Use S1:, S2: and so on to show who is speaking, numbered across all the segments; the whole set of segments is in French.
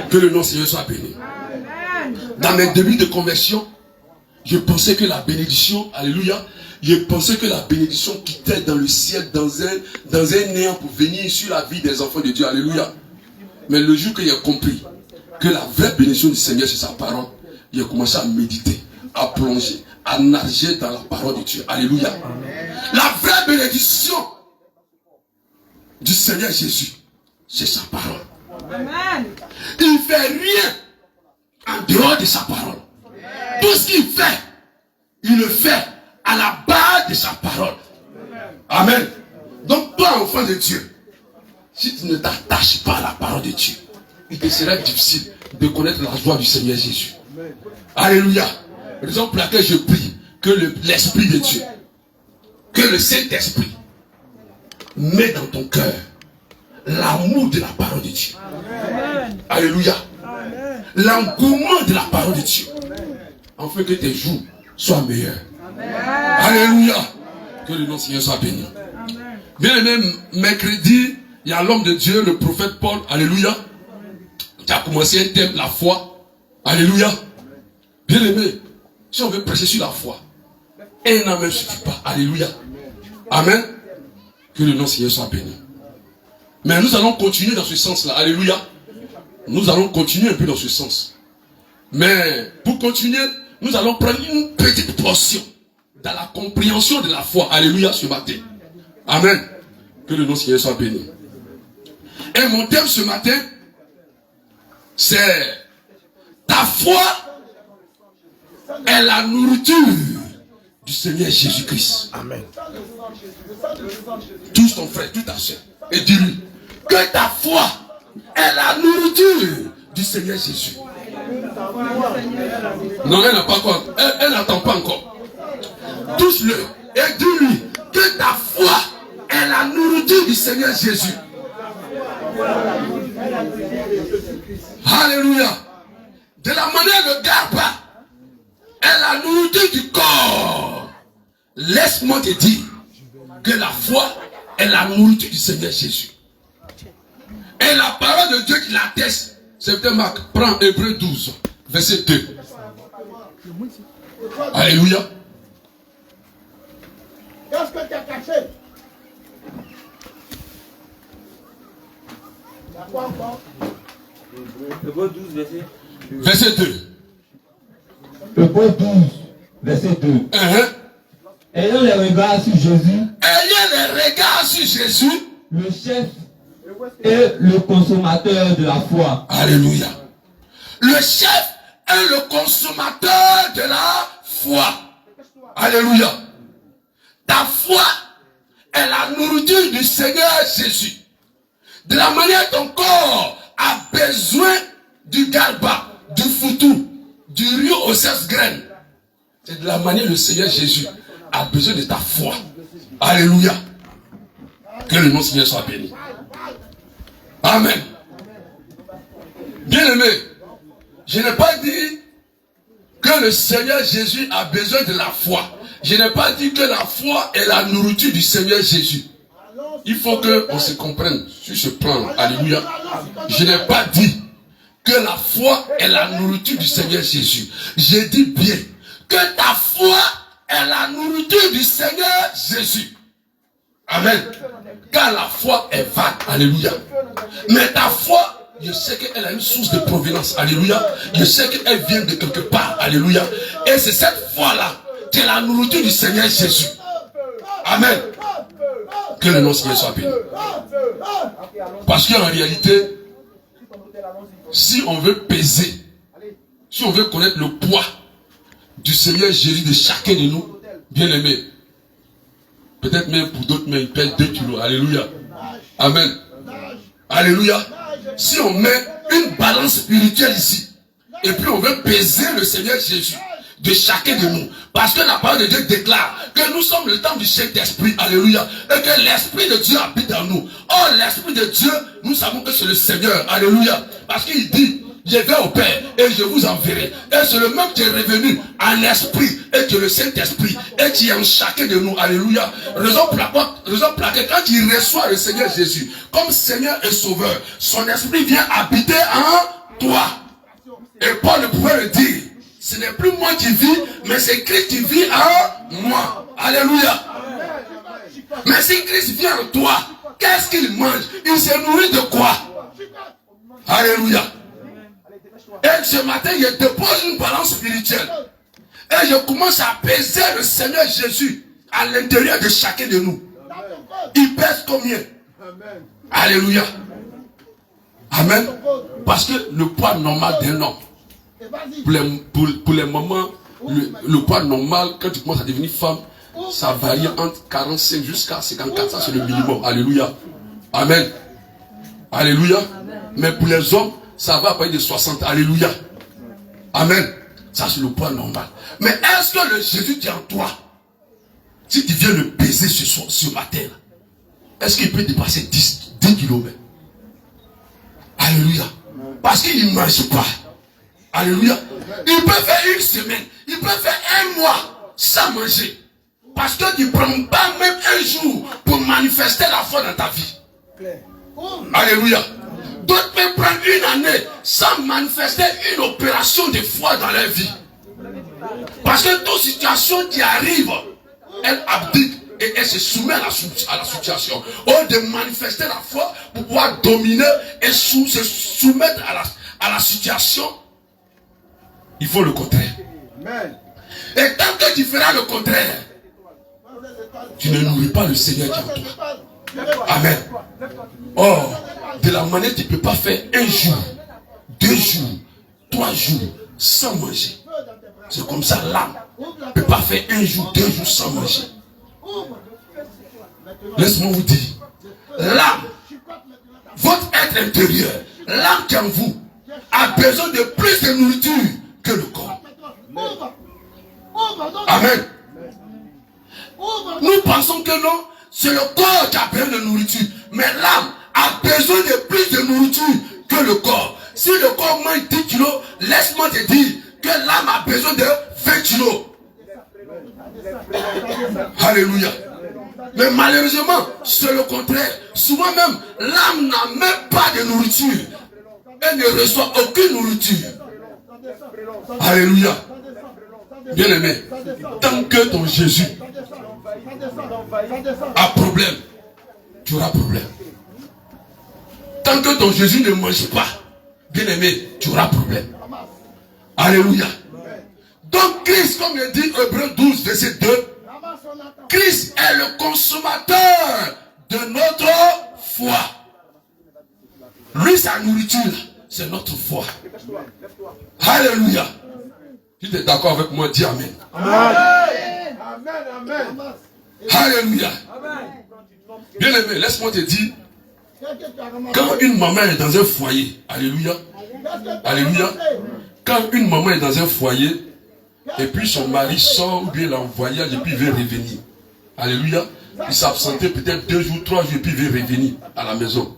S1: Que le nom du Seigneur soit béni. Dans mes débuts de conversion, je pensais que la bénédiction, alléluia, je pensais que la bénédiction quittait dans le ciel, dans un néant pour venir sur la vie des enfants de Dieu, alléluia. Mais le jour que j'ai compris que la vraie bénédiction du Seigneur c'est sa parole, j'ai commencé à méditer, à plonger, à nager dans la parole de Dieu, alléluia. La vraie bénédiction du Seigneur Jésus, c'est sa parole. Amen. Il ne fait rien en dehors de sa parole. Tout ce qu'il fait, il le fait à la base de sa parole. Amen. Donc toi, enfant de Dieu, si tu ne t'attaches pas à la parole de Dieu, il te sera difficile de connaître la joie du Seigneur Jésus. Alléluia. Raison pour laquelle je prie que l'Esprit de Dieu, que le Saint-Esprit met dans ton cœur l'amour de la parole de Dieu. Amen. Alléluia. L'engouement de la parole de Dieu. Afin que tes jours soient meilleurs. Amen. Alléluia. Que le nom du Seigneur soit béni. Bien aimé, mercredi, il y a l'homme de Dieu, le prophète Paul, alléluia, qui a commencé un thème, la foi. Alléluia. Bien aimé, si on veut prêcher sur la foi, un an même ne suffit pas. Alléluia. Amen. Que le nom du Seigneur soit béni. Mais nous allons continuer dans ce sens-là. Alléluia. Nous allons continuer un peu dans ce sens. Mais pour continuer, nous allons prendre une petite portion dans la compréhension de la foi. Alléluia ce matin. Amen. Que le nom du Seigneur soit béni. Et mon thème ce matin, c'est ta foi est la nourriture du Seigneur Jésus-Christ. Amen. Touche ton frère, touche ta soeur et dis-lui que ta foi est la nourriture du Seigneur Jésus. Non, elle n'a pas encore. Elle n'attend pas encore. Touche-le et dis-lui que ta foi est la nourriture du Seigneur Jésus. Alléluia. De la manière de Garba est la nourriture du corps. Laisse-moi te dire que la foi est la nourriture du Seigneur Jésus. Et la parole de Dieu qui l'atteste, c'est Marc, prends Hébreux 12, verset 2. Alléluia.
S2: Qu'est-ce que tu as caché? Quoi encore?
S3: Hébreux 12,
S1: verset 2.
S4: Hébreux 12, verset 2. Ayant les regards sur Jésus.
S1: Ayant les regards sur Jésus.
S4: Le chef est le consommateur de la foi.
S1: Alléluia. Le chef est le consommateur de la foi. Alléluia. Ta foi est la nourriture du Seigneur Jésus. De la manière ton corps a besoin du garba, du foutou, du riz aux 16 graines. C'est de la manière le Seigneur Jésus a besoin de ta foi. Alléluia. Que le nom du Seigneur soit béni. Amen. Bien aimé, je n'ai pas dit que le Seigneur Jésus a besoin de la foi. Je n'ai pas dit que la foi est la nourriture du Seigneur Jésus. Il faut qu'on se comprenne sur ce plan. Alléluia. Je n'ai pas dit que la foi est la nourriture du Seigneur Jésus. J'ai dit bien que ta foi est la nourriture du Seigneur Jésus. Amen. Car la foi est vague. Alléluia. Mais ta foi, je sais qu'elle a une source de provenance. Alléluia. Je sais qu'elle vient de quelque part. Alléluia. Et c'est cette foi-là qui est la nourriture du Seigneur Jésus. Amen. Que le nom du Seigneur soit béni. Parce qu'en réalité, si on veut peser, si on veut connaître le poids du Seigneur Jésus de chacun de nous, bien aimé, peut-être même pour d'autres, mais il pèse 2 kilos. Alléluia. Amen. Alléluia. Si on met une balance spirituelle ici, et puis on veut peser le Seigneur Jésus de chacun de nous, parce que la parole de Dieu déclare que nous sommes le temple du Saint-Esprit, alléluia, et que l'Esprit de Dieu habite en nous. Or, l'Esprit de Dieu, nous savons que c'est le Seigneur, alléluia, parce qu'il dit, je vais au Père et je vous enverrai. Et c'est le même qui est revenu en esprit et que le Saint-Esprit et qui est en chacun de nous. Alléluia. Raison pour laquelle quand il reçoit le Seigneur Jésus comme Seigneur et Sauveur, son esprit vient habiter en toi. Et Paul ne pouvait le dire. Ce n'est plus moi qui vis, mais c'est Christ qui vit en moi. Alléluia. Mais si Christ vient en toi, qu'est-ce qu'il mange? Il se nourrit de quoi? Alléluia. Et ce matin, je dépose une balance spirituelle. Et je commence à peser le Seigneur Jésus à l'intérieur de chacun de nous. Il pèse combien? Alléluia. Amen. Parce que le poids normal d'un homme, pour les mamans, le poids normal, quand tu commences à devenir femme, ça varie entre 45 jusqu'à 54. Ça, c'est le minimum. Alléluia. Amen. Alléluia. Mais pour les hommes, ça va à partir de 60. Alléluia. Amen. Ça, c'est le poids normal. Mais est-ce que le Jésus qui est en toi, si tu viens le peser ce matin, est-ce qu'il peut dépasser 10 km? Alléluia. Parce qu'il ne mange pas. Alléluia. Il peut faire une semaine, il peut faire un mois sans manger. Parce que tu ne prends pas même un jour pour manifester la foi dans ta vie. Alléluia. D'autres peuvent prendre une année sans manifester une opération de foi dans leur vie. Parce que toute situation qui arrive, elle abdique et elle se soumet à la situation. Au lieu de manifester la foi pour pouvoir dominer et se soumettre à la situation, il faut le contraire. Et tant que tu feras le contraire, tu ne nourris pas le Seigneur qui est en toi. Amen. Or, de la manière tu ne peux pas faire un jour, 2 jours, 3 jours sans manger. C'est comme ça l'âme ne peut pas faire un jour, 2 jours sans manger. Laisse-moi vous dire, l'âme, votre être intérieur, l'âme qui est en vous, a besoin de plus de nourriture que le corps. Amen. Nous pensons que non, c'est le corps qui a besoin de nourriture. Mais l'âme a besoin de plus de nourriture que le corps. Si le corps mange 10 kilos, laisse-moi te dire que l'âme a besoin de 20 kilos. Alléluia. Mais malheureusement, c'est le contraire. Souvent même, l'âme n'a même pas de nourriture. Elle ne reçoit aucune nourriture. Alléluia. Bien aimé, tant que ton Jésus a problème, tu auras problème. Tant que ton Jésus ne mange pas, bien aimé, tu auras problème. Alléluia. Donc Christ, comme il dit Hébreux 12, verset 2, Christ est le consommateur de notre foi. Lui, sa nourriture, c'est notre foi. Alléluia. Tu es d'accord avec moi, dis Amen.
S2: Amen. Amen.
S1: Alléluia. Bien aimé, laisse-moi te dire, quand une maman est dans un foyer, alléluia, alléluia, quand une maman est dans un foyer, et puis son mari sort ou bien il est en voyage et puis il veut revenir, alléluia, il s'absentait peut-être 2 jours, 3 jours et puis il veut revenir à la maison.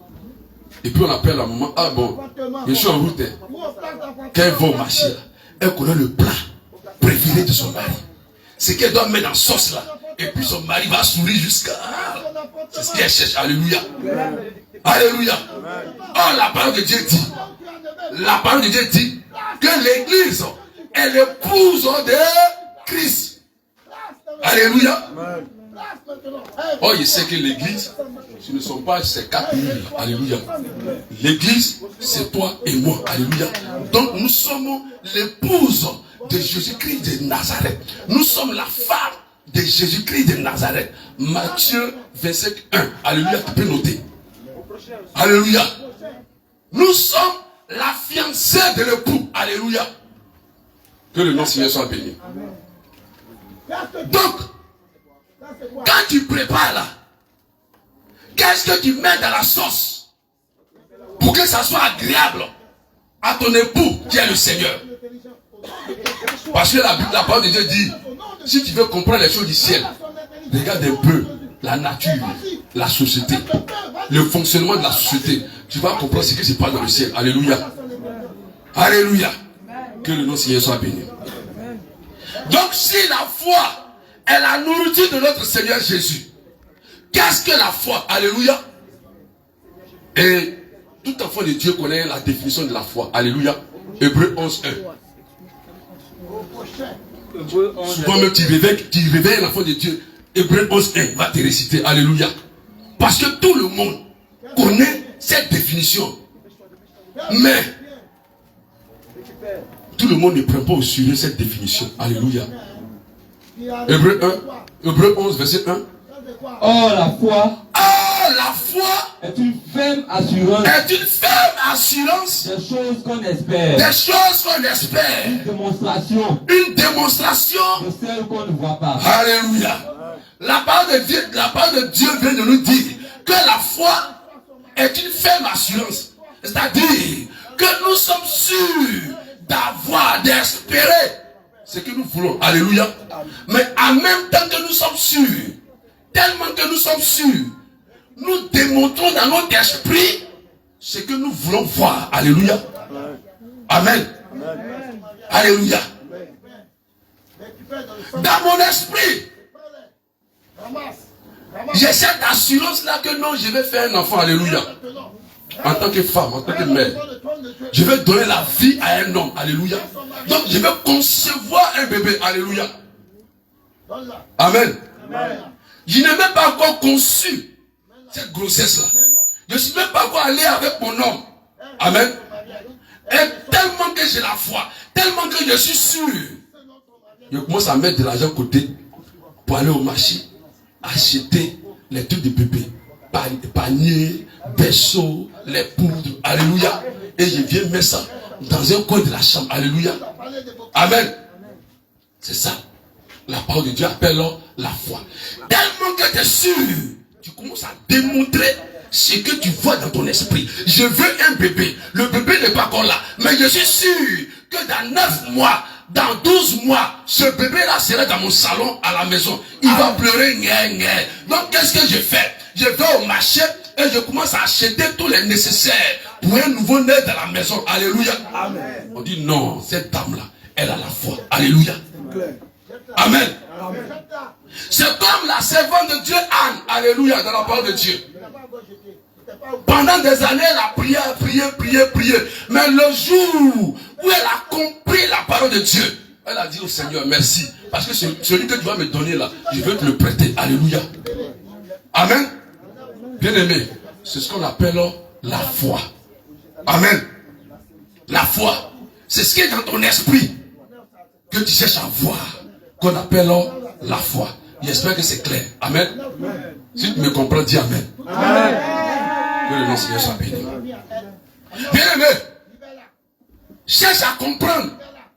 S1: Et puis on appelle la maman, ah bon, je suis en route. Quand elle va au marché, elle connaît le plat préféré de son mari. C'est qu'elle doit mettre en sauce là. Et puis son mari va sourire jusqu'à... C'est ce qu'elle cherche. Alléluia. Alléluia. Oh, la parole de Dieu dit. La parole de Dieu dit que l'église est l'épouse de Christ. Alléluia. Oh, il sait que l'église, ce ne sont pas ces 4 murs. Alléluia. L'église, c'est toi et moi. Alléluia. Donc nous sommes l'épouse de Jésus-Christ de Nazareth. Nous sommes la femme de Jésus-Christ de Nazareth. Matthieu 25, 1. Alléluia, tu peux noter. Alléluia. Nous sommes la fiancée de l'époux. Alléluia. Que le nom Seigneur soit béni. Donc, quand tu prépares là, qu'est-ce que tu mets dans la sauce pour que ça soit agréable à ton époux qui est le Seigneur? Parce que la parole de Dieu dit, si tu veux comprendre les choses du ciel, regarde un peu la nature, la société, le fonctionnement de la société. Tu vas comprendre ce qui se passe dans le ciel. Alléluia. Alléluia. Que le nom Seigneur soit béni. Donc si la foi est la nourriture de notre Seigneur Jésus, qu'est-ce que la foi? Alléluia. Et Tout enfant de Dieu connaît la définition de la foi. Alléluia. Hébreux 11.1. Souvent même tu réveilles l'enfant de Dieu. Hébreux 11.1 va te réciter. Alléluia. Parce que tout le monde connaît cette définition. Mais tout le monde ne prend pas au sérieux cette définition. Alléluia. Hébreux 11, verset 1.
S4: Or la foi est une ferme assurance. Des choses qu'on espère. Une démonstration. De celles qu'on ne voit pas.
S1: Alléluia. La parole de Dieu vient de nous dire que la foi est une ferme assurance. C'est-à-dire que nous sommes sûrs d'espérer ce que nous voulons. Alléluia. Mais en même temps que nous sommes sûrs, tellement que nous sommes sûrs, nous démontrons dans notre esprit ce que nous voulons voir. Alléluia. Amen. Alléluia. Dans mon esprit, j'ai cette assurance-là que non, je vais faire un enfant. Alléluia. En tant que femme, en tant que mère, je vais donner la vie à un homme. Alléluia. Donc je vais concevoir un bébé. Alléluia. Amen. Je n'ai même pas encore conçu cette grossesse-là. Je ne suis même pas encore allé avec mon homme. Amen. Et tellement que j'ai la foi, tellement que je suis sûr, je commence à mettre de l'argent de côté pour aller au marché, acheter les trucs de bébé, panier, berceau, les poudres. Alléluia. Et je viens mettre ça dans un coin de la chambre. Alléluia. Amen. C'est ça. La parole de Dieu appelle la foi. Tellement que tu es sûr, tu commences à démontrer ce que tu vois dans ton esprit. Je veux un bébé. Le bébé n'est pas encore là. Mais je suis sûr que dans 9 mois, dans 12 mois, ce bébé-là sera dans mon salon à la maison. Il va pleurer. Donc qu'est-ce que je fais? Je vais au marché et je commence à acheter tous les nécessaires pour un nouveau-né dans la maison. Alléluia. Amen. On dit non, cette dame-là, elle a la foi. Alléluia. Amen. C'est comme la servante de Dieu Anne. Alléluia, dans la parole de Dieu. Pendant des années, elle a prié. Mais le jour où elle a compris la parole de Dieu, elle a dit au Seigneur, merci. Parce que celui que tu vas me donner là, je veux te le prêter. Alléluia. Amen. Bien aimé, c'est ce qu'on appelle la foi. Amen. La foi, c'est ce qui est dans ton esprit que tu cherches à voir, qu'on appelle la foi. J'espère que c'est clair. Amen. Si tu me comprends, dis Amen. Amen. Que le nom Seigneur soit béni. Bien aimé, cherche à comprendre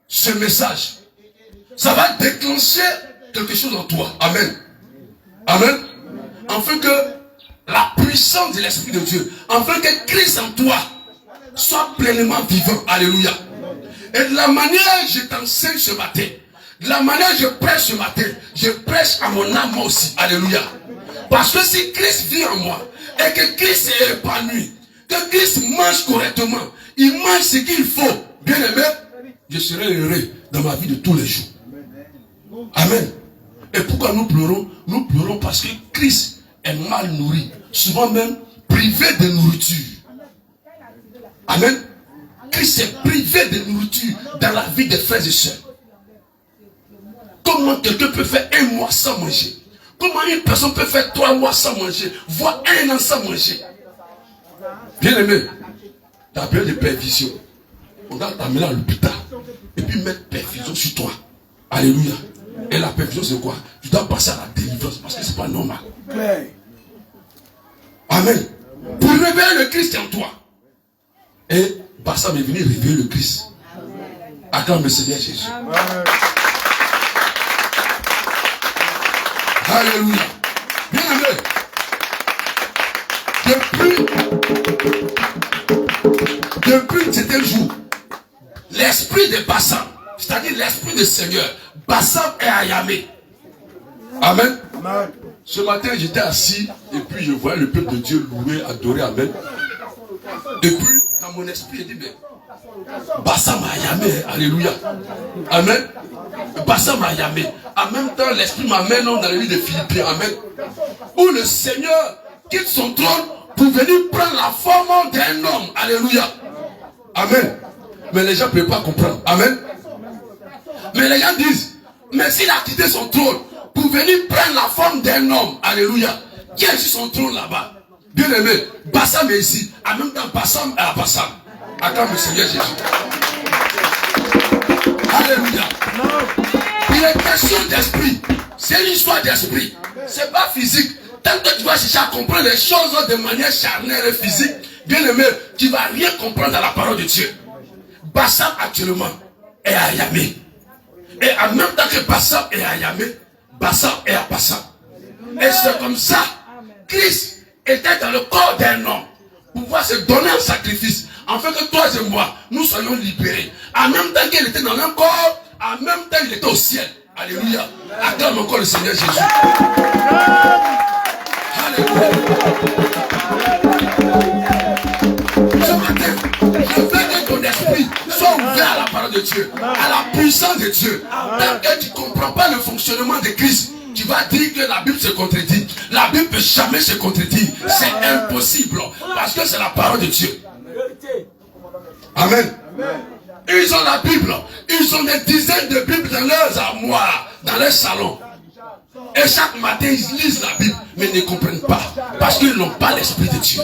S1: ce message. Ça va déclencher quelque chose en toi. Amen. Amen. Afin que la puissance de l'Esprit de Dieu, afin que Christ en toi soit pleinement vivant. Alléluia. Et de la manière que je t'enseigne ce matin, de la manière que je prêche ce matin, je prêche à mon âme moi aussi. Alléluia. Parce que si Christ vit en moi, et que Christ est épanoui, que Christ mange correctement, il mange ce qu'il faut, bien aimé, je serai heureux dans ma vie de tous les jours. Amen. Et pourquoi nous pleurons? Nous pleurons parce que Christ est mal nourri, souvent même privé de nourriture. Amen. Christ est privé de nourriture dans la vie des frères et sœurs. Comment quelqu'un peut faire 1 mois sans manger? Comment une personne peut faire 3 mois sans manger, voire 1 an sans manger? Bien aimé, tu as besoin de perfusion. On va t'amener à l'hôpital et puis mettre perfusion sur toi. Alléluia. Et la perfusion, c'est quoi? Tu dois passer à la délivrance parce que c'est pas normal. Amen. Pour réveiller le Christ en toi. Et Bassam est venu réveiller le Christ. Acclame le Seigneur Jésus. Amen. Alléluia. Bien aimé. Depuis cet jour, l'esprit de Bassam, c'est-à-dire l'esprit du Seigneur, Bassam est à Yamé. Amen. Amen. Ce matin, j'étais assis et puis je voyais le peuple de Dieu louer, adorer. Amen. Et puis, dans mon esprit, il dit, mais Bassam à Yamé. Alléluia. Amen. Bassam à Yamé. En même temps, l'esprit m'amène dans le livre de Philippiens. Amen. Où le Seigneur quitte son trône pour venir prendre la forme d'un homme. Alléluia. Amen. Mais les gens ne peuvent pas comprendre. Amen. Mais les gens disent, mais s'il a quitté son trône pour venir prendre la forme d'un homme. Alléluia. Qui est sur son trône là-bas? Bien aimé, Bassam est ici. En même temps, Bassam est à Bassam. Attends le Seigneur Jésus. Alléluia. Il est question d'esprit. C'est une histoire d'esprit. C'est pas physique. Tant que tu vas chercher à comprendre les choses de manière charnelle et physique, bien aimé, tu ne vas rien comprendre dans la parole de Dieu. Bassam actuellement est à Yamé. Et en même temps que Bassam est à Yamé, Bassam est à Bassam. Et c'est comme ça, Christ était dans le corps d'un homme pour pouvoir se donner un sacrifice, afin que toi et moi, nous soyons libérés. En même temps qu'il était dans un corps, en même temps il était au ciel. Alléluia. Acclame encore le Seigneur Jésus. Alléluia. Ce matin, je veux que ton esprit soit ouvert à la parole de Dieu, à la puissance de Dieu. Tant que tu ne comprends pas le fonctionnement de Christ, tu vas dire que la Bible se contredit. La Bible ne peut jamais se contredire. C'est impossible. Parce que c'est la parole de Dieu. Amen. Ils ont la Bible. Ils ont des dizaines de Bibles dans leurs armoires, dans leurs salons. Et chaque matin, ils lisent la Bible, mais ils ne comprennent pas. Parce qu'ils n'ont pas l'Esprit de Dieu.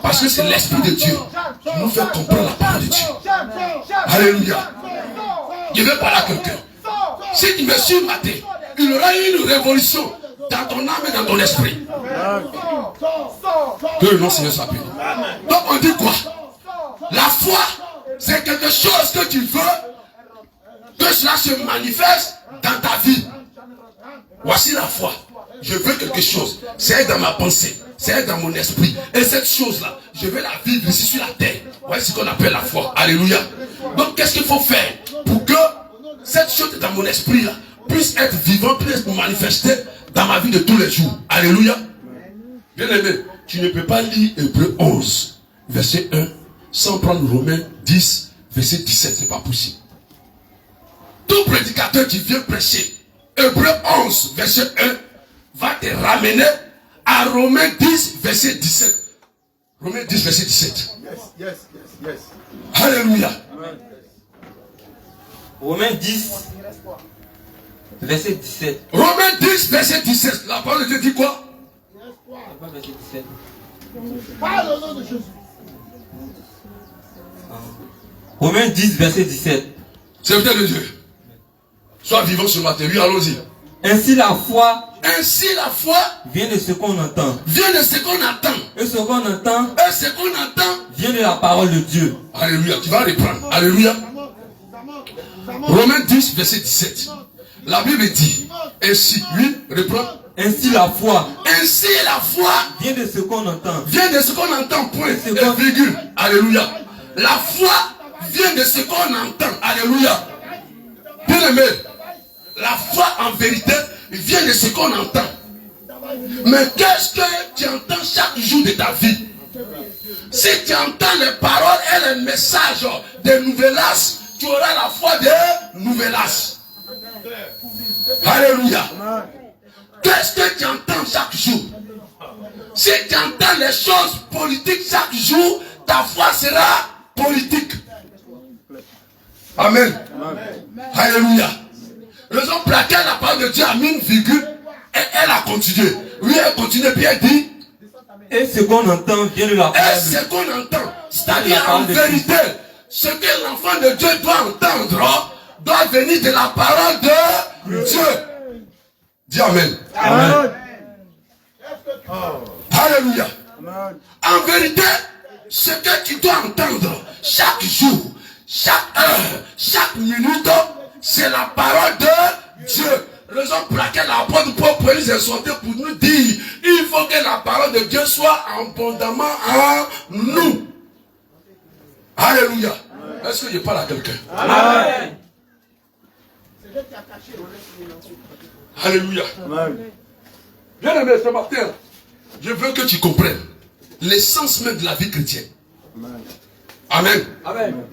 S1: Parce que c'est l'Esprit de Dieu qui nous fait comprendre la parole de Dieu. Alléluia. Je vais parler à quelqu'un. Si tu me suis matin, il y aura une révolution dans ton âme et dans ton esprit. Que le nom Seigneur soit béni. Donc on dit quoi? La foi, c'est quelque chose que tu veux que cela se manifeste dans ta vie. Voici la foi. Je veux quelque chose. C'est dans ma pensée. C'est dans mon esprit. Et cette chose-là, je vais la vivre ici sur la terre. Voici ce qu'on appelle la foi. Alléluia. Donc qu'est-ce qu'il faut faire pour que cette chose dans mon esprit là puisse être vivante, puisse être manifestée dans ma vie de tous les jours. Alléluia. Bien aimé, tu ne peux pas lire Hébreux 11, verset 1, sans prendre Romains 10, verset 17. C'est pas possible. Tout prédicateur qui vient prêcher Hébreux 11, verset 1, va te ramener à Romains 10, verset 17. Romains 10, verset 17.
S2: Yes.
S1: Alléluia.
S3: Romains 10, verset 17.
S1: Romains 10, verset 17. La parole de Dieu dit quoi?
S3: Pas verset 17.
S2: Parle au nom de Jésus.
S3: Romains 10, verset 17.
S1: Serviteur de Dieu. Sois vivant ce matin. Oui, allons-y.
S3: Ainsi la foi
S1: vient
S3: de ce qu'on entend.
S1: Vient de ce qu'on entend.
S3: Et ce qu'on entend
S1: Et ce qu'on entend
S3: vient de la parole de Dieu.
S1: Alléluia. Tu vas reprendre. Alléluia. Romains 10, verset 17. La Bible dit, ainsi, oui, reprends.
S3: Ainsi la foi
S1: vient
S3: de ce qu'on entend.
S1: Vient de ce qu'on entend, point et virgule. Alléluia. La foi vient de ce qu'on entend. Alléluia. Bien aimé, la foi en vérité vient de ce qu'on entend. Mais qu'est-ce que tu entends chaque jour de ta vie? Si tu entends les paroles et les messages de Nouvelas, tu auras la foi de Nouvelas. Alléluia. Qu'est-ce que tu entends chaque jour? Si tu entends les choses politiques chaque jour, ta foi sera politique. Amen. Alléluia. Raison pour laquelle la parole de Dieu a mis une virgule et elle a continué. Oui, elle continue puis elle dit.
S3: Et ce qu'on entend vient de la parole de Dieu.
S1: Et ce qu'on entend, c'est-à-dire en vérité, ce que l'enfant de Dieu doit entendre doit venir de la parole de Dieu. Dis Amen.
S3: Amen.
S1: Alléluia. En vérité, ce que tu dois entendre chaque jour, chaque heure, chaque minute, c'est la parole de Dieu. Raison pour laquelle l'apôtre Paul peut nous exhorter pour nous dire, il faut que la parole de Dieu soit abondamment en nous. Alléluia. Est-ce que je parle à quelqu'un?
S3: Amen.
S1: Alléluia. Bien aimé, ce matin, je veux que tu comprennes l'essence même de la vie chrétienne. Amen.
S3: Amen.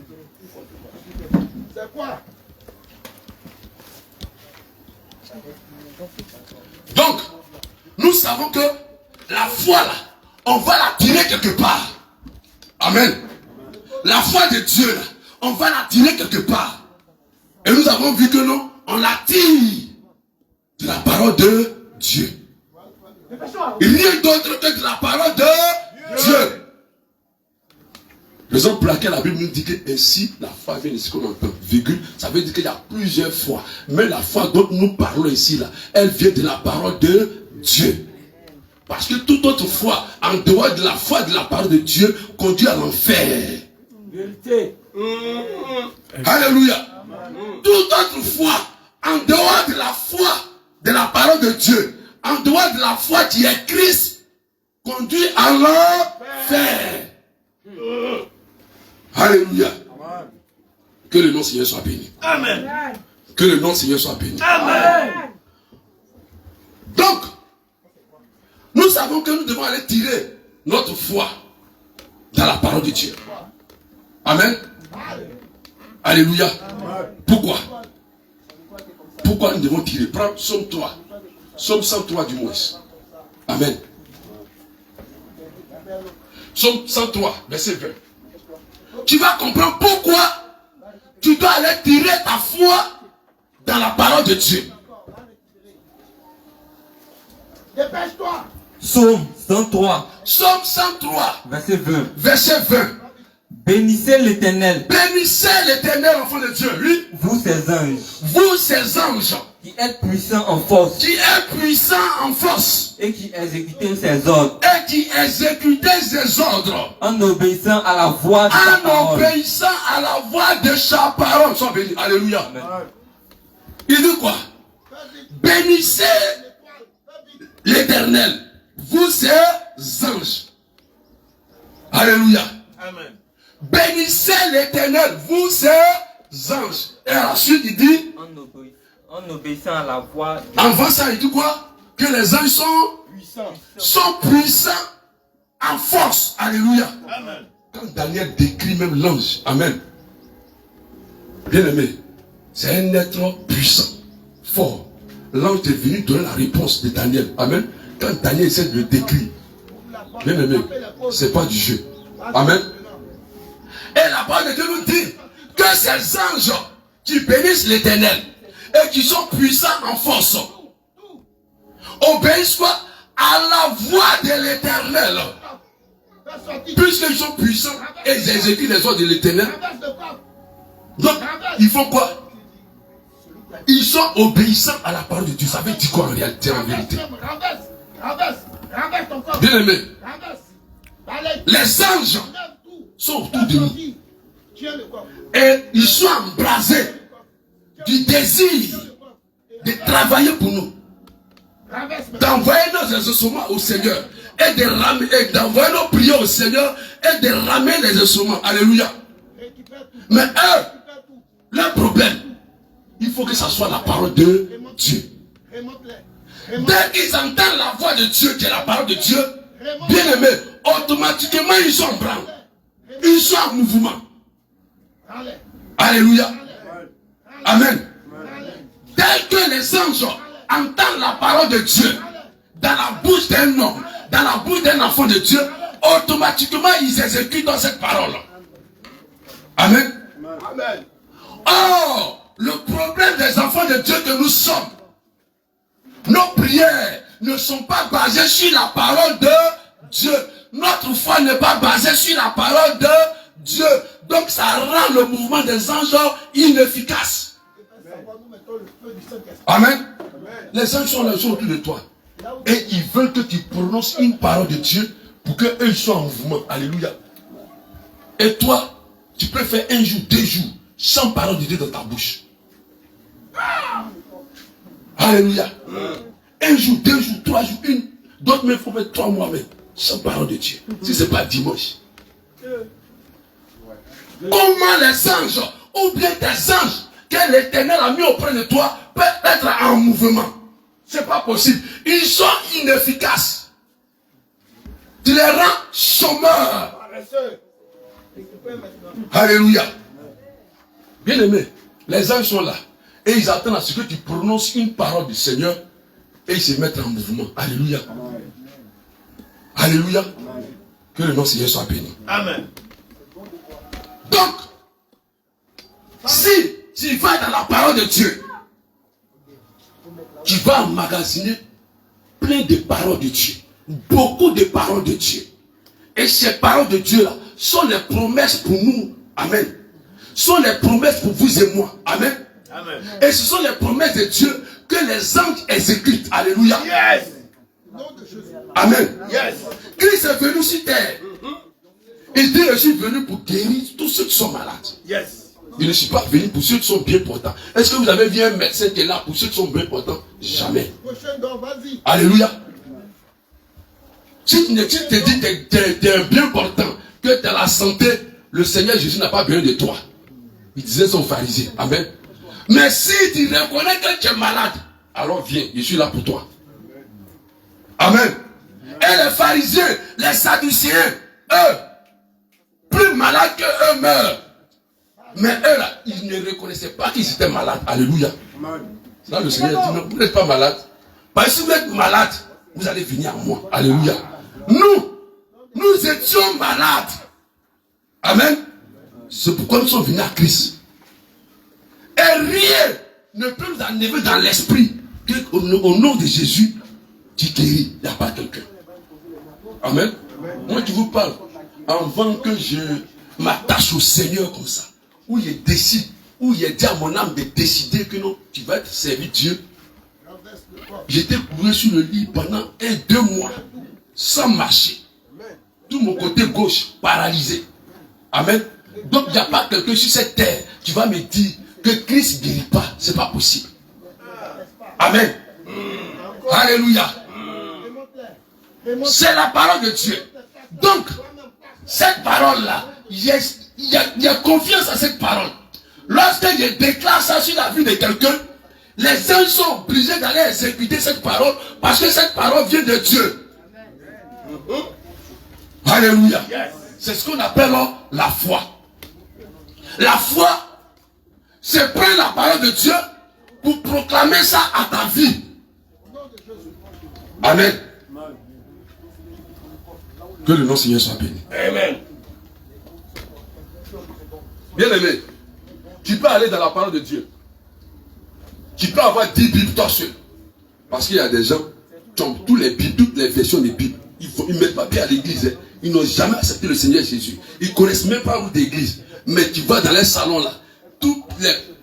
S2: C'est quoi?
S1: Donc, nous savons que la foi là, on va la tirer quelque part. Amen. La foi de Dieu, là, on va la tirer quelque part. Et nous avons vu que non, on la tire de la parole de Dieu. Rien d'autre que de la parole de Dieu. Raison pour laquelle la Bible nous dit que ainsi la foi vient de ce qu'on entend, virgule, ça veut dire qu'il y a plusieurs fois. Mais la foi dont nous parlons ici, là, elle vient de la parole de Dieu. Parce que toute autre foi, en dehors de la foi de la parole de Dieu, conduit à l'enfer.
S5: Vérité.
S1: Alléluia. Toute autre foi, en dehors de la foi de la parole de Dieu, en dehors de la foi qui est Christ, conduit à l'enfer. Alléluia. Que le nom du Seigneur soit béni.
S5: Amen.
S1: Que le nom du Seigneur soit béni.
S5: Amen.
S1: Donc, nous savons que nous devons aller tirer notre foi dans la parole de Dieu. Amen. Alléluia. Pourquoi? Pourquoi nous devons tirer? Prends Psaume 3. Psaume 103 du moins. Amen. Psaume 103, verset 20. Tu vas comprendre pourquoi tu dois aller tirer ta foi dans la parole de Dieu.
S2: Dépêche-toi.
S3: Psaume 103,
S1: Psaume 103,
S3: verset 20.
S1: verset 20.
S3: Bénissez l'Éternel,
S1: Bénissez l'Éternel, enfant de Dieu. Oui,
S3: vous ses anges,
S1: vous ses anges,
S3: qui êtes puissants en force
S1: qui est puissant en force
S3: et qui exécutez ses ordres,
S1: et qui exécutez ses ordres
S3: en obéissant à la voix de sa
S1: en
S3: parole.
S1: obéissant à la voix de sa parole. Sois béni. Alléluia.
S3: Amen.
S1: Il dit quoi? Bénissez l'Éternel, vous ses anges. Alléluia.
S5: Amen.
S1: Bénissez l'Éternel, vous ses anges. Et ensuite il dit,
S3: En obéissant à la voix de...
S1: avant ça il dit quoi? Que les anges sont puissants en force. Alléluia.
S5: Amen.
S1: Quand Daniel décrit même l'ange, amen. Bien aimé, c'est un être puissant, fort. L'ange est venu donner la réponse de Daniel. Amen. Quand Daniel essaie de le décrire, bien aimé, c'est pas du jeu. Amen. Et la parole de Dieu nous dit que ces anges qui bénissent l'Éternel et qui sont puissants en force obéissent quoi? À la voix de l'Éternel. Puisqu'ils sont puissants et ils exécutent les ordres de l'Éternel, donc ils font quoi? Ils sont obéissants à la parole de Dieu. Ça veut dire quoi en réalité, en vérité?
S2: Renverse ton corps.
S1: Bien aimé,
S2: Renverse.
S1: les anges sont autour de nous
S2: Tiens le corps.
S1: et ils sont embrasés du désir de travailler pour nous,
S2: Renverse.
S1: d'envoyer nos instruments au Seigneur et de ramener, et d'envoyer nos prières au Seigneur et de ramener les instruments. Alléluia.
S2: Récupère tout.
S1: Mais eux,
S2: Récupère tout.
S1: leur problème, il faut que ça soit la parole de Dieu.
S2: Remonte-les.
S1: Dès qu'ils entendent la voix de Dieu, qui est la parole de Dieu, bien aimé, automatiquement ils sont en branle. Ils sont en mouvement.
S2: Rends-les.
S1: Alléluia. Amen.
S2: Rends-les.
S1: Dès que les anges entendent la parole de Dieu dans la bouche d'un homme, dans la bouche d'un enfant de Dieu, automatiquement ils exécutent dans cette parole. Amen.
S2: Amen.
S1: Or, le problème des enfants de Dieu que nous sommes, nos prières ne sont pas basées sur la parole de Dieu. Notre foi n'est pas basée sur la parole de Dieu. Donc ça rend le mouvement des anges inefficace. Amen. Les anges sont là, ils sont autour de toi. Et ils veulent que tu prononces une parole de Dieu pour qu'eux soient en mouvement. Alléluia. Et toi, tu peux faire un jour, 2 jours, sans parole de Dieu dans ta bouche. Alléluia. Un jour, 2 jours, 3 jours, une. D'autres même faut mettre 3 mois même, sans parole de Dieu. Si ce n'est pas dimanche. Comment les anges, ou bien tes anges, que l'Éternel a mis auprès de toi, peuvent être en mouvement? C'est pas possible. Ils sont inefficaces. Tu les rends chômeurs. Alléluia. Bien aimé, les anges sont là. Et ils attendent à ce que tu prononces une parole du Seigneur. Et ils se mettent en mouvement. Alléluia. Alléluia. Que le nom du Seigneur soit béni.
S2: Amen.
S1: Donc, si tu vas dans la parole de Dieu, tu vas emmagasiner plein de paroles de Dieu. Beaucoup de paroles de Dieu. Et ces paroles de Dieu-là sont les promesses pour nous. Amen. Sont les promesses pour vous et moi. Amen.
S2: Amen.
S1: Et ce sont les promesses de Dieu que les anges exécutent. Alléluia.
S2: Yes.
S1: Amen.
S2: Yes.
S1: Christ est venu sur terre. Il dit, je suis venu pour guérir tous ceux qui sont malades.
S2: Yes.
S1: Je ne suis pas venu pour ceux qui sont bien portants. Est-ce que vous avez vu un médecin qui est là pour ceux qui sont bien portants? Jamais.
S2: Prochain don, vas-y.
S1: Alléluia. Si tu te dis que tu es un bien portant, que tu as la santé, le Seigneur Jésus n'a pas besoin de toi. Il disait son pharisien. Amen. Mais si tu reconnais que tu es malade, alors viens, je suis là pour toi. Amen. Et les pharisiens, les sadducéens, eux, plus malades que eux meurent. Mais eux là, ils ne reconnaissaient pas qu'ils étaient malades. Alléluia. Là, le Seigneur dit, non, vous n'êtes pas malade. Parce que si vous êtes malade, vous allez venir à moi. Alléluia. Nous étions malades. Amen. C'est pourquoi nous sommes venus à Christ. Et rien ne peut nous enlever dans l'esprit qu'au nom de Jésus, tu guéris. Il n'y a pas quelqu'un. Amen. Moi qui vous parle, avant que je m'attache au Seigneur comme ça, où je décide, où il dit à mon âme de décider que non, tu vas être servi Dieu. J'étais couru sur le lit pendant 1-2 mois, sans marcher. Tout mon côté gauche, paralysé. Amen. Donc il n'y a pas quelqu'un sur cette terre qui va me dire que Christ ne guérit pas. Ce n'est pas possible. Amen. Alléluia. C'est la parole de Dieu. Donc, cette parole-là, il y a confiance à cette parole. Lorsque je déclare ça sur la vie de quelqu'un, les uns sont obligés d'aller exécuter cette parole parce que cette parole vient de Dieu. Alléluia. C'est ce qu'on appelle la foi. La foi, c'est prendre la parole de Dieu pour proclamer ça à ta vie. Amen. Que le nom du Seigneur soit béni.
S2: Amen.
S1: Bien aimé, tu peux aller dans la parole de Dieu. Tu peux avoir 10 Bibles toi seul. Parce qu'il y a des gens qui ont toutes les versions des Bibles. Ils mettent pas bien à l'église. Hein. Ils n'ont jamais accepté le Seigneur Jésus. Ils ne connaissent même pas où d'église. Mais tu vas dans les salons là. Toutes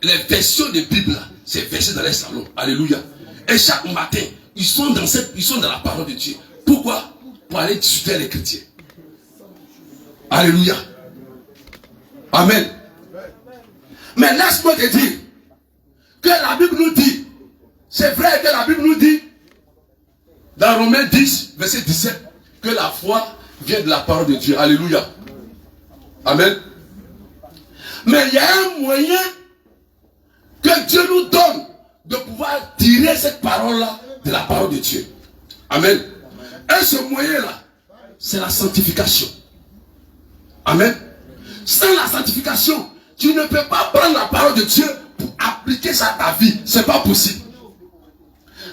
S1: les versions des Bibles là, c'est versé dans les salons. Alléluia. Et chaque matin, ils sont dans la parole de Dieu. Pourquoi? Pour aller discuter les chrétiens. Alléluia. Amen. Mais laisse-moi te dire que la Bible nous dit, c'est vrai que la Bible nous dit, dans Romains 10, verset 17, que la foi vient de la parole de Dieu. Alléluia. Amen. Mais il y a un moyen que Dieu nous donne de pouvoir tirer cette parole-là de la parole de Dieu. Amen. Et ce moyen-là, c'est la sanctification. Amen. Sans la sanctification, tu ne peux pas prendre la parole de Dieu pour appliquer ça à ta vie. Ce n'est pas possible.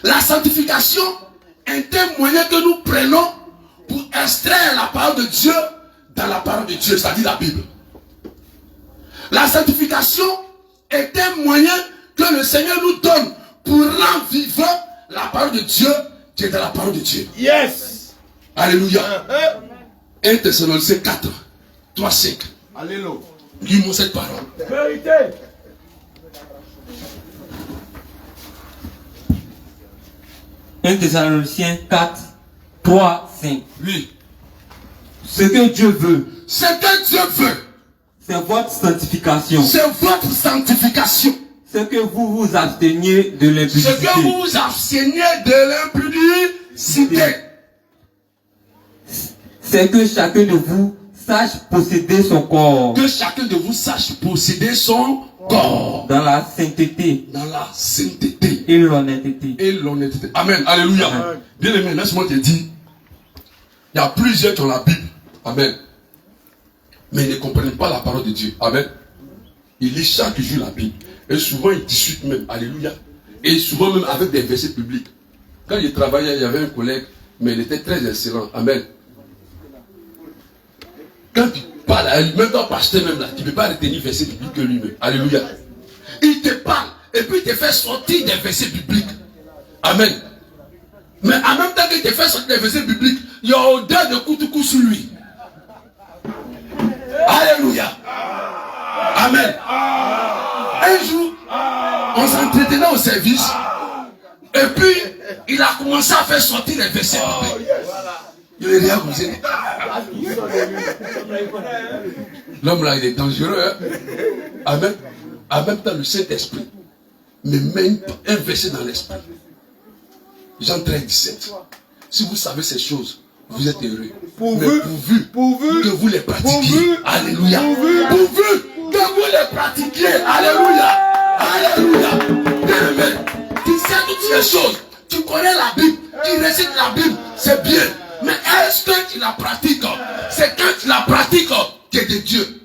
S1: La sanctification est un moyen que nous prenons pour extraire la parole de Dieu dans la parole de Dieu, c'est-à-dire la Bible. La sanctification est un moyen que le Seigneur nous donne pour rendre vivant la parole de Dieu qui est dans la parole de Dieu.
S2: Yes.
S1: Alléluia. 1 Thessaloniciens 4, 3, 5.
S2: Alléluia.
S1: Lis-moi cette parole.
S2: Vérité.
S3: Un Thessaloniciens 4, 3, 5.
S1: Oui.
S3: Ce que Dieu veut,
S1: Ce que Dieu veut,
S3: c'est votre sanctification.
S1: c'est votre sanctification.
S3: C'est que vous vous absteniez de
S1: Ce
S3: l'impudicité.
S1: que vous vous absteniez de l'impudicité.
S3: C'est que chacun de vous sache posséder son corps
S1: Que chacun de vous sache posséder son corps
S3: dans la sainteté
S1: dans la sainteté
S3: et l'honnêteté.
S1: et l'honnêteté. Amen. Alléluia.
S2: Amen.
S1: Bien aimé, laisse-moi te dire, il y a plusieurs qui ont la Bible. Amen. Mais ils ne comprennent pas la parole de Dieu. Amen. Ils lisent chaque jour la Bible. Et souvent, ils discutent même. Alléluia. Et souvent même avec des versets publics. Quand je travaillais, il y avait un collègue, mais il était très excellent. Amen. Quand tu parles à lui, même ton pasteur même là, tu ne peux pas retenir verset biblique que lui-même. Alléluia. Il te parle et puis il te fait sortir des versets bibliques. Amen. Mais en même temps qu'il te fait sortir des versets bibliques, il y a odeur de coup sur lui. Alléluia. Amen. Un jour, on s'entretenait au service et puis il a commencé à faire sortir les versets bibliques. Il est rien comme ça. L'homme là, il est dangereux. Hein? Amen. En même temps, le Saint-Esprit me met un verset dans l'esprit. Jean 13, 17. Si vous savez ces choses, vous êtes heureux. Mais pourvu que vous les pratiquiez. Alléluia. Pourvu que vous les pratiquiez. Alléluia. Alléluia. Bien-aimé, tu sais toutes ces choses. Tu connais la Bible. Tu récites la Bible. C'est bien. Mais est-ce que tu la pratiques? C'est quand tu la pratiques que tu es de Dieu.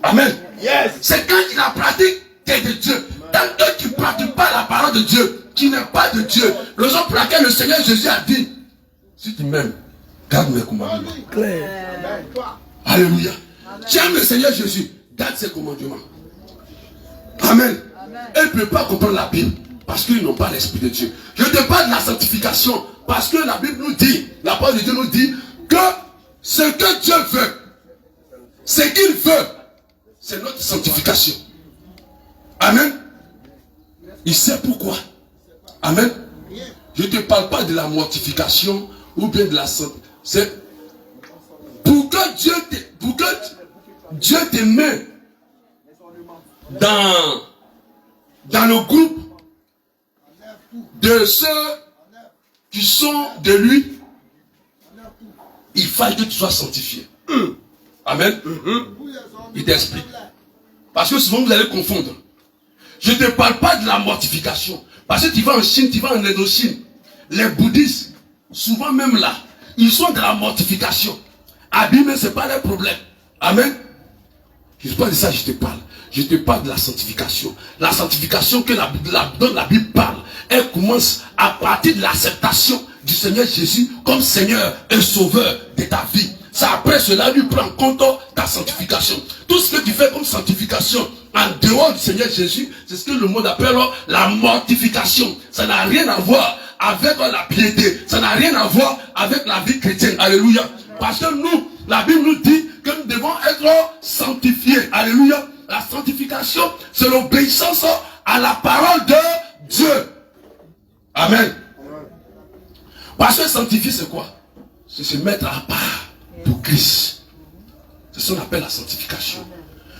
S1: Amen. Yes. C'est quand tu la pratiques que tu es de Dieu. Tant que tu ne pratiques pas la parole de Dieu, tu n'es pas de Dieu. Raison pour laquelle le Seigneur Jésus a dit, si tu m'aimes, garde mes commandements. Alléluia. Tu aimes le Seigneur Jésus, garde ses commandements. Amen. Ils ne peuvent pas comprendre la Bible parce qu'ils n'ont pas l'Esprit de Dieu. Je te parle de la sanctification parce que la Bible nous dit, la parole de Dieu nous dit que ce que Dieu veut, ce qu'il veut, c'est notre sanctification. Amen. Il sait pourquoi. Amen. Je ne te parle pas de la mortification ou bien de la santé. C'est pour que Dieu te met dans le groupe de ceux qui sont de lui. Il faut que tu sois sanctifié. Amen. Il t'explique. Parce que souvent vous allez confondre. Je ne te parle pas de la mortification. Parce que tu vas en Chine, tu vas en Indochine. Les bouddhistes, souvent même là, ils sont dans la mortification. Abîmer, ce n'est pas leur problème. Amen. Je ne sais pas de ça que je te parle. Je te parle de la sanctification. La sanctification dont la Bible parle, elle commence à partir de l'acceptation du Seigneur Jésus comme Seigneur et Sauveur de ta vie. C'est après cela lui prend en compte ta sanctification. Tout ce que tu fais comme sanctification en dehors du Seigneur Jésus, c'est ce que le monde appelle la mortification. Ça n'a rien à voir avec la piété. Ça n'a rien à voir avec la vie chrétienne. Alléluia. Parce que nous, la Bible nous dit que nous devons être sanctifiés. Alléluia. La sanctification, c'est l'obéissance à la parole de Dieu. Amen. Parce que sanctifier, c'est quoi? C'est se mettre à part pour Christ. C'est ce qu'on appelle la sanctification.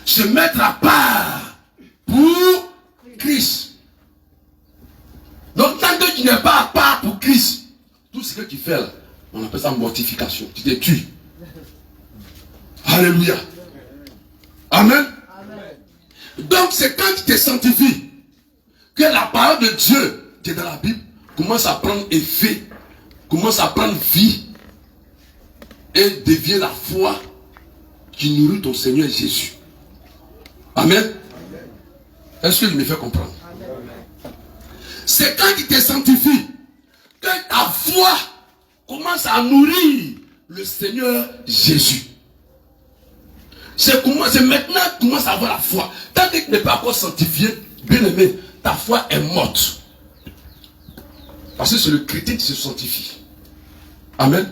S1: Se mettre à part pour Christ. Donc, tant que tu n'es pas à part pour Christ, tout ce que tu fais là, on appelle ça mortification. Tu te tues. Alléluia. Amen. Donc, c'est quand tu te sanctifies que la parole de Dieu qui est dans la Bible commence à prendre effet, commence à prendre vie et devient la foi qui nourrit ton Seigneur Jésus. Amen. Est-ce que je me fais comprendre? C'est quand tu te sanctifies que ta foi commence à nourrir le Seigneur Jésus. C'est maintenant que tu commences à avoir la foi. Tant que tu n'es pas encore sanctifié, bien aimé, ta foi est morte. Parce que c'est le chrétien qui se sanctifie. Amen.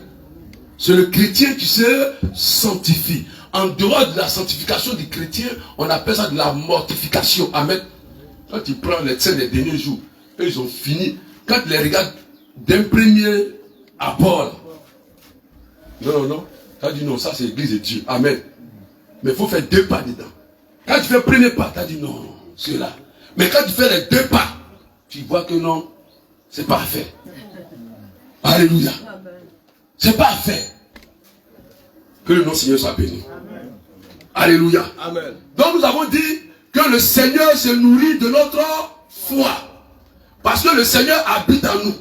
S1: C'est le chrétien qui se sanctifie. En dehors de la sanctification du chrétien, on appelle ça de la mortification. Amen. Quand tu prends les scènes des derniers jours, eux, ils ont fini. Quand tu les regardes d'un premier abord, non. Tu as dit non, ça c'est l'église de Dieu. Amen. Mais il faut faire 2 pas dedans. Quand tu fais le premier pas, tu as dit non, c'est là. Mais quand tu fais les 2 pas, tu vois que non, c'est pas fait. Alléluia. C'est pas fait. Que le nom du Seigneur soit béni. Amen. Alléluia. Amen. Donc nous avons dit que le Seigneur se nourrit de notre foi. Parce que le Seigneur habite en nous.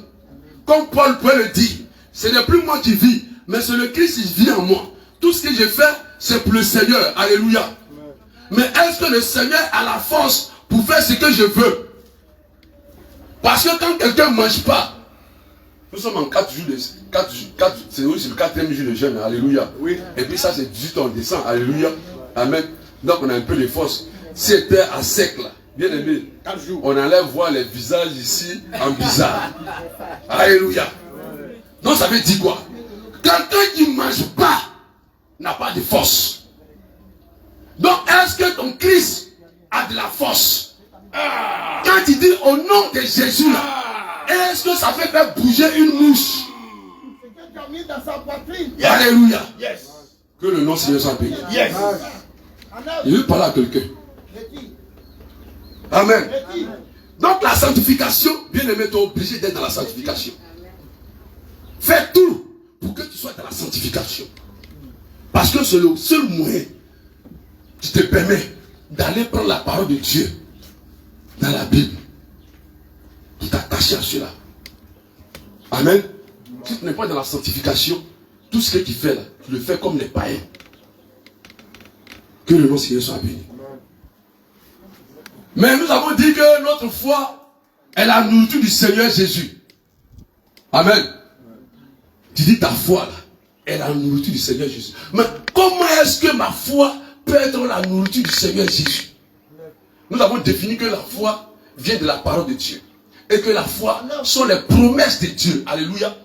S1: Comme Paul peut le dire, ce n'est plus moi qui vis, mais c'est le Christ qui vit en moi. Tout ce que j'ai fait, c'est pour le Seigneur. Alléluia. Amen. Mais est-ce que le Seigneur a la force pour faire ce que je veux? Parce que quand quelqu'un ne mange pas, Nous sommes en 4 jours de... c'est le 4e jour de jeûne. Alléluia.
S2: Oui.
S1: Et puis ça, c'est 18 on descend. Alléluia. Amen. Donc on a un peu de force. Si c'était à sec là, bien aimé,
S2: 4 jours.
S1: on allait voir les visages ici en bizarre. Alléluia. Donc ça veut dire quoi? Quelqu'un qui ne mange pas n'a pas de force. Donc est-ce que ton Christ a de la force? Quand il dit au nom de Jésus là, est-ce que ça fait faire bouger une mouche?
S2: C'est que tu as mis dans sa poitrine.
S1: Alléluia.
S2: Yes.
S1: Que le nom du Seigneur soit béni.
S2: Yes.
S1: Je veux parler à quelqu'un.
S2: Rétire.
S1: Amen.
S2: Rétire.
S1: Donc la sanctification, bien aimé, tu es obligé d'être dans la sanctification. Fais tout pour que tu sois dans la sanctification. Parce que c'est le seul moyen qui te permet d'aller prendre la parole de Dieu dans la Bible. Pour t'attacher à cela. Amen. Si tu n'es pas dans la sanctification, tout ce que tu fais là, tu le fais comme les païens. Que le nom du Seigneur soit béni. Mais nous avons dit que notre foi est la nourriture du Seigneur Jésus. Amen. Tu dis ta foi là est la nourriture du Seigneur Jésus. Mais comment est-ce que ma foi peut être la nourriture du Seigneur Jésus? Nous avons défini que la foi vient de la parole de Dieu. Et que la foi sont les promesses de Dieu. Alléluia.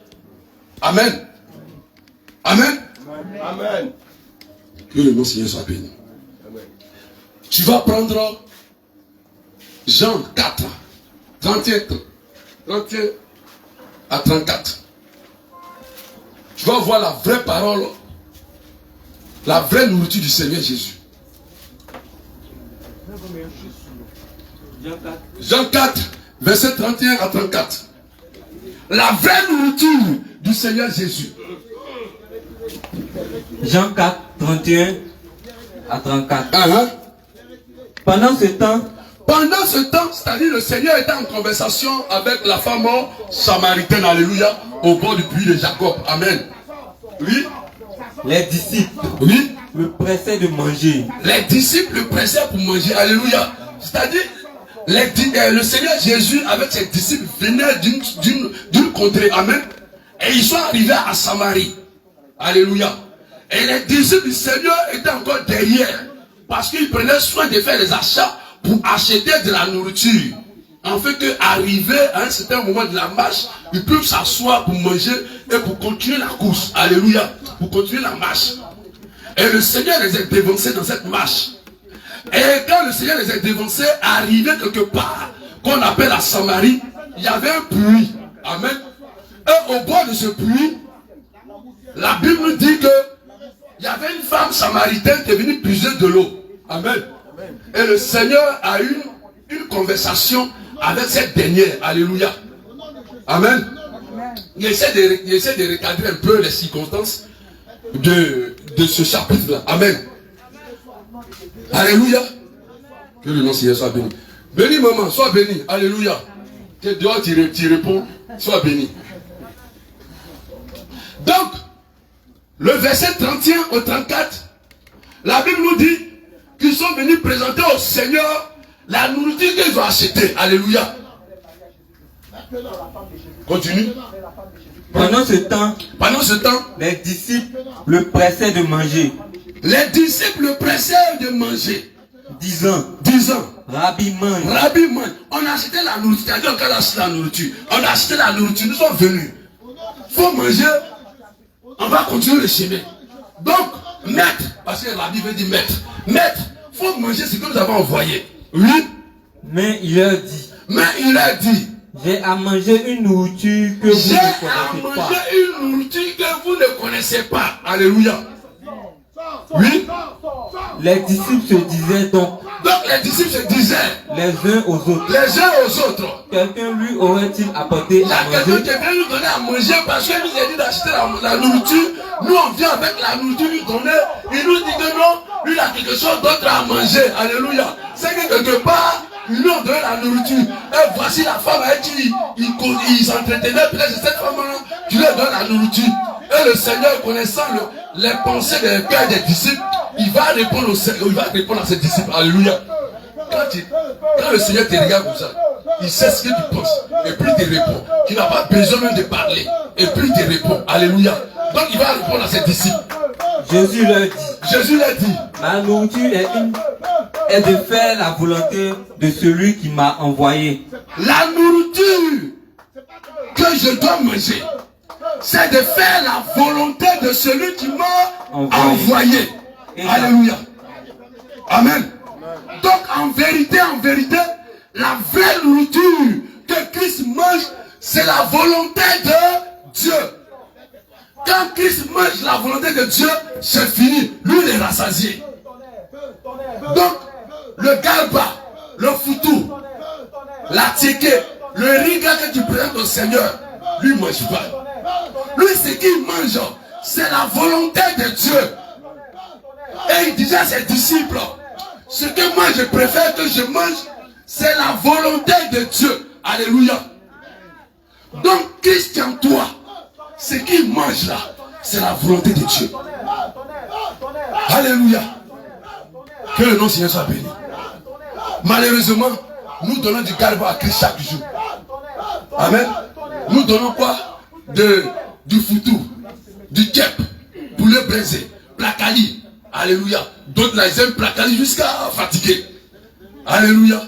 S1: Amen. Amen.
S2: Amen.
S1: Que le nom du Seigneur soit béni.
S2: Amen.
S1: Tu vas prendre Jean 4, 31 à 34. Tu vas voir la vraie parole, la vraie nourriture du Seigneur Jésus. Jean 4, verset 31 à 34. La vraie nourriture du Seigneur Jésus.
S3: Jean 4, 31 à 34.
S1: Uh-huh.
S3: Pendant ce temps,
S1: c'est-à-dire le Seigneur était en conversation avec la femme samaritaine, alléluia, au bord du puits de Jacob. Amen. Oui.
S3: les disciples
S1: Oui.
S3: le pressaient de manger.
S1: Les disciples le pressaient pour manger. Alléluia. C'est-à-dire, le Seigneur Jésus avec ses disciples venait d'une contrée. Amen. Et ils sont arrivés à Samarie. Alléluia. Et les disciples du Seigneur étaient encore derrière. Parce qu'ils prenaient soin de faire des achats pour acheter de la nourriture. En fait qu'arrivé à un certain moment de la marche, ils peuvent s'asseoir pour manger et pour continuer la course. Alléluia. Pour continuer la marche. Et le Seigneur les a dévancés dans cette marche. Et quand le Seigneur les a dévancés, arrivé quelque part, qu'on appelle la Samarie, il y avait un puits. Amen. Et au bord de ce puits, la Bible nous dit que il y avait une femme samaritaine qui est venue puiser de l'eau. Amen. Et le Seigneur a eu une conversation avec cette dernière. Alléluia. Amen. Il essaie de recadrer un peu les circonstances de ce chapitre-là. Amen. Alléluia. Que le nom Seigneur soit béni. Béni maman, sois béni. Alléluia. Que dehors tu réponds, sois béni. Donc, le verset 31 au 34, la Bible nous dit qu'ils sont venus présenter au Seigneur la nourriture qu'ils ont achetée. Alléluia. Continue.
S3: Pendant ce temps,
S1: les
S3: disciples le pressaient de manger.
S1: Les disciples le pressaient de manger.
S3: Disant, Rabbi, mange.
S1: Rabbi, mange. On a acheté la nourriture. C'est-à-dire qu'on a acheté la nourriture. On a acheté la nourriture. Nous sommes venus. Il faut manger. On va continuer le chemin. Donc, maître, parce que Rabbi veut dire maître. Maître, il faut manger ce que nous avons envoyé. Oui.
S3: Mais il leur dit, j'ai à manger une nourriture que vous ne connaissez pas.
S1: J'ai à manger une nourriture que vous ne connaissez pas. Alléluia. Oui.
S3: Les disciples se disaient donc
S1: les disciples se disaient
S3: les uns aux autres.
S1: Quelqu'un
S3: lui aurait-il apporté à manger?
S1: Quelqu'un qui vient nous donner à manger parce qu'il nous a dit d'acheter la nourriture. Nous on vient avec la nourriture lui donner. Il nous dit que non, lui il a quelque chose d'autre à manger. Alléluia. C'est que quelque part, ils lui ont donné la nourriture. Et voici la femme avec qui ils s'entretenaient. Peut-être c'est cette femme-là qui leur donne la nourriture. Et le Seigneur, connaissant les pensées des cœurs des disciples, il va répondre à ses disciples. Alléluia. Quand le Seigneur te regarde comme ça, Il sait ce que tu penses. Et puis il te répond. Tu n'as pas besoin même de parler. Et puis il te répond. Alléluia. Donc il va répondre à ses disciples.
S3: Jésus leur dit, ma nourriture est de faire la volonté de celui qui m'a envoyé.
S1: La nourriture que je dois manger, c'est de faire la volonté de celui qui m'a envoyé. Alléluia. Amen. Donc en vérité, la vraie nourriture que Christ mange, c'est la volonté de Dieu. Quand Christ mange la volonté de Dieu, c'est fini. Lui, il est rassasié. Donc, le galba, le foutou, la tchéké, le riga que tu présentes au Seigneur, lui ne mange pas. Lui, ce qu'il mange, c'est la volonté de Dieu. Et il disait à ses disciples, ce que moi je préfère que je mange, c'est la volonté de Dieu. Alléluia. Donc, Christ en toi, ce qu'il mange là, c'est la volonté de Dieu. Alléluia. Que le nom du Seigneur soit béni. Malheureusement, nous donnons du galba à Christ chaque jour. Amen. Nous donnons quoi? Du foutou, du kep, poulet braisé, placali. Alléluia. D'autres là, ils aiment placali jusqu'à fatiguer. Alléluia.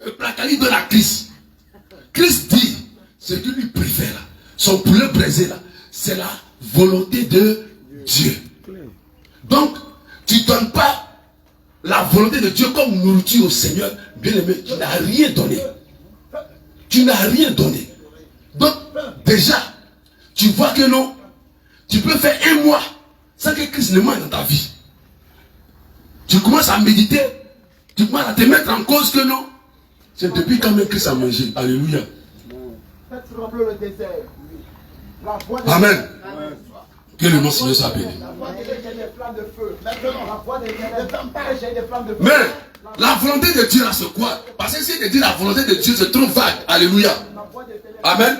S1: Le placali donne à Christ. Christ dit, ce que lui préfère, son poulet braisé là, c'est la volonté de Dieu. Donc, tu ne donnes pas la volonté de Dieu comme nourriture au Seigneur, bien aimé, tu n'as rien donné. Tu n'as rien donné. Donc, déjà, tu vois que non, tu peux faire un mois sans que Christ ne mange dans ta vie. Tu commences à méditer, tu commences à te mettre en cause que non. C'est depuis quand même Christ a mangé. Alléluia. Amen. Que le nom Seigneur soit béni. Mais la volonté de Dieu, c'est quoi? Parce que si tu dis la volonté de Dieu, c'est trop vague. Alléluia. Amen.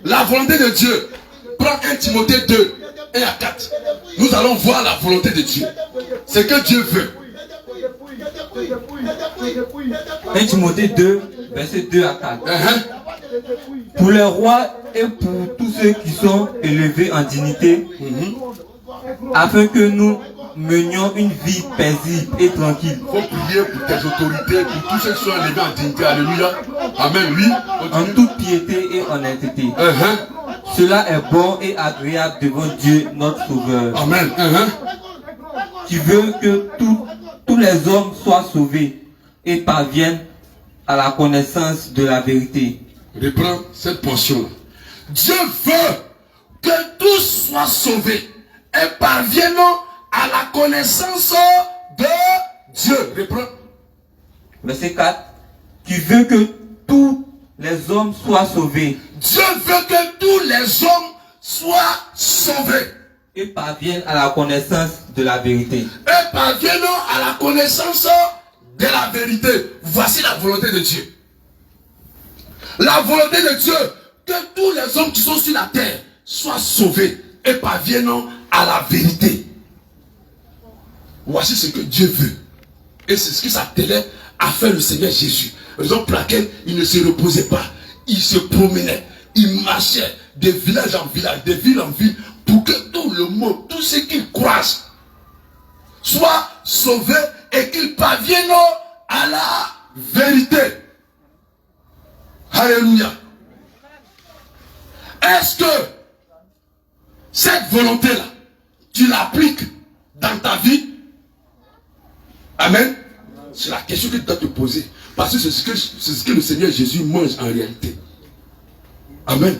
S1: La volonté de Dieu. Prends 1 Timothée 2, 1 à 4. Nous allons voir la volonté de Dieu. C'est que Dieu veut.
S3: 1 Timothée 2, verset 2 à 4. Pour les rois et pour tous ceux qui sont élevés en dignité, afin que nous menions une vie paisible et tranquille.
S1: Il faut prier pour tes autorités, pour tous ceux qui sont élevés en dignité. Alléluia. Amen. Oui.
S3: En toute piété et honnêteté. Cela est bon et agréable devant Dieu, notre Sauveur.
S1: Amen.
S3: Qui veut que tous les hommes soient sauvés et parviennent à la connaissance de la vérité.
S1: Reprends cette portion. Dieu veut que tous soient sauvés et parviennent à la connaissance de Dieu. Reprends.
S3: Verset 4. Qui veut que tous les hommes soient sauvés.
S1: Dieu veut que tous les hommes soient sauvés.
S3: Et parviennent à la connaissance de la vérité.
S1: Et parviennent à la connaissance de la vérité. Voici la volonté de Dieu. La volonté de Dieu, que tous les hommes qui sont sur la terre soient sauvés et parviennent à la vérité. Voici ce que Dieu veut. Et c'est ce que s'attelait à faire le Seigneur Jésus. Raison pour laquelle il ne se reposait pas. Il se promenait. Il marchait de village en village, de ville en ville, pour que tout le monde, tous ceux qui croisent, soient sauvés et qu'ils parviennent à la vérité. Alléluia. Est-ce que cette volonté-là, tu l'appliques dans ta vie? Amen. C'est la question que tu dois te poser. Parce que c'est ce que le Seigneur Jésus mange en réalité. Amen.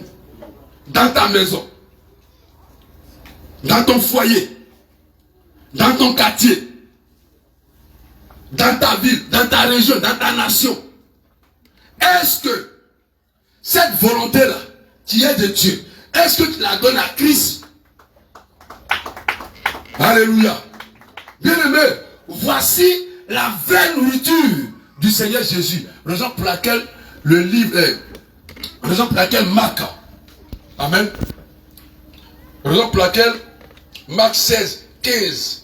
S1: Dans ta maison, dans ton foyer, dans ton quartier, dans ta ville, dans ta région, dans ta nation. Est-ce que cette volonté-là, qui est de Dieu, est-ce que tu la donnes à Christ? Alléluia. Bien-aimé, voici la vraie nourriture du Seigneur Jésus. Raison pour laquelle le livre est, raison pour laquelle Marc, amen, raison pour laquelle Marc 16, 15,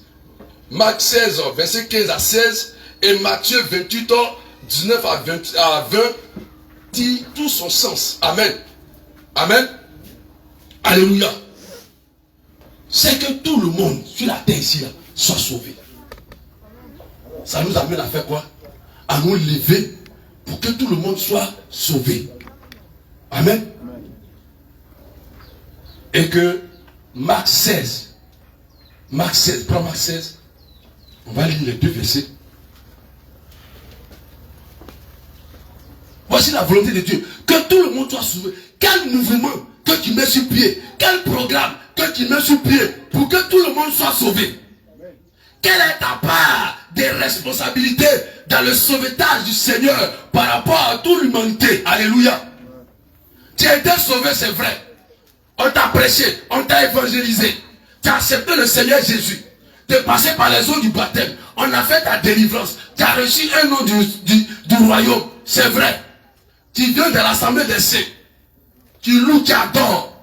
S1: Marc 16, verset 15 à 16, et Matthieu 28, 19 à 20, dit tout son sens. Amen. Amen. Alléluia. C'est que tout le monde sur la terre ici là, soit sauvé. Ça nous amène à faire quoi? À nous lever pour que tout le monde soit sauvé. Amen. Et que Marc 16, prends Marc 16, on va lire les 2 versets. Voici la volonté de Dieu, que tout le monde soit sauvé. Quel mouvement que tu mets sur pied, quel programme que tu mets sur pied pour que tout le monde soit sauvé. Quelle est ta part des responsabilités dans le sauvetage du Seigneur par rapport à toute l'humanité? Alléluia. Tu as été sauvé, c'est vrai. On t'a prêché, on t'a évangélisé. Tu as accepté le Seigneur Jésus. Tu es passé par les eaux du baptême. On a fait ta délivrance. Tu as reçu un nom du royaume. C'est vrai. Tu viens de l'assemblée des saints. Tu loues, tu adores.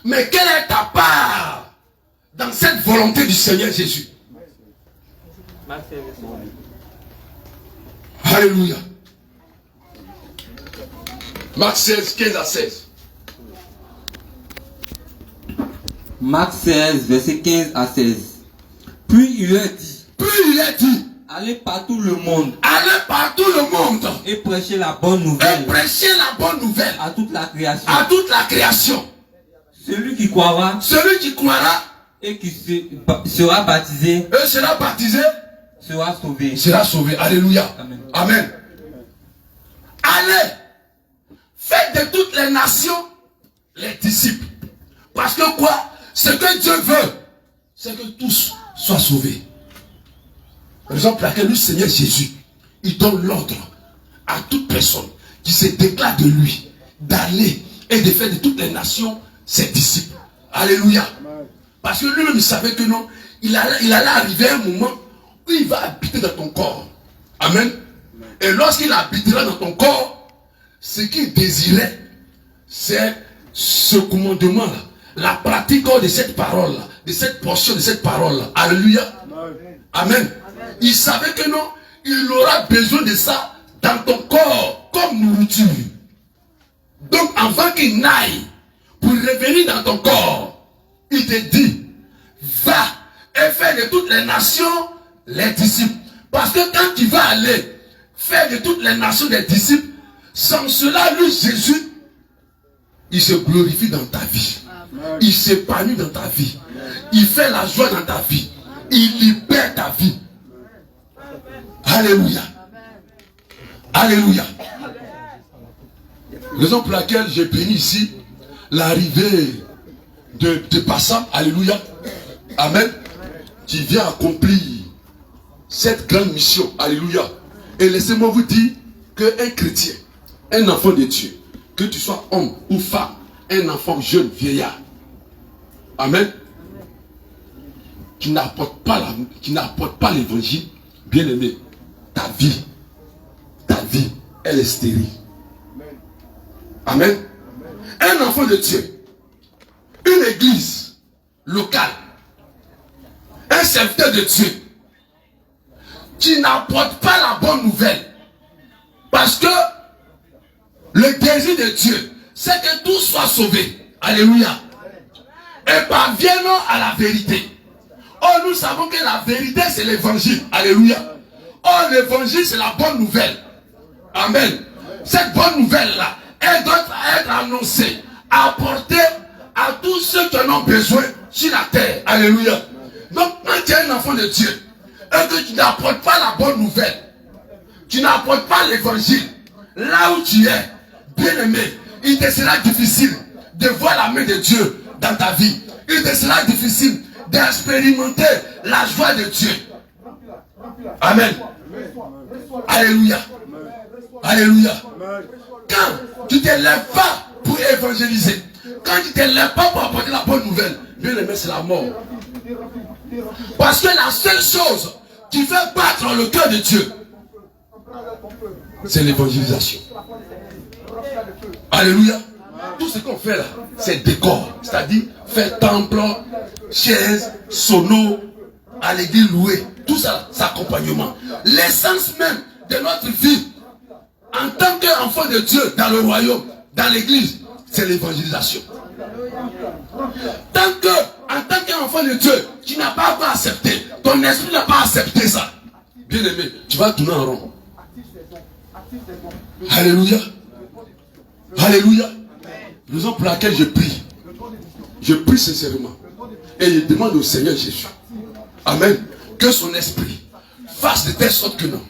S1: Mais quelle est ta part dans cette volonté du Seigneur Jésus? Alléluia. Marc 16, 15 à 16.
S3: Marc 16, verset 15 à 16. Puis il leur dit, allez partout le monde.
S1: Allez partout le monde.
S3: Et prêchez la bonne nouvelle.
S1: Et prêchez la bonne nouvelle.
S3: À toute la création.
S1: À toute la création.
S3: Celui qui croira.
S1: Celui qui croira.
S3: Et qui sera baptisé.
S1: Et sera baptisé.
S3: Sera sauvé.
S1: Sera sauvé. Alléluia.
S3: Amen.
S1: Amen. Allez. Faites de toutes les nations les disciples. Parce que quoi? Ce que Dieu veut, c'est que tous soient sauvés. Raison pour laquelle le Seigneur Jésus, il donne l'ordre à toute personne qui se déclare de lui d'aller et de faire de toutes les nations ses disciples. Alléluia. Parce que lui-même il savait que non, il allait arriver un moment où il va habiter dans ton corps. Amen. Et lorsqu'il habitera dans ton corps, ce qu'il désirait, c'est ce commandement-là, la pratique de cette parole-là, de cette portion de cette parole-là. Alléluia. Amen. Il savait que non, il aura besoin de ça dans ton corps comme nourriture. Donc avant qu'il n'aille pour revenir dans ton corps, il te dit, va et fais de toutes les nations les disciples. Parce que quand tu vas aller faire de toutes les nations des disciples, sans cela, lui Jésus, il se glorifie dans ta vie. Il s'épanouit dans ta vie. Il fait la joie dans ta vie. Il libère ta vie. Alléluia. Alléluia. Raison pour laquelle j'ai béni ici l'arrivée de Bassam. Alléluia. Amen. Qui vient accomplir cette grande mission. Alléluia. Et laissez-moi vous dire qu'un chrétien, un enfant de Dieu, que tu sois homme ou femme, un enfant jeune, vieillard, amen, qui n'apporte pas l'évangile, bien aimé, ta vie, elle est stérile. Amen. Un enfant de Dieu, une église locale, un serviteur de Dieu, qui n'apporte pas la bonne nouvelle, parce que le désir de Dieu, c'est que tous soient sauvés. Alléluia. Et parviennent à la vérité. Oh, nous savons que la vérité, c'est l'évangile. Alléluia. Oh, l'évangile, c'est la bonne nouvelle. Amen. Cette bonne nouvelle-là, elle doit être annoncée, apportée à tous ceux qui en ont besoin sur la terre. Alléluia. Donc, quand tu es un enfant de Dieu, et que tu n'apportes pas la bonne nouvelle, tu n'apportes pas l'évangile, là où tu es, bien aimé, il te sera difficile de voir la main de Dieu dans ta vie. Il te sera difficile d'expérimenter la joie de Dieu. Amen. Alléluia. Alléluia. Quand tu ne te lèves pas pour évangéliser, quand tu ne te lèves pas pour apporter la bonne nouvelle, bien aimé, c'est la mort. Parce que la seule chose qui fait battre le cœur de Dieu, c'est l'évangélisation. Alléluia. Tout ce qu'on fait là, c'est décor. C'est-à-dire faire temple, chaise, sono, à l'église louée. Tout ça, c'est accompagnement. L'essence même de notre vie en tant qu'enfant de Dieu dans le royaume, dans l'église, c'est l'évangélisation. En tant qu'enfant de Dieu, tu n'as pas encore accepté, ton esprit n'a pas accepté ça. Bien aimé, tu vas tourner en rond. Alléluia. Alléluia. Raison pour laquelle je prie. Je prie sincèrement. Et je demande au Seigneur Jésus. Amen. Que son esprit fasse de telle sorte que non.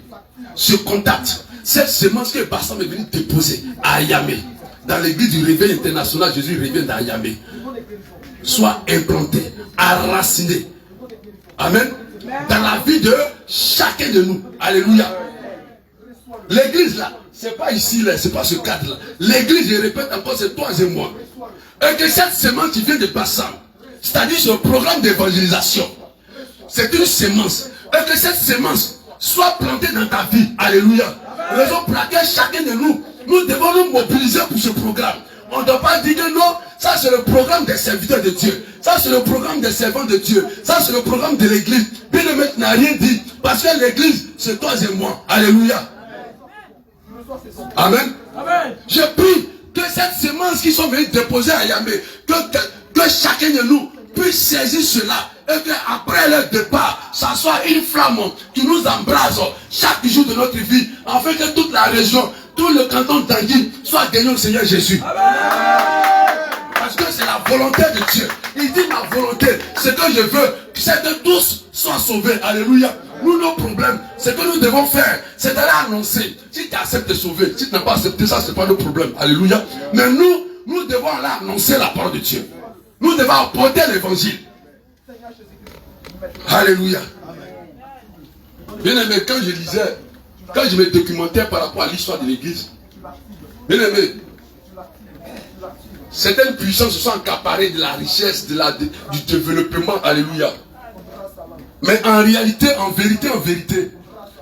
S1: Ce contact, cette semence que Bassam est venu déposer à Yamé, dans l'église du réveil international, Jésus revient à Yamé, soit implanté, enraciné. Amen. Dans la vie de chacun de nous. Alléluia. L'église là, c'est pas ici là, c'est pas ce cadre là. L'église, je répète encore, c'est toi et moi. Et que cette semence qui vient de Bassam, c'est-à-dire ce programme d'évangélisation, c'est une semence. Et que cette semence soit plantée dans ta vie. Alléluia. Raison pour laquelle chacun de nous, nous devons nous mobiliser pour ce programme. On ne doit pas dire que non, ça c'est le programme des serviteurs de Dieu. Ça c'est le programme des servants de Dieu. Ça c'est le programme de l'église. Bien-aimé n'a rien dit. Parce que l'église, c'est toi et moi. Alléluia. Amen. Amen. Je prie que cette semence qui sont venus déposer à Yamé, que chacun de nous puisse saisir cela. Et qu'après leur départ, ça soit une flamme qui nous embrase chaque jour de notre vie, afin que toute la région, tout le canton d'Anguille soit gagné au Seigneur Jésus. Amen. Parce que c'est la volonté de Dieu. Il dit ma volonté, ce que je veux, c'est que tous soient sauvés. Alléluia. Nous, nos problèmes, ce que nous devons faire, c'est d'aller annoncer. Si tu acceptes de sauver, si tu n'as pas accepté ça, ce n'est pas le problème. Alléluia. Mais nous devons aller annoncer la parole de Dieu. Nous devons apporter l'évangile. Alléluia. Bien aimé, quand je lisais, quand je me documentais par rapport à l'histoire de l'église, bien aimé, certaines puissances se sont accaparées de la richesse, du développement. Alléluia. Mais en réalité, en vérité,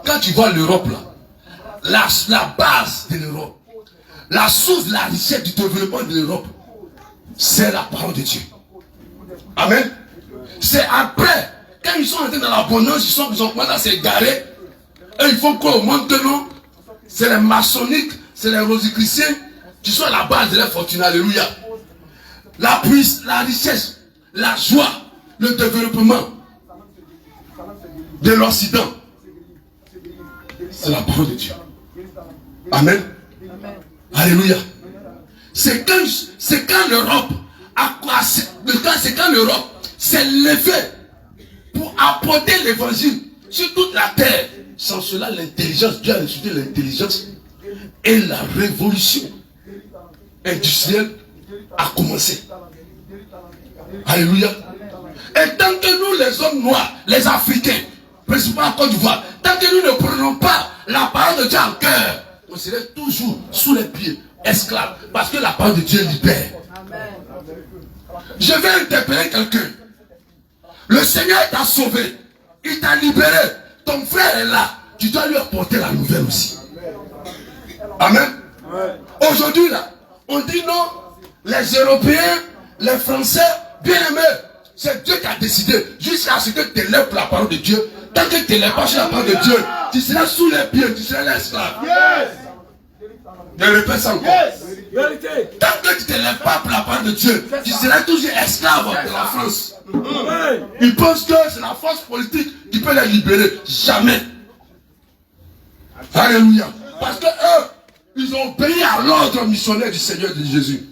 S1: quand tu vois l'Europe là, la base de l'Europe, la source de la richesse du développement de l'Europe, c'est la parole de Dieu. Amen. C'est après, quand ils sont entrés dans l'abondance, ils ont commencé à s'égarer. Et il faut qu'on montre que non, c'est les maçonniques, c'est les rosicruciens qui sont à la base de leur fortune. Alléluia. La puissance, la richesse, la joie, le développement de l'Occident, c'est la parole de Dieu. Amen. Alléluia. C'est quand l'Europe s'est levée pour apporter l'évangile sur toute la terre. Sans cela, l'intelligence, Dieu a institué l'intelligence et la révolution industrielle a commencé. Alléluia. Et tant que nous, les hommes noirs, les Africains, principalement en Côte d'Ivoire, tant que nous ne prenons pas la parole de Dieu en cœur, on serait toujours sous les pieds, esclaves, parce que la parole de Dieu libère. Je vais interpeller quelqu'un. Le Seigneur t'a sauvé, il t'a libéré, ton frère est là, tu dois lui apporter la nouvelle aussi. Amen. Aujourd'hui là, on dit non, les Européens, les Français, bien aimés, c'est Dieu qui a décidé, jusqu'à ce que tu élèves la parole de Dieu. Tant que tu n'élèves pas sur la parole de Dieu, tu seras sous les pieds, tu seras l'esclave. Je répète ça encore. Tant que tu ne t'élèves pas pour la parole de Dieu, tu seras toujours esclave de la France. Ils pensent que c'est la force politique qui peut les libérer. Jamais. Alléluia. Parce que eux, ils ont obéi à l'ordre missionnaire du Seigneur de Jésus.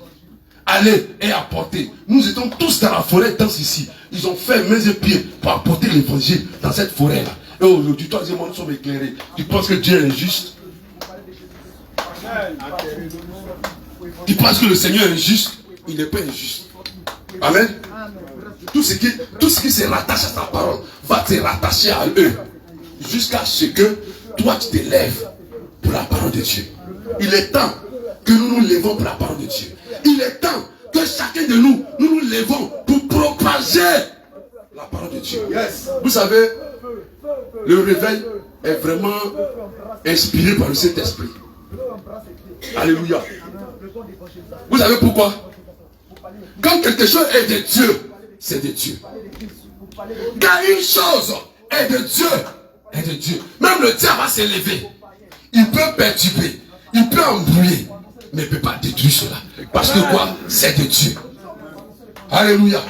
S1: Allez et apporter. Nous étions tous dans la forêt, dans ici. Ils ont fait mains et pieds pour apporter l'évangile dans cette forêt-là. Et aujourd'hui, toi et moi, nous sommes éclairés. Tu penses que Dieu est injuste? Tu penses que le Seigneur est injuste? Il n'est pas injuste. Amen. Tout ce qui se rattache à ta parole va te rattacher à eux. Jusqu'à ce que toi tu te lèves pour la parole de Dieu. Il est temps que nous nous levons pour la parole de Dieu. Il est temps que chacun de nous, nous nous levons pour propager la parole de Dieu. Vous savez, le réveil est vraiment inspiré par le Saint-Esprit. Alléluia. Vous savez pourquoi? Quand quelque chose est de Dieu, c'est de Dieu. Quand une chose est de Dieu, est de Dieu. Même le diable va s'élever. Il peut perturber. Il peut embrouiller, mais il ne peut pas détruire cela. Parce que quoi? C'est de Dieu. Alléluia.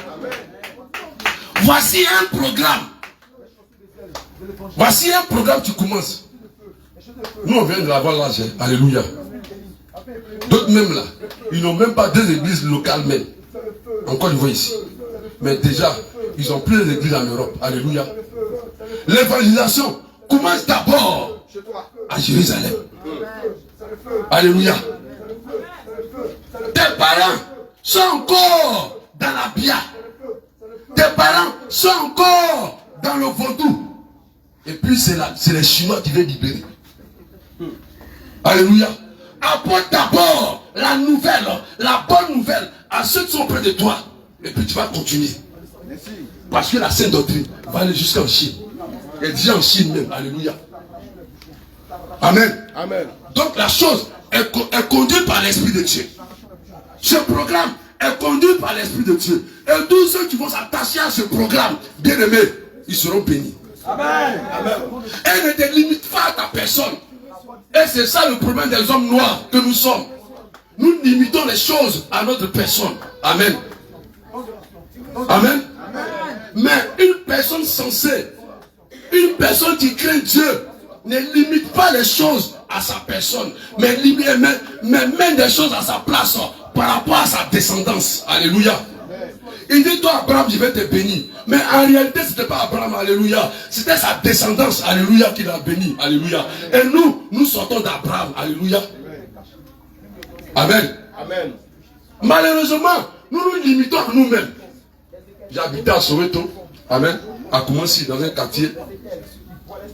S1: Voici un programme. Voici un programme qui commence. Nous, on vient de l'avoir là. Alléluia. D'autres même là, ils n'ont même pas deux églises locales même. Encore une fois ici. Mais déjà, ils ont plus d'églises en Europe. Alléluia. L'évangélisation commence d'abord à Jérusalem. Alléluia. Tes parents sont encore dans la bia. Tes parents sont encore dans le vaudou. Et puis c'est les Chinois qui viennent libérer. Alléluia. Apporte d'abord la nouvelle, la bonne nouvelle à ceux qui sont près de toi. Et puis tu vas continuer. Parce que la sainte doctrine va aller jusqu'en Chine. Et déjà en Chine même. Alléluia. Amen.
S2: Amen.
S1: Donc la chose est conduite par l'Esprit de Dieu. Ce programme est conduit par l'Esprit de Dieu. Et tous ceux qui vont s'attacher à ce programme, bien aimés, ils seront bénis.
S2: Amen. Amen.
S1: Elle ne te limite pas à ta personne. Et c'est ça le problème des hommes noirs que nous sommes. Nous limitons les choses à notre personne. Amen. Amen. Mais une personne sensée, une personne qui craint Dieu, ne limite pas les choses à sa personne, mais met des choses à sa place par rapport à sa descendance. Alléluia. Il dit, toi Abraham, je vais te bénir. Mais en réalité, ce n'était pas Abraham, alléluia. C'était sa descendance, alléluia, qui l'a béni, alléluia. Et nous sortons d'Abraham, alléluia. Amen.
S2: Amen.
S1: Malheureusement, nous nous limitons à nous-mêmes. J'habitais à Soweto, amen, à Koumansi, dans un quartier.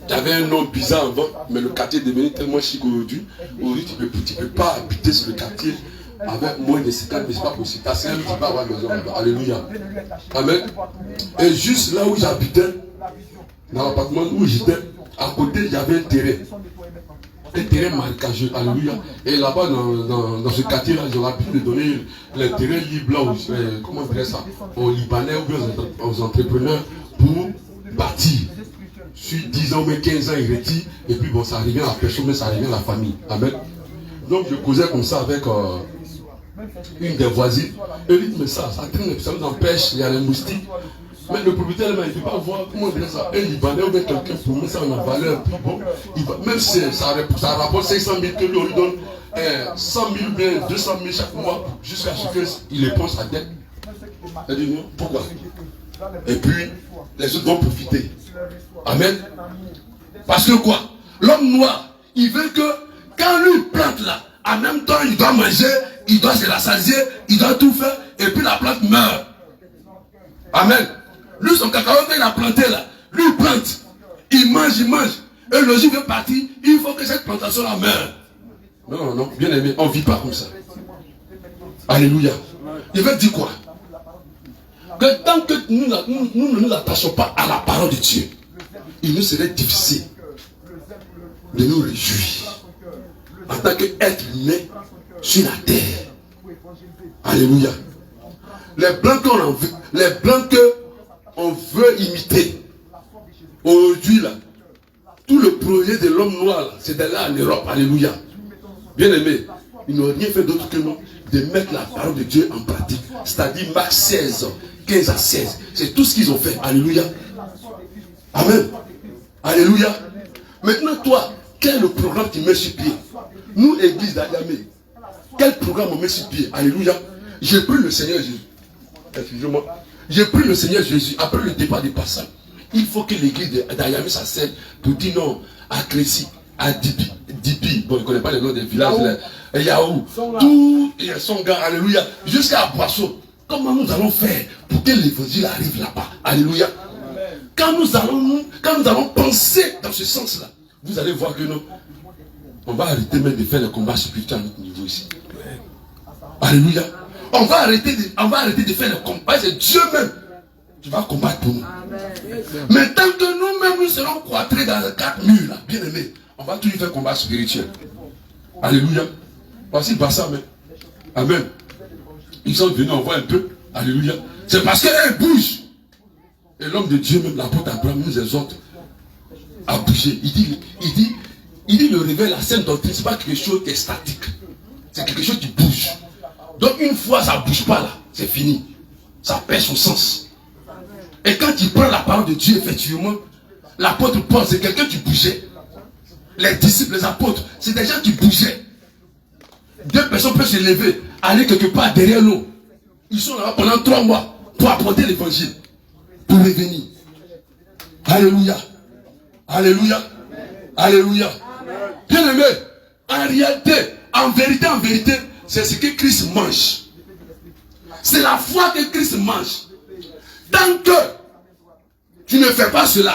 S1: Il y avait un nom bizarre avant, mais le quartier est devenu tellement chic aujourd'hui. Aujourd'hui, tu ne peux pas habiter sur le quartier avec moins de 50, mais ce n'est pas possible. Tu ne peux pas avoir maison là-bas. Alléluia. Amen. Et juste là où j'habitais, dans l'appartement où j'étais, à côté, il y avait un terrain. Un terrain marécageux. Alléluia. Et là-bas, dans ce quartier-là, j'aurais pu donner les terrains libres là, comment on dirait ça, aux Libanais ou bien aux entrepreneurs pour bâtir. Sur 10 ans, mais 15 ans, il retire. Et puis bon, ça arrivait à la personne, mais ça arrivait à la famille. Amen. Donc je causais comme ça avec une des voisines. Et elle dit, mais ça traîne, ça nous empêche, il y a les moustiques. Mais le propriétaire, il ne peut pas voir comment on dirait ça. Un Libanais ou bien quelqu'un pour mettre ça en valeur. Puis bon, même si ça rapporte 500 000 que lui, on lui donne 100 000 ou bien 200 000 chaque mois jusqu'à ce qu'il éponge sa dette. Elle dit non, pourquoi? Et puis, les autres vont profiter. Amen. Parce que quoi? L'homme noir, il veut que quand lui plante là, en même temps il doit manger, il doit se rassasier, il doit tout faire, et puis la plante meurt. Amen. Lui, son cacahuète qu'il a planté là, lui il plante, il mange, et le jour veut partir, il faut que cette plantation là meure. Non, non, bien aimé, on ne vit pas comme ça. Alléluia. Il veut dire quoi? Que tant que nous ne nous attachons pas à la parole de Dieu, il nous serait difficile de nous réjouir en tant qu'être humain sur la terre. Alléluia. Les blancs qu'on veut imiter, aujourd'hui là, tout le projet de l'homme noir, c'était là en Europe. Alléluia. Bien aimé, ils n'ont rien fait d'autre que nous, de mettre la parole de Dieu en pratique. C'est-à-dire Marc 16, 15 à 16. C'est tout ce qu'ils ont fait. Alléluia. Amen. Alléluia. Maintenant, toi, quel est le programme que tu mets sur pied? Nous, l'église d'Ayamé, quel programme on met sur pied? Alléluia. J'ai pris le Seigneur Jésus. Excusez-moi. J'ai pris le Seigneur Jésus après le départ des passants. Il faut que l'église d'Ayamé s'assède pour dire non à Crécy, à Dipi. Bon, je ne connais pas les noms des villages. Yahoo. Tout et son gars. Alléluia. Jusqu'à Boisseau. Comment nous allons faire pour que l'évangile arrive là-bas? Alléluia. Quand nous allons penser dans ce sens-là, vous allez voir que non, on va arrêter même de faire le combat spirituel à notre niveau ici. Alléluia. On va arrêter de faire le combat. C'est Dieu même qui va combattre pour nous. Mais tant que nous-mêmes nous serons cloîtrés dans les 4 murs, là, bien aimés, on va toujours faire combat spirituel. Alléluia. Voici Bassam. Amen. Ils sont venus, on voit un peu. Alléluia. C'est parce qu'elle bouge. Et l'homme de Dieu, même l'apôtre Abraham, nous exhorte à bouger. Il Il dit le réveil, la sainte doctrine, ce n'est pas quelque chose qui est statique. C'est quelque chose qui bouge. Donc une fois ça ne bouge pas là, c'est fini. Ça perd son sens. Et quand il prend la parole de Dieu, effectivement, l'apôtre Paul, c'est quelqu'un qui bougeait. Les disciples, les apôtres, c'est des gens qui bougeaient. Deux personnes peuvent se lever, aller quelque part derrière l'eau. Ils sont là pendant 3 mois pour apporter l'évangile. Pour revenir. Alléluia. Alléluia. Alléluia. Bien aimé, en réalité, en vérité, c'est ce que Christ mange. C'est la foi que Christ mange. Tant que tu ne fais pas cela,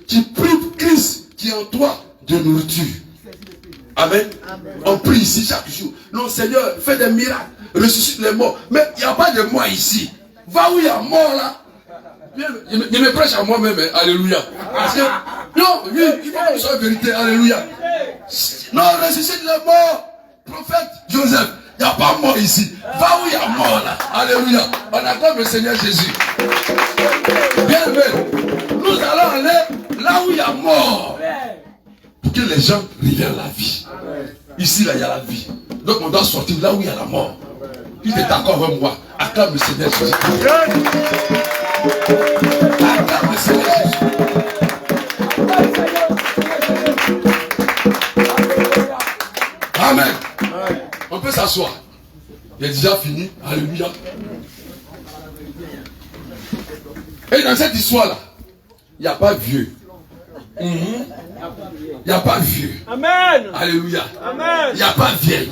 S1: tu prives Christ qui est en toi de nourriture. Amen. On prie ici chaque jour. Non, Seigneur, fais des miracles, ressuscite les morts. Mais il n'y a pas de mort ici. Va où il y a mort là. Je me prêche à moi-même. Hein. Alléluia. Parce que, non, oui, il faut que ce soit vérité. Alléluia. Non, ressuscite les morts. Prophète Joseph, il n'y a pas mort ici. Va où il y a mort là. Alléluia. On acclame le Seigneur Jésus. Bien aimé. Nous allons aller là où il y a mort. Pour que les gens reviennent à la vie. Ici, là, il y a la vie. Donc, on doit sortir là où il y a la mort. Tu es d'accord avec moi? Acclame le Seigneur Jésus. Acclame le Seigneur Jésus. Amen. On peut s'asseoir. Il est déjà fini. Alléluia. Et dans cette histoire-là, il n'y a pas vieux. Il n'y a pas vieux.
S2: Amen.
S1: Alléluia.
S2: Amen.
S1: Il n'y a pas vieille.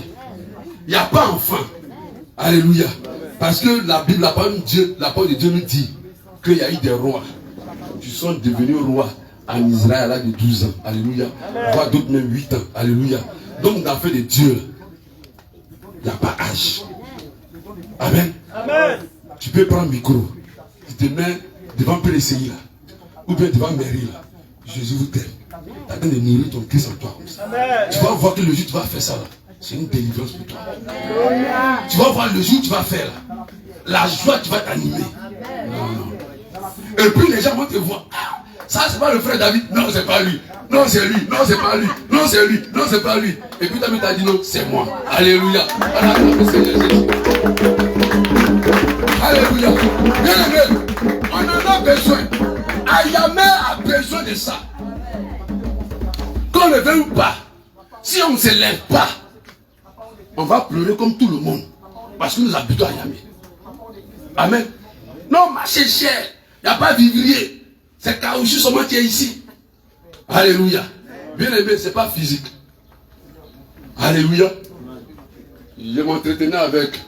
S1: Il n'y a pas enfant. Alléluia. Parce que la Bible, la parole de Dieu nous dit qu'il y a eu des rois qui sont devenus rois en Israël à l'âge de 12 ans. Alléluia. Voire d'autres même 8 ans. Alléluia. Donc dans l'affaire de Dieu, il n'y a pas âge. Amen.
S2: Amen.
S1: Tu peux prendre le micro. Tu te mets devant PLCI là. Ou bien devant Mairie là. Jésus vous t'aime. Tu as de nourrir ton Christ en toi comme ça.
S2: Amen.
S1: Tu vas voir que le jour où tu vas faire ça là, c'est une délivrance pour toi. Tu vas voir le jour où tu vas faire là, la joie qui va t'animer. Et puis les gens vont te voir. Ah, ça c'est pas le frère David. Non, c'est pas lui. Non, c'est lui. Non, c'est pas lui. Non, c'est lui. Non, c'est pas lui. Et puis David t'a dit non, c'est moi. Alléluia. Alléluia. Bien aimé, on en a besoin. Ayamé a besoin de ça. Qu'on ne veut ou pas, si on ne se lève pas, on va pleurer comme tout le monde. Parce que nous habitons à Yamé. Amen. Non, marché cher. Il n'y a pas vivrier. C'est caoutchouc seulement qui est ici. Alléluia. Bien aimé, ce n'est pas physique. Alléluia. Je m'entretenais avec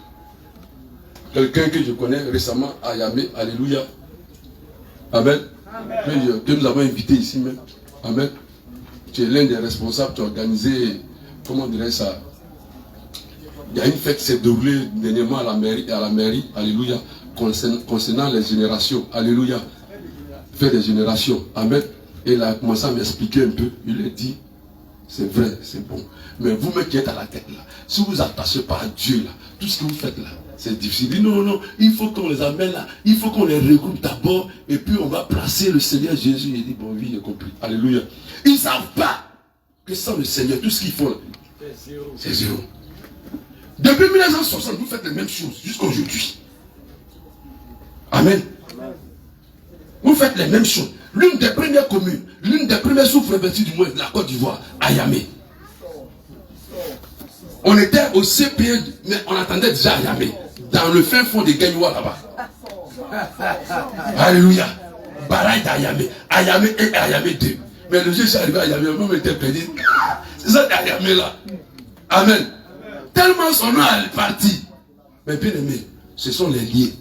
S1: quelqu'un que je connais récemment à Yamé. Alléluia. Amen. Que nous avons invité ici même. Amen. Tu es l'un des responsables, tu as organisé, comment dirais-je ça? Il y a une fête qui s'est déroulée dernièrement à la mairie, alléluia, concernant les générations, alléluia, fête des générations, amen. Et il a commencé à m'expliquer un peu, il a dit, c'est vrai, c'est bon, mais vous-même qui êtes à la tête là, si vous attachez pas à Dieu là, tout ce que vous faites là, c'est difficile. Il dit non, il faut qu'on les amène là, il faut qu'on les regroupe d'abord, et puis on va placer le Seigneur Jésus. Il dit, bon oui, j'ai compris, alléluia. Ils ne savent pas que sans le Seigneur, tout ce qu'ils font là, c'est zéro. Depuis 1960, vous faites les mêmes choses jusqu'à aujourd'hui. Amen. Vous faites les mêmes choses. L'une des premières communes, l'une des premières sous-préfectures du monde, la Côte d'Ivoire, à Yamé. On était au CPE, mais on attendait déjà à Yamé, dans le fin fond des Gagnois là-bas. Alléluia. Baraï à Yamé 1 et à Yamé 2. Mais le jour où je suis arrivé à Yamé, le monde était perdu. C'est ça à Yamé là. Amen. Tellement son nom est parti. Mais bien aimé, ce sont les liés.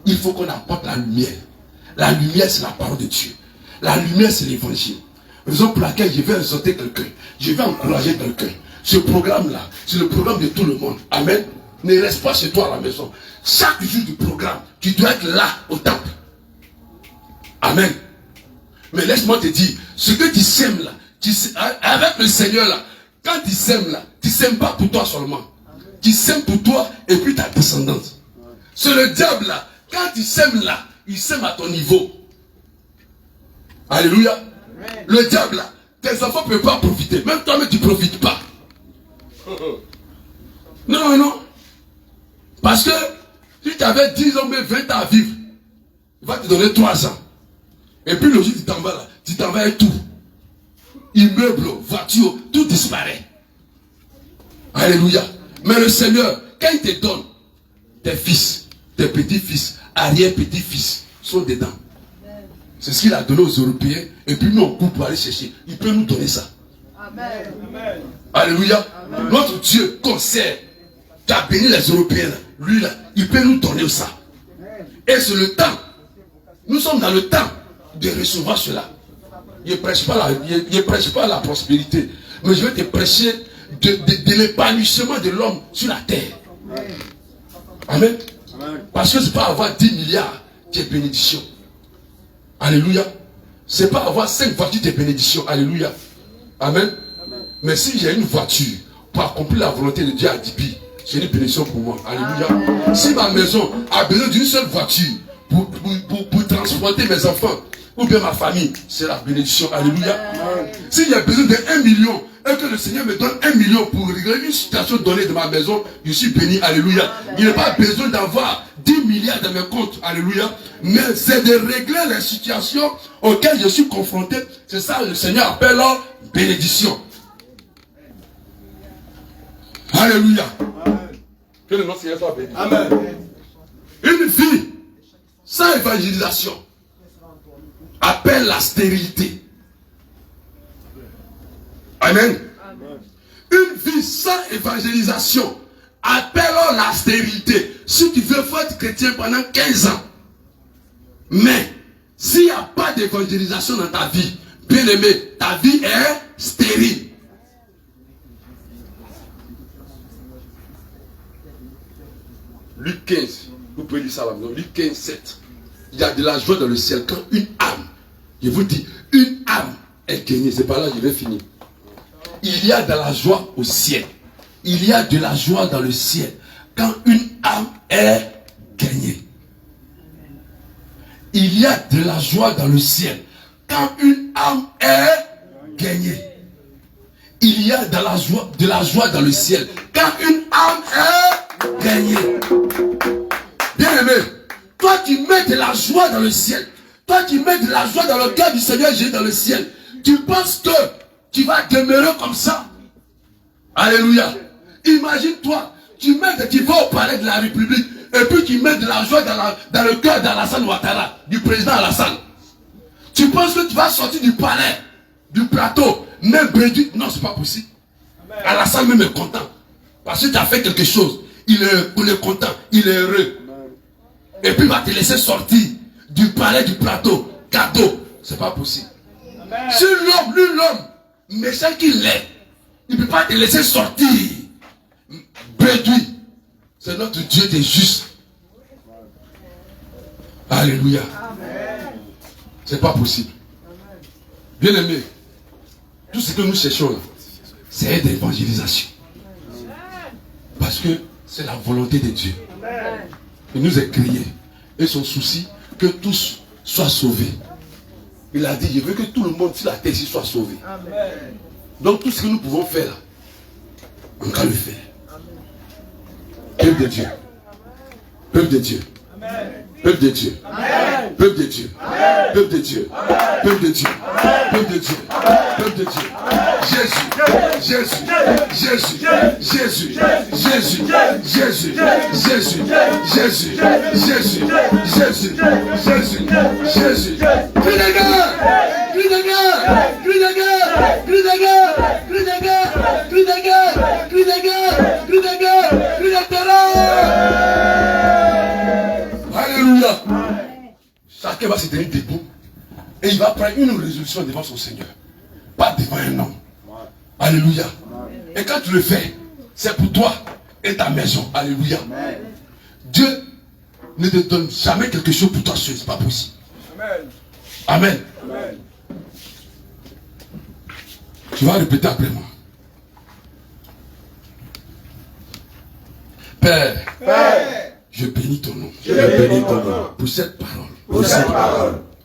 S1: Il faut qu'on apporte la lumière. La lumière, c'est la parole de Dieu. La lumière, c'est l'évangile. Raison pour laquelle je vais exhorter quelqu'un. Je vais encourager quelqu'un. Ce programme-là, c'est le programme de tout le monde. Amen. Ne reste pas chez toi à la maison. Chaque jour du programme, tu dois être là au temple. Amen. Mais laisse-moi te dire, ce que tu sèmes là, avec le Seigneur là, quand tu sèmes là, tu ne sèmes pas pour toi seulement. Tu sèmes pour toi et puis ta descendance. C'est le diable là. Quand tu sèmes là, il sème à ton niveau. Alléluia. Le diable là, tes enfants ne peuvent pas profiter. Même toi-même, tu ne profites pas. Non, non. Parce que si tu avais 10 ans, mais 20 ans à vivre, il va te donner 3 ans. Et puis le jour, tu t'en vas là. Tu t'en vas et tout. Immeuble, voiture, tout disparaît. Alléluia. Mais le Seigneur, quand il te donne, tes fils, tes petits-fils, arrière-petits-fils sont dedans. C'est ce qu'il a donné aux Européens. Et puis nous, on coupe pour aller chercher. Il peut nous donner ça.
S2: Amen.
S1: Alléluia. Amen. Notre Dieu concerne, qui a béni les Européens, là, lui là, il peut nous donner ça. Et c'est le temps. Nous sommes dans le temps de recevoir cela. Je ne prêche pas la prospérité, mais je vais te prêcher de l'épanouissement de l'homme sur la terre. Amen. Parce que ce n'est pas avoir 10 milliards qui est bénédiction. Alléluia. Ce n'est pas avoir 5 voitures de bénédiction. Alléluia. Amen. Mais si j'ai une voiture pour accomplir la volonté de Dieu à Dibi, c'est une bénédiction pour moi. Alléluia. Si ma maison a besoin d'une seule voiture pour transporter mes enfants ou bien ma famille, c'est la bénédiction. Alléluia. S'il y a besoin de 1 million et que le Seigneur me donne 1 million pour régler une situation donnée de ma maison, je suis béni. Alléluia. Il n'y a pas besoin d'avoir 10 milliards dans mes comptes. Alléluia. Mais c'est de régler les situations auxquelles je suis confronté. C'est ça que le Seigneur appelle bénédiction. Alléluia. Que le nom du Seigneur soit béni. Amen. Une vie sans évangélisation appelle la stérilité. Amen. Une vie sans évangélisation appelle la stérilité. Si tu veux être chrétien pendant 15 ans, mais s'il n'y a pas d'évangélisation dans ta vie, bien aimé, ta vie est stérile. Luc 15, vous pouvez lire ça là, Luc 15, 7. Il y a de la joie dans le ciel quand une âme, je vous dis, une âme est gagnée. C'est par là que je vais finir. Il y a de la joie au ciel. Il y a de la joie dans le ciel quand une âme est gagnée. Il y a de la joie dans le ciel quand une âme est gagnée. Il y a de la joie dans le ciel quand une âme est gagnée. Bien aimé, toi tu mets de la joie dans le ciel. Toi tu mets de la joie dans le cœur du Seigneur Jésus dans le ciel. Tu penses que tu vas demeurer comme ça. Alléluia. Imagine-toi, tu vas au palais de la République et puis tu mets de la joie dans le cœur d'Alassane Ouattara, du président Alassane. Tu penses que tu vas sortir du palais, du plateau, même réduit. Non, c'est pas possible. Alassane même est content. Parce que tu as fait quelque chose. Il est content, il est heureux. Et puis il va te laisser sortir du palais, du plateau, cadeau. C'est pas possible. Si l'homme, méchant qu'il est, il ne peut pas te laisser sortir. Béduit. C'est notre Dieu des justes. Alléluia. C'est pas possible. Bien aimé, tout ce que nous cherchons là, c'est d'évangélisation. Parce que c'est la volonté de Dieu. Il nous a créés. Et son souci, que tous soient sauvés. Il a dit, je veux que tout le monde sur la terre soit sauvé. Amen. Donc tout ce que nous pouvons faire là, on va le faire. Peuple de Dieu. Peuple de Dieu. Peuple de Dieu. Peuple de Dieu. Peuple de Dieu. Peuple de Dieu. Peuple de Dieu. Peuple de Dieu. Jésus. Jésus. Jésus. Jésus. Jésus. Jésus. Jésus. Jésus. Jésus. Jésus. Jésus. Jésus. Crie de guerre. Crie de guerre. Crie de guerre. Crie de guerre. Crie de guerre. Crie de guerre. Crie de guerre. Crie de guerre. Crie de terreur. Alléluia. Chacun va se tenir debout et il va prendre une résolution devant son Seigneur. Pas devant un homme. Alléluia. Et quand tu le fais, c'est pour toi et ta maison. Alléluia. Dieu ne te donne jamais quelque chose pour toi seul. C'est pas possible. Amen. Amen. Tu vas répéter après moi. Père, je bénis ton nom.
S2: Je bénis ton nom.
S1: Pour cette parole.
S2: Pour cette parole.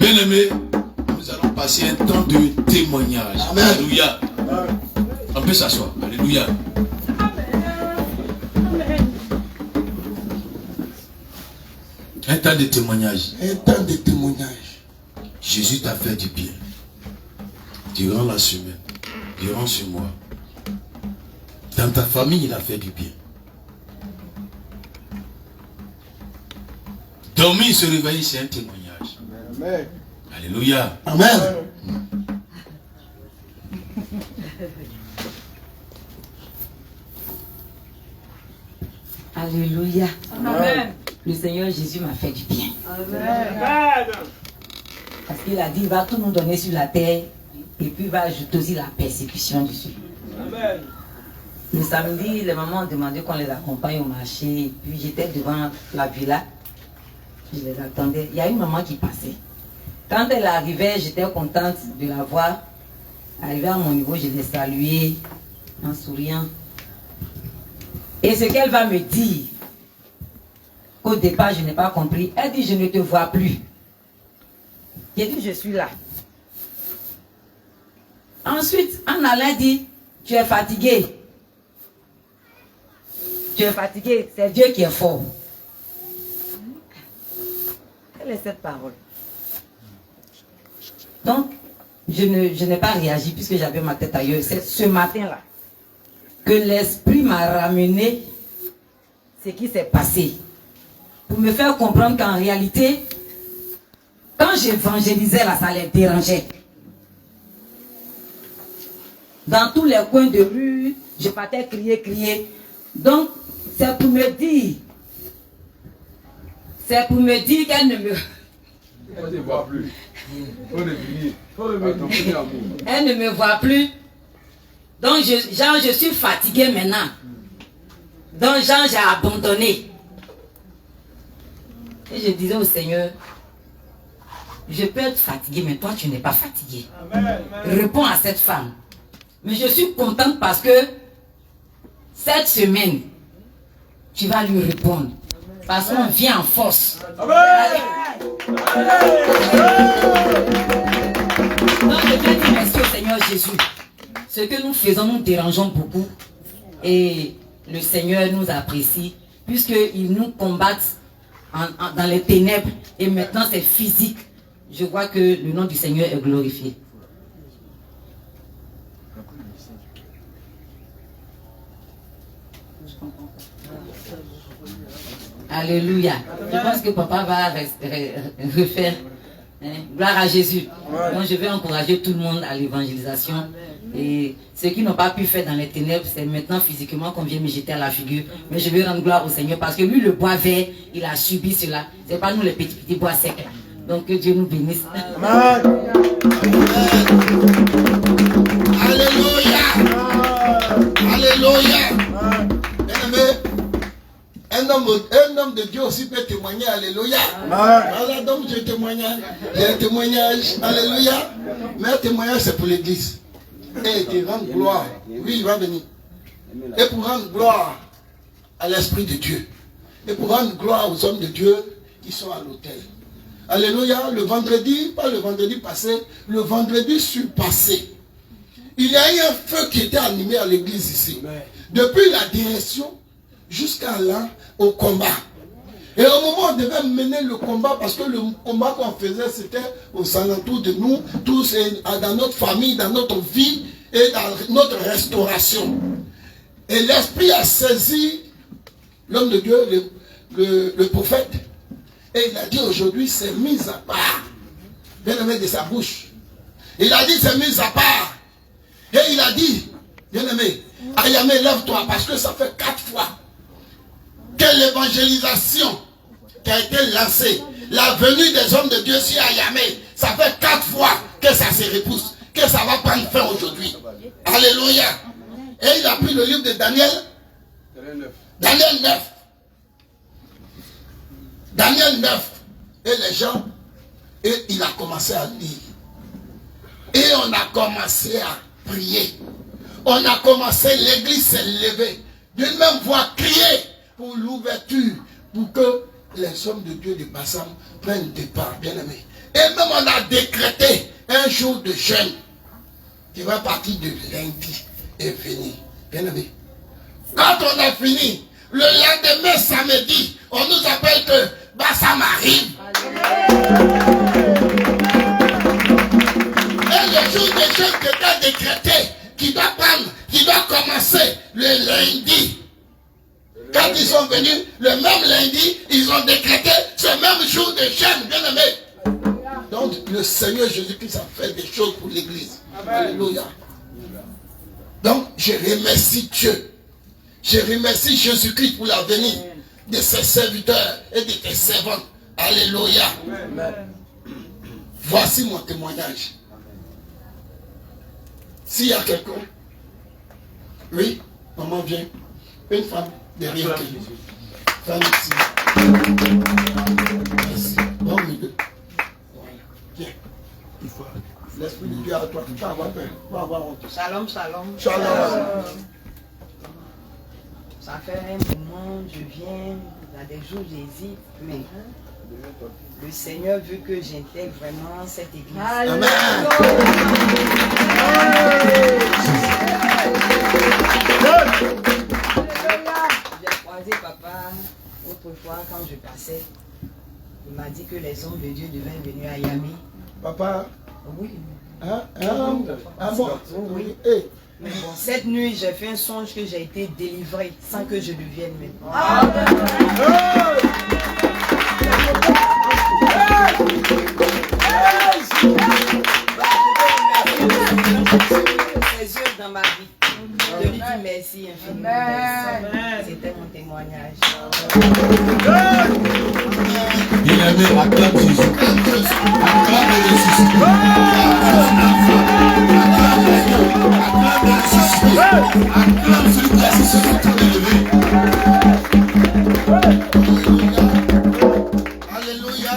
S5: Bien-aimés, nous allons passer un temps de témoignage.
S2: Amen.
S5: Alléluia. On peut s'asseoir. Alléluia. Un temps de témoignage.
S2: Un temps de témoignage.
S5: Jésus t'a fait du bien. Durant la semaine, durant ce mois. Dans ta famille, il a fait du bien. Dormir, se réveiller, c'est un témoignage.
S2: Amen.
S5: Alléluia.
S2: Amen.
S6: Alléluia.
S7: Amen.
S6: Le Seigneur Jésus m'a fait du bien.
S7: Amen.
S6: Parce qu'il a dit, il va tout nous donner sur la terre. Et puis il va ajouter aussi la persécution dessus.
S7: Amen.
S6: Le samedi, les mamans ont demandé qu'on les accompagne au marché. Et puis j'étais devant la villa. Je les attendais. Il y a une maman qui passait. Quand elle arrivait, j'étais contente de la voir. Arrivée à mon niveau, je l'ai saluée en souriant. Et ce qu'elle va me dire, au départ, je n'ai pas compris. Elle dit, je ne te vois plus. J'ai dit, je suis là. Ensuite, en allant, elle dit, tu es fatigué. Tu es fatigué, c'est Dieu qui est fort. Quelle est cette parole? Donc, je n'ai pas réagi puisque j'avais ma tête ailleurs. C'est ce matin-là que l'Esprit m'a ramené ce qui s'est passé. Pour me faire comprendre qu'en réalité, quand j'évangélisais là, ça les dérangeait. Dans tous les coins de rue, je partais crier. Donc, c'est pour me dire qu'elle ne me...
S8: Elle ne voit plus.
S6: Elle ne me voit plus. Donc, je suis fatiguée maintenant. Donc, j'ai abandonné. Et je disais au Seigneur, je peux être fatiguée, mais toi, tu n'es pas fatiguée.
S7: Amen.
S6: Réponds à cette femme. Mais je suis contente parce que cette semaine, tu vas lui répondre. Parce qu'on vient en force.
S7: Amen.
S6: Donc, je veux dire merci au Seigneur Jésus. Ce que nous faisons, nous dérangeons beaucoup. Et le Seigneur nous apprécie, puisqu'il nous combat dans les ténèbres. Et maintenant, c'est physique. Je vois que le nom du Seigneur est glorifié. Alléluia. Je pense que papa va refaire. Gloire à Jésus. Donc je vais encourager tout le monde à l'évangélisation. Et ceux qui n'ont pas pu faire dans les ténèbres, c'est maintenant physiquement qu'on vient me jeter à la figure. Mais je vais rendre gloire au Seigneur parce que lui, le bois vert, il a subi cela. Ce n'est pas nous les petits bois secs là. Donc que Dieu nous bénisse.
S2: Amen. Alléluia. Alléluia. Bien-aimé, un homme de Dieu aussi peut témoigner. Alléluia. Voilà, donc j'ai un témoignage. Alléluia. Mais un témoignage, c'est pour l'église. Et tu rends gloire. Oui, il va venir. Et pour rendre gloire à l'Esprit de Dieu. Et pour rendre gloire aux hommes de Dieu qui sont à l'autel. Alléluia. Le vendredi, pas le vendredi passé, le vendredi surpassé. Il y a eu un feu qui était animé à l'église ici. Depuis la direction jusqu'à là, au combat. Et au moment où on devait mener le combat, parce que le combat qu'on faisait, c'était aux alentours de nous, tous, dans notre famille, dans notre vie et dans notre restauration. Et l'Esprit a saisi l'homme de Dieu, le prophète, et il a dit aujourd'hui, c'est mis à part. Bien aimé de sa bouche. Il a dit, c'est mis à part. Et il a dit, bien aimé, Ayamé, lève-toi, parce que ça fait 4 fois que l'évangélisation qui a été lancée, la venue des hommes de Dieu sur Ayamé, ça fait 4 fois que ça se repousse, que ça va prendre fin aujourd'hui. Alléluia. Et il a pris le livre de Daniel. Daniel 9. Daniel 9. Et les gens, et il a commencé à lire. Et on a commencé à prier. On a commencé, l'église s'est levée. D'une même voix, crier pour l'ouverture, pour que les hommes de Dieu de Bassam prennent départ, bien aimés. Et même on a décrété un jour de jeûne qui va partir de lundi et venir. Bien aimé. Quand on a fini, le lendemain samedi, on nous appelle que ça m'arrive. Et le jour de jeûne qui est décrété, qui doit commencer le lundi. Quand ils sont venus, le même lundi, ils ont décrété ce même jour de jeûne, bien aimé. Donc, le Seigneur Jésus-Christ a fait des choses pour l'Église. Alléluia. Donc, je remercie Dieu. Je remercie Jésus-Christ pour la venue de ses serviteurs et de tes servantes. Alléluia. Voici mon témoignage. S'il y a quelqu'un, oui, maman vient, une femme derrière qui femme ici. Merci. Bon milieu. Viens. L'Esprit de Dieu à toi, tu vas avoir peur, tu vas avoir honte.
S9: Shalom, shalom.
S2: Shalom.
S9: Ça fait un moment, je viens, il y a des jours j'hésite, mais le Seieur veut que j'intègre vraiment cette église.
S2: Amen.
S9: J'ai croisé papa autrefois quand je passais. Il m'a dit que les hommes de Dieu devaient venir à Yami.
S2: Papa.
S9: Oui.
S2: Hein? Bon.
S9: Oui.
S2: Hey.
S9: Mais bon, cette nuit, j'ai fait un songe que j'ai été délivré sans que je devienne même. Ses yeux dans ma vie. Je lui dis merci infiniment. C'était mon témoignage.
S5: Bien-aimé, acclame Jésus. Acclame Jésus. Acclame celui qui a assis sur le trône élevé.
S2: Alléluia.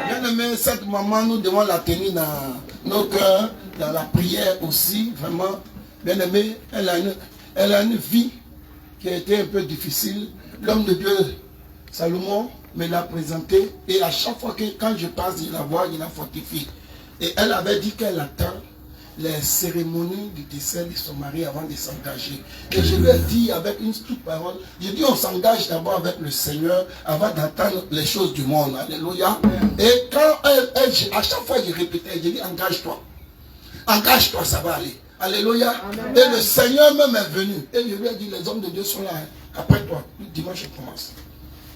S2: Bien-aimé, cette maman, nous devons la tenir dans nos cœurs, dans la prière aussi, vraiment. Bien-aimé, elle a une vie qui a été un peu difficile. L'homme de Dieu, Salomon, me l'a présenté. Et à chaque fois que quand je passe, il la voit, il la fortifie. Et elle avait dit qu'elle attend les cérémonies du décès de son mari avant de s'engager. Et je lui ai dit avec une toute parole, j'ai dit on s'engage d'abord avec le Seigneur avant d'attendre les choses du monde. Alléluia. Et quand à chaque fois je répétais, j'ai dit engage-toi. Engage-toi, ça va aller. Alléluia. Amen. Et le Seigneur même est venu. Et je lui ai dit, les hommes de Dieu sont là. Après toi, le dimanche je commence.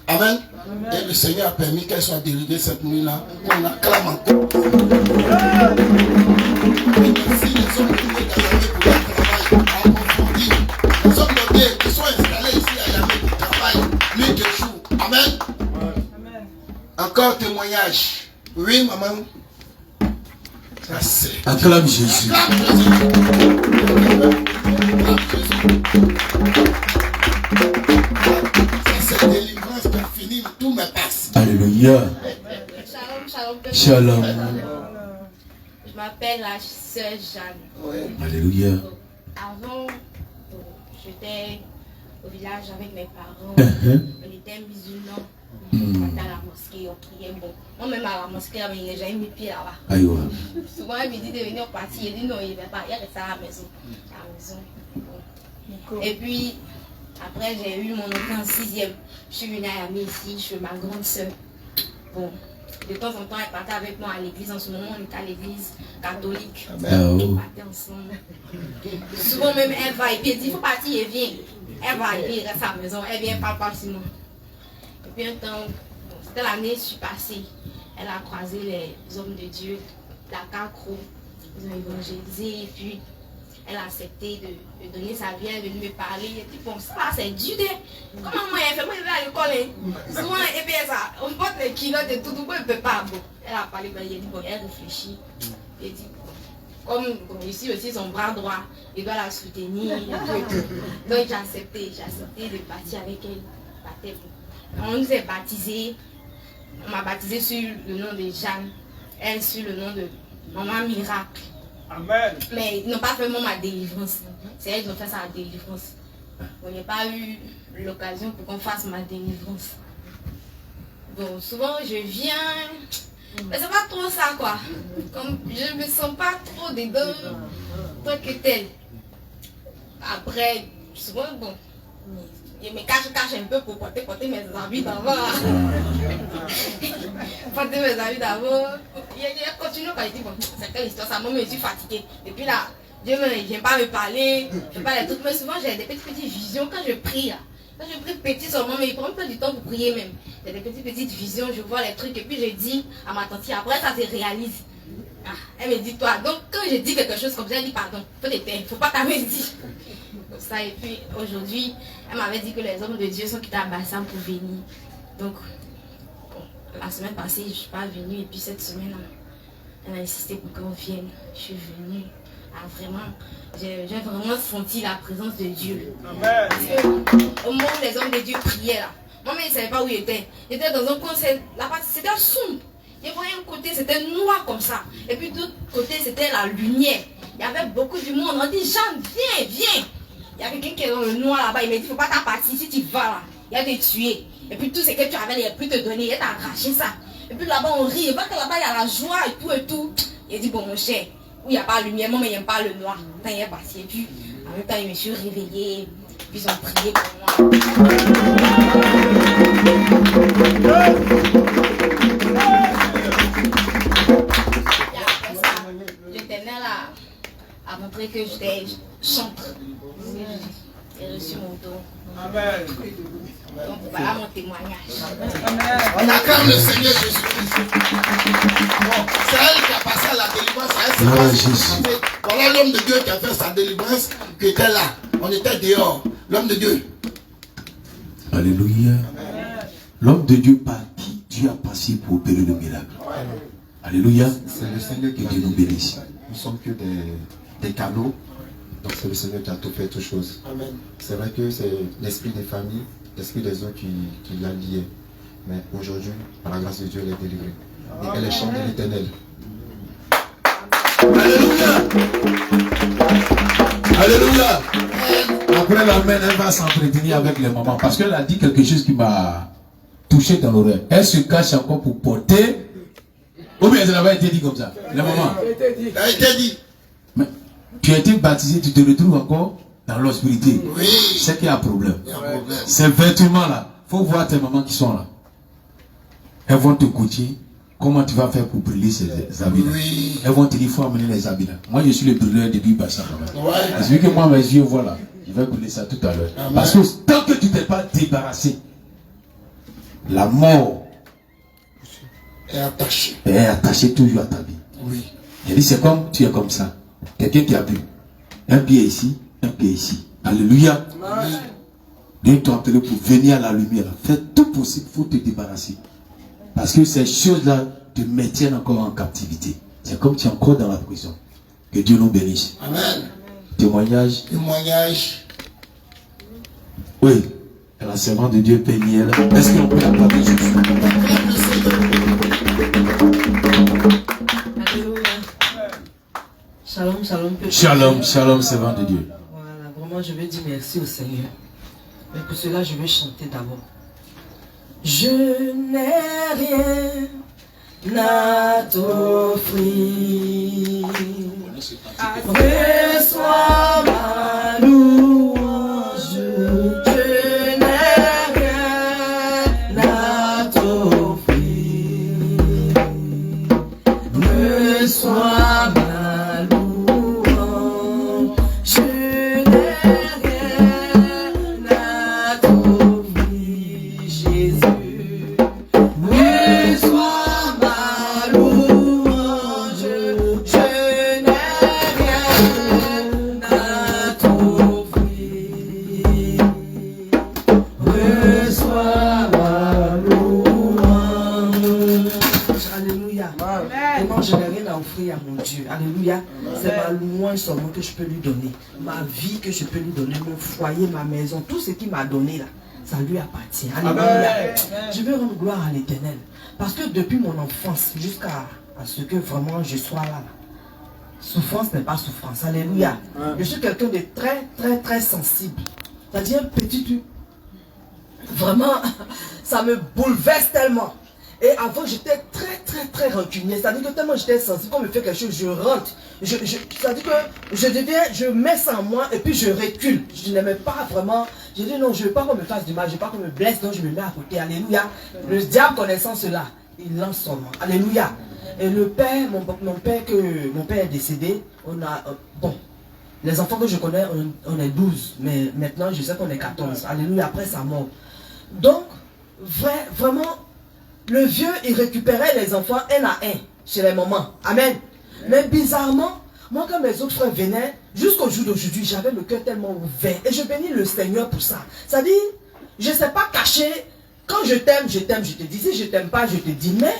S2: Amen. Amen. Et le Seigneur a permis qu'elle soit délivrée cette nuit-là. On acclame encore. Et merci les hommes de Dieu qui ont pour leur travail à approfondir. Les hommes de Dieu qui sont installés ici à Yamé pour travail, nuit et jour. Amen. Amen. Encore témoignage. Oui, maman.
S5: Acclame Jésus.
S2: Cette délivrance qui a fini, tout me passe.
S5: Alléluia.
S10: Shalom, shalom.
S5: Shalom.
S10: Je m'appelle la sœur Jeanne.
S2: Ouais.
S5: Alléluia.
S10: Avant, j'étais au village avec mes parents. On était musulmans. On était à la mosquée, on priait. Bon, moi-même à la mosquée, j'avais mis pied là-bas.
S5: Aïwa.
S10: Souvent, il me dit de venir au parti. Il dit non, il ne va pas. Il reste à la maison. À la maison. Bon. Et puis, après, j'ai eu mon entrée en 6e. Je suis venue à Yamé ici. Je suis ma grande soeur. Bon. De temps en temps, elle partait avec moi à l'église. En ce moment, on est à l'église catholique. On partait ensemble. Souvent même, elle va et puis elle dit, il faut partir et viens. Elle va et puis elle reste à la maison. Elle vient, parle pas sinon. Et puis un temps, bon, c'était l'année passée, elle a croisé les hommes de Dieu, la Cacro. Ils ont évangélisé et puis elle a accepté de donner sa vie, elle est venue me parler. Elle dit, bon, ça c'est dur. Comment moi, elle fait, moi je vais à l'école. Souvent, et puis ça, on porte les kilotes et tout, elle ne peut pas. Bon, elle a parlé, elle dit, bon, elle réfléchit. Elle dit, comme ici aussi son bras droit, il doit la soutenir. Et tout. Donc j'ai accepté de partir avec elle. On nous est baptisés, on m'a baptisé sur le nom de Jeanne, elle sur le nom de Maman Miracle.
S7: Amen.
S10: Mais ils n'ont pas fait ma délivrance. C'est elles qui ont fait sa délivrance. On n'a pas eu l'occasion pour qu'on fasse ma délivrance. Bon, souvent je viens, Mais c'est pas trop ça, quoi. Comme je me sens pas trop dedans, tant que tel. Après, souvent, bon, je me cache un peu pour porter mes habits d'avant. Porter mes habits d'avant. Il continue quand il dit, bon, c'est quelle histoire, ça, moi, je suis fatiguée. Et puis là, Dieu ne vient pas me parler, je pas les trucs, mais souvent j'ai des petites visions quand je prie. Là. Quand je prie petit seulement, mais il prend pas du temps pour prier même. J'ai des petites visions, je vois les trucs et puis je dis à ma tante, après ça se réalise. Ah, elle me dit toi, donc quand je dis quelque chose comme ça, elle dit pardon, peut-être, il ne faut pas t'avoir dit. Comme ça, et puis aujourd'hui, elle m'avait dit que les hommes de Dieu sont quittés à Bassam pour venir. Donc, bon, la semaine passée, je ne suis pas venue et puis cette semaine, elle a insisté pour qu'on vienne. Je suis venue. Ah, vraiment, j'ai vraiment senti la présence de Dieu. Parce que au moment où les hommes de Dieu priaient là, moi-même je ne savais pas où j'étais. J'étais dans un coin, c'était sombre. Je voyais un côté, c'était noir comme ça. Et puis de l'autre côté, c'était la lumière. Il y avait beaucoup de monde. On dit, Jean, viens. Il y a quelqu'un qui est dans le noir là-bas. Il m'a dit, il ne faut pas t'en partir. Si tu vas là, il va te tuer. Et puis tout ce que tu avais, il n'a plus te donner. Il t'a arraché ça. Et puis là-bas, on rit. Et puis là-bas, il y a la joie et tout. Il dit, bon, mon cher. Où il n'y a pas de lumière, moi mais il n'y a pas le noir. Quand il est parti, et puis en même temps je me suis réveillée, puis ils ont prié pour moi. Et après ça, je tenais à montrer que j'étais chantre. J'ai reçu mon don.
S2: Amen.
S10: Donc voilà mon témoignage.
S2: Amen. On acclame le Seigneur Jésus-Christ. Bon, c'est elle qui a passé à la délivrance. Voilà l'homme de Dieu qui a fait sa délivrance, qui était là. On était dehors. L'homme de Dieu.
S1: Alléluia. L'homme de Dieu par qui Dieu a passé pour opérer le miracle. Alléluia.
S11: C'est le Seigneur qui
S1: Dieu nous bénisse.
S11: Nous ne sommes que des canaux. Donc c'est le Seigneur qui a tout fait, toutes choses. C'est vrai que c'est l'esprit des familles, l'esprit des hommes qui l'a lié. Mais aujourd'hui, par la grâce de Dieu, elle est délivrée. Et elle est chante de l'Éternel.
S1: Alléluia. Alléluia. Après l'amen, elle va s'entretenir avec les mamans. Parce qu'elle a dit quelque chose qui m'a touché dans l'oreille. Elle se cache encore pour porter. Ou bien ça n'a pas été dit comme ça. La maman.
S2: Ça a été dit.
S1: Mais tu as été baptisé, tu te retrouves encore dans l'obscurité.
S2: Oui.
S1: C'est qu'il y a un problème. Ces vêtements-là, il faut voir tes mamans qui sont là. Elles vont te coacher. Comment tu vas faire pour brûler ces habits-là? Oui. Elles vont te dire, il faut amener les habits-là. Moi, je suis le brûleur depuis Bassa. Parce que moi, mes yeux, voilà. Je vais brûler ça tout à l'heure. Parce que tant que tu ne t'es pas débarrassé, la mort est attachée toujours à ta vie.
S2: Oui.
S1: Il dit, c'est comme tu es comme ça. Quelqu'un qui a bu. Un pied ici, un pied ici. Alléluia. Dieu t'a appelé pour venir à la lumière. Fais tout possible pour te débarrasser. Parce que ces choses-là te maintiennent encore en captivité. C'est comme tu es encore dans la prison. Que Dieu nous bénisse.
S2: Amen.
S1: Témoignage.
S2: Témoignage.
S1: Oui. La servante de Dieu Péniel. Est-ce qu'on peut acclamer Jésus?
S12: Alléluia. Shalom, shalom.
S1: Shalom, shalom, servante de Dieu.
S12: Voilà, vraiment, je vais dire merci au Seigneur. Mais pour cela, je vais chanter d'abord. Je n'ai rien à t'offrir. Reçois ma louange. Je n'ai rien à t'offrir. Reçois ma louange. Je n'ai rien à t'offrir, Jésus. Reçois ma louange, je n'ai rien à t'offrir. Reçois ma louange. Alléluia. Vraiment, je n'ai rien à offrir à mon Dieu. Alléluia. C'est ma louange seulement que je peux lui donner. Ma vie que je peux lui donner, mon foyer, ma maison, tout ce qu'il m'a donné là. Ça lui appartient. Alléluia. Je veux rendre gloire à l'Éternel. Parce que depuis mon enfance jusqu'à ce que vraiment je sois là, souffrance n'est pas souffrance. Alléluia. Je suis quelqu'un de très, très, très sensible. C'est-à-dire un petit truc. Vraiment, ça me bouleverse tellement. Et avant, j'étais très, très très rancunier. C'est-à-dire que tellement j'étais sensible, quand on me fait quelque chose, je rentre. C'est-à-dire que je mets ça en moi et puis je recule. Je n'aimais pas vraiment. J'ai dit non, je ne veux pas qu'on me fasse du mal, je ne veux pas qu'on me blesse, donc je me mets à côté. Alléluia. Le diable connaissant cela, il lance son nom. Alléluia. Et le père, mon père est décédé. On a, bon, les enfants que je connais, on est 12, mais maintenant je sais qu'on est 14. Alléluia, après sa mort. Donc, vraiment, le vieux, il récupérait les enfants un à un chez les mamans. Amen. Mais bizarrement, moi quand mes autres frères venaient, jusqu'au jour d'aujourd'hui, j'avais le cœur tellement ouvert. Et je bénis le Seigneur pour ça. C'est-à-dire, je ne sais pas cacher. Quand je t'aime, je te dis. Si je ne t'aime pas, je te dis. Mais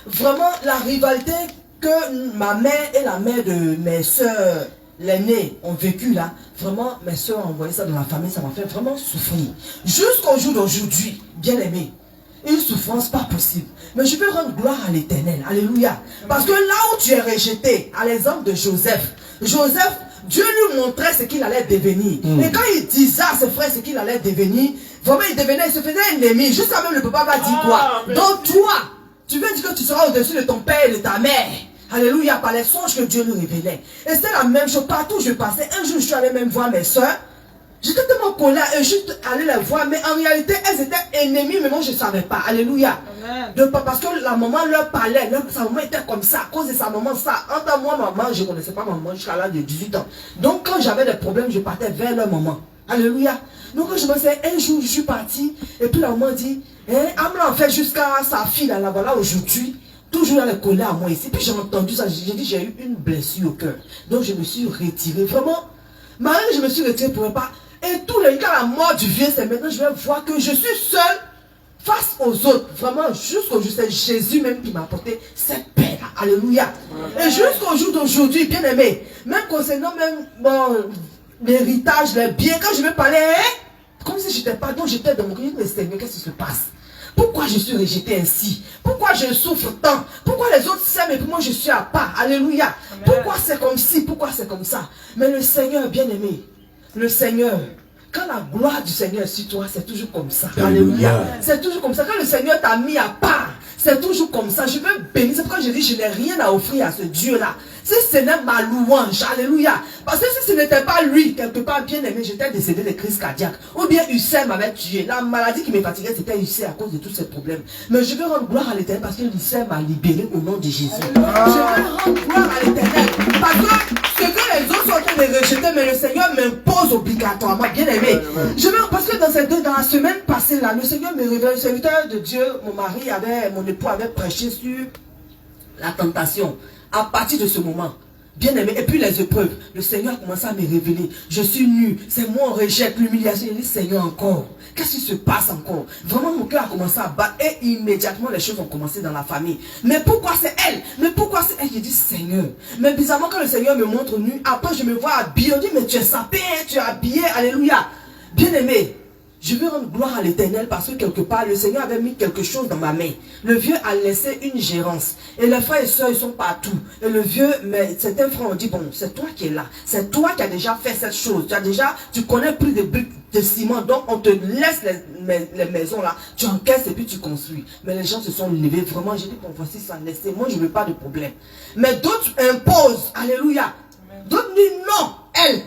S12: vraiment, la rivalité que ma mère et la mère de mes soeurs, l'aînée, ont vécu là, vraiment, mes soeurs ont envoyé ça dans la famille, ça m'a fait vraiment souffrir. Jusqu'au jour d'aujourd'hui, bien aimé, une souffrance pas possible. Mais je veux rendre gloire à l'Éternel. Alléluia. Parce que là où tu es rejeté, à l'exemple de Joseph, Dieu lui montrait ce qu'il allait devenir. Et quand il disait à ses frères ce qu'il allait devenir, vraiment il se faisait ennemi. Jusqu'à même le papa va dire quoi? Donc toi, tu veux dire que tu seras au-dessus de ton père et de ta mère. Alléluia, par les songes que Dieu lui révélait. Et c'était la même chose partout où je passais. Un jour, je suis allé même voir mes soeurs. J'étais tellement colère et je suis allé les voir, mais en réalité, elles étaient ennemies, mais moi je ne savais pas. Alléluia. Parce que la maman leur parlait, sa maman était comme ça, à cause de sa maman, ça. Entre moi, maman, je ne connaissais pas maman jusqu'à l'âge de 18 ans. Donc quand j'avais des problèmes, je partais vers leur maman. Alléluia. Donc je me disais, un jour, je suis partie, et puis la maman dit, Amla en fait jusqu'à sa fille, là, voilà, aujourd'hui. Toujours elle est collée à moi ici. Puis j'ai entendu ça, j'ai dit, j'ai eu une blessure au cœur. Donc je me suis retirée. Vraiment, malgré que je me suis retirée pour pas. Et tous les cas, la mort du vieux, c'est maintenant, je vais voir que je suis seule face aux autres. Vraiment, jusqu'au jour, c'est Jésus même qui m'a apporté cette paix-là. Alléluia. Et jusqu'au jour d'aujourd'hui, bien aimé, même concernant même l'héritage, les biens, quand je vais parler, comme si je n'étais pas, donc j'étais dans mon cœur, mais Seigneur, qu'est-ce qui se passe? Pourquoi je suis rejetée ainsi? Pourquoi je souffre tant? Pourquoi les autres s'aiment et puis moi je suis à part? Alléluia. Amen. Pourquoi c'est comme ci? Pourquoi c'est comme ça? Mais le Seigneur, bien aimé, le Seigneur, quand la gloire du Seigneur est sur toi, c'est toujours comme ça. Alléluia. C'est toujours comme ça. Quand le Seigneur t'a mis à part, c'est toujours comme ça. Je veux bénir. C'est pourquoi je dis, je n'ai rien à offrir à ce Dieu-là. Si ce n'est ma louange, alléluia. Parce que si ce n'était pas lui, quelque part bien aimé, j'étais décédé de crise cardiaque. Ou bien Hussein m'avait tué. La maladie qui me fatiguait, c'était Hussein à cause de tous ces problèmes. Mais je veux rendre gloire à l'Éternel parce que Hussein m'a libéré au nom de Jésus. Je veux rendre gloire à l'Éternel parce que ce que les autres sont en train de rejeter, mais le Seigneur m'impose obligatoirement, bien aimé. Je veux, parce que dans la semaine passée, là, le Seigneur me révèle, le serviteur de Dieu, mon époux avait prêché sur la tentation. À partir de ce moment, bien aimé, et puis les épreuves, le Seigneur a commencé à me révéler. Je suis nu, c'est moi, on rejette l'humiliation. Il dit, Seigneur, encore, qu'est-ce qui se passe encore? Vraiment, mon cœur a commencé à battre et immédiatement les choses ont commencé dans la famille. Mais pourquoi c'est elle? Mais pourquoi c'est elle? J'ai dit, Seigneur. Mais bizarrement, quand le Seigneur me montre nu, après je me vois habillé, on dit, mais tu es sapé, tu es habillé, alléluia. Bien aimé, je veux rendre gloire à l'Éternel parce que quelque part, le Seigneur avait mis quelque chose dans ma main. Le vieux a laissé une gérance. Et les frères et sœurs, ils sont partout. Et le vieux, mais certains frères ont dit, bon, c'est toi qui es là. C'est toi qui as déjà fait cette chose. Tu connais plus de briques de ciment. Donc, on te laisse les maisons là. Tu encaisses et puis tu construis. Mais les gens se sont levés. Vraiment, j'ai dit, bon, voici ça, laissez. Moi, je ne veux pas de problème. Mais d'autres imposent. Alléluia. D'autres disent, non, elle.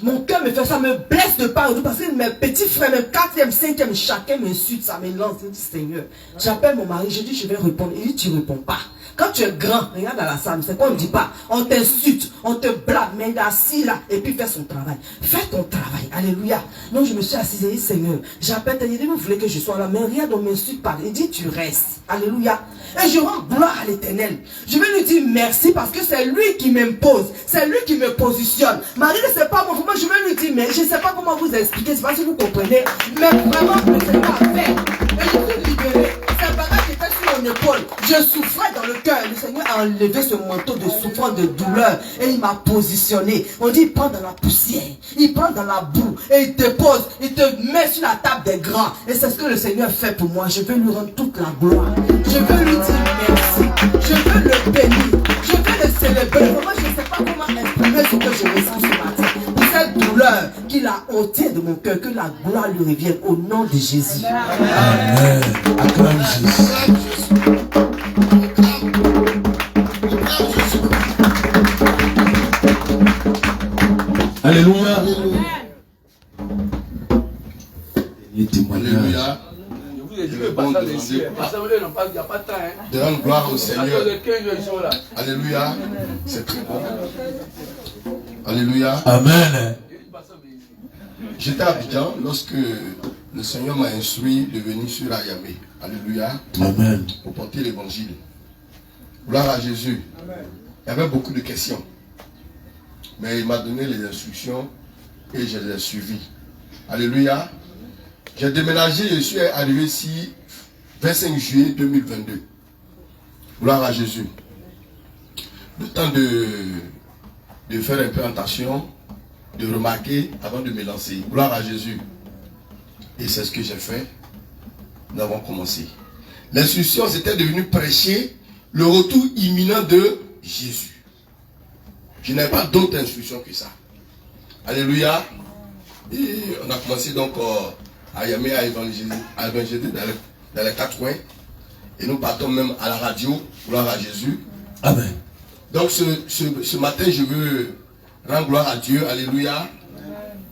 S12: Mon cœur me fait ça, me blesse de part et d'autre parce que mes petits frères, même 4e, 5e, chacun m'insulte, ça me lance. Je dis, Seigneur, j'appelle mon mari, je dis, je vais répondre. Il dit, tu ne réponds pas. Quand tu es grand, regarde à la salle, c'est quoi on ne dit pas? On t'insulte, on te blâme, mais il est assis là, et puis fais son travail. Fais ton travail, alléluia. Donc je me suis assise et dit, Seigneur, j'appelle, il dit, vous voulez que je sois là, mais regarde, on m'insulte pas. Il dit, tu restes, alléluia. Et je rends gloire à l'Éternel. Je vais lui dire merci parce que c'est lui qui m'impose, c'est lui qui me positionne. Marie ne sait pas moi, je vais lui dire, mais je ne sais pas comment vous expliquer, c'est pas si vous comprenez, mais vraiment, le Seigneur a fait. Et je suis libéré. C'est pas grave qui était sur mon épaule. Je souffrais dans le cœur. Le Seigneur a enlevé ce manteau de souffrance, de douleur. Et il m'a positionné. On dit, il prend dans la poussière. Il prend dans la boue. Et il te pose. Il te met sur la table des grands. Et c'est ce que le Seigneur fait pour moi. Je veux lui rendre toute la gloire. Je veux lui dire merci. Je veux le bénir. Je veux le célébrer. Moi, je ne sais pas comment exprimer ce que je ressens ce matin. Cette douleur qu'il a ôtée de mon cœur, que la gloire lui revienne au nom de Jésus.
S1: Amen. Acclame Jésus. Alléluia.
S8: Je vous ai dit que pasteur des cieux, pasteur, il n'y a pas de temps.
S1: De rendre gloire au Seigneur.
S8: De 15 jours, ils sont là.
S1: Alléluia. C'est très bon. Alléluia.
S5: Amen.
S1: J'étais à Abidjan lorsque le Seigneur m'a instruit de venir sur Ayamé. Alléluia.
S5: Amen.
S1: Pour porter l'évangile. Gloire à Jésus. Il y avait beaucoup de questions. Mais il m'a donné les instructions et je les ai suivies. Alléluia. J'ai déménagé, je suis arrivé ici 25 juillet 2022. Gloire à Jésus. Le temps de faire un peu attention, de remarquer avant de me lancer. Gloire à Jésus. Et c'est ce que j'ai fait. Nous avons commencé. L'instruction, c'était de venir prêcher le retour imminent de Jésus. Je n'avais pas d'autre instruction que ça. Alléluia. Et on a commencé donc à Yamé, à évangéliser dans les 4 coins. Et nous partons même à la radio. Gloire à Jésus.
S5: Amen.
S1: Donc ce matin, je veux rendre gloire à Dieu. Alléluia.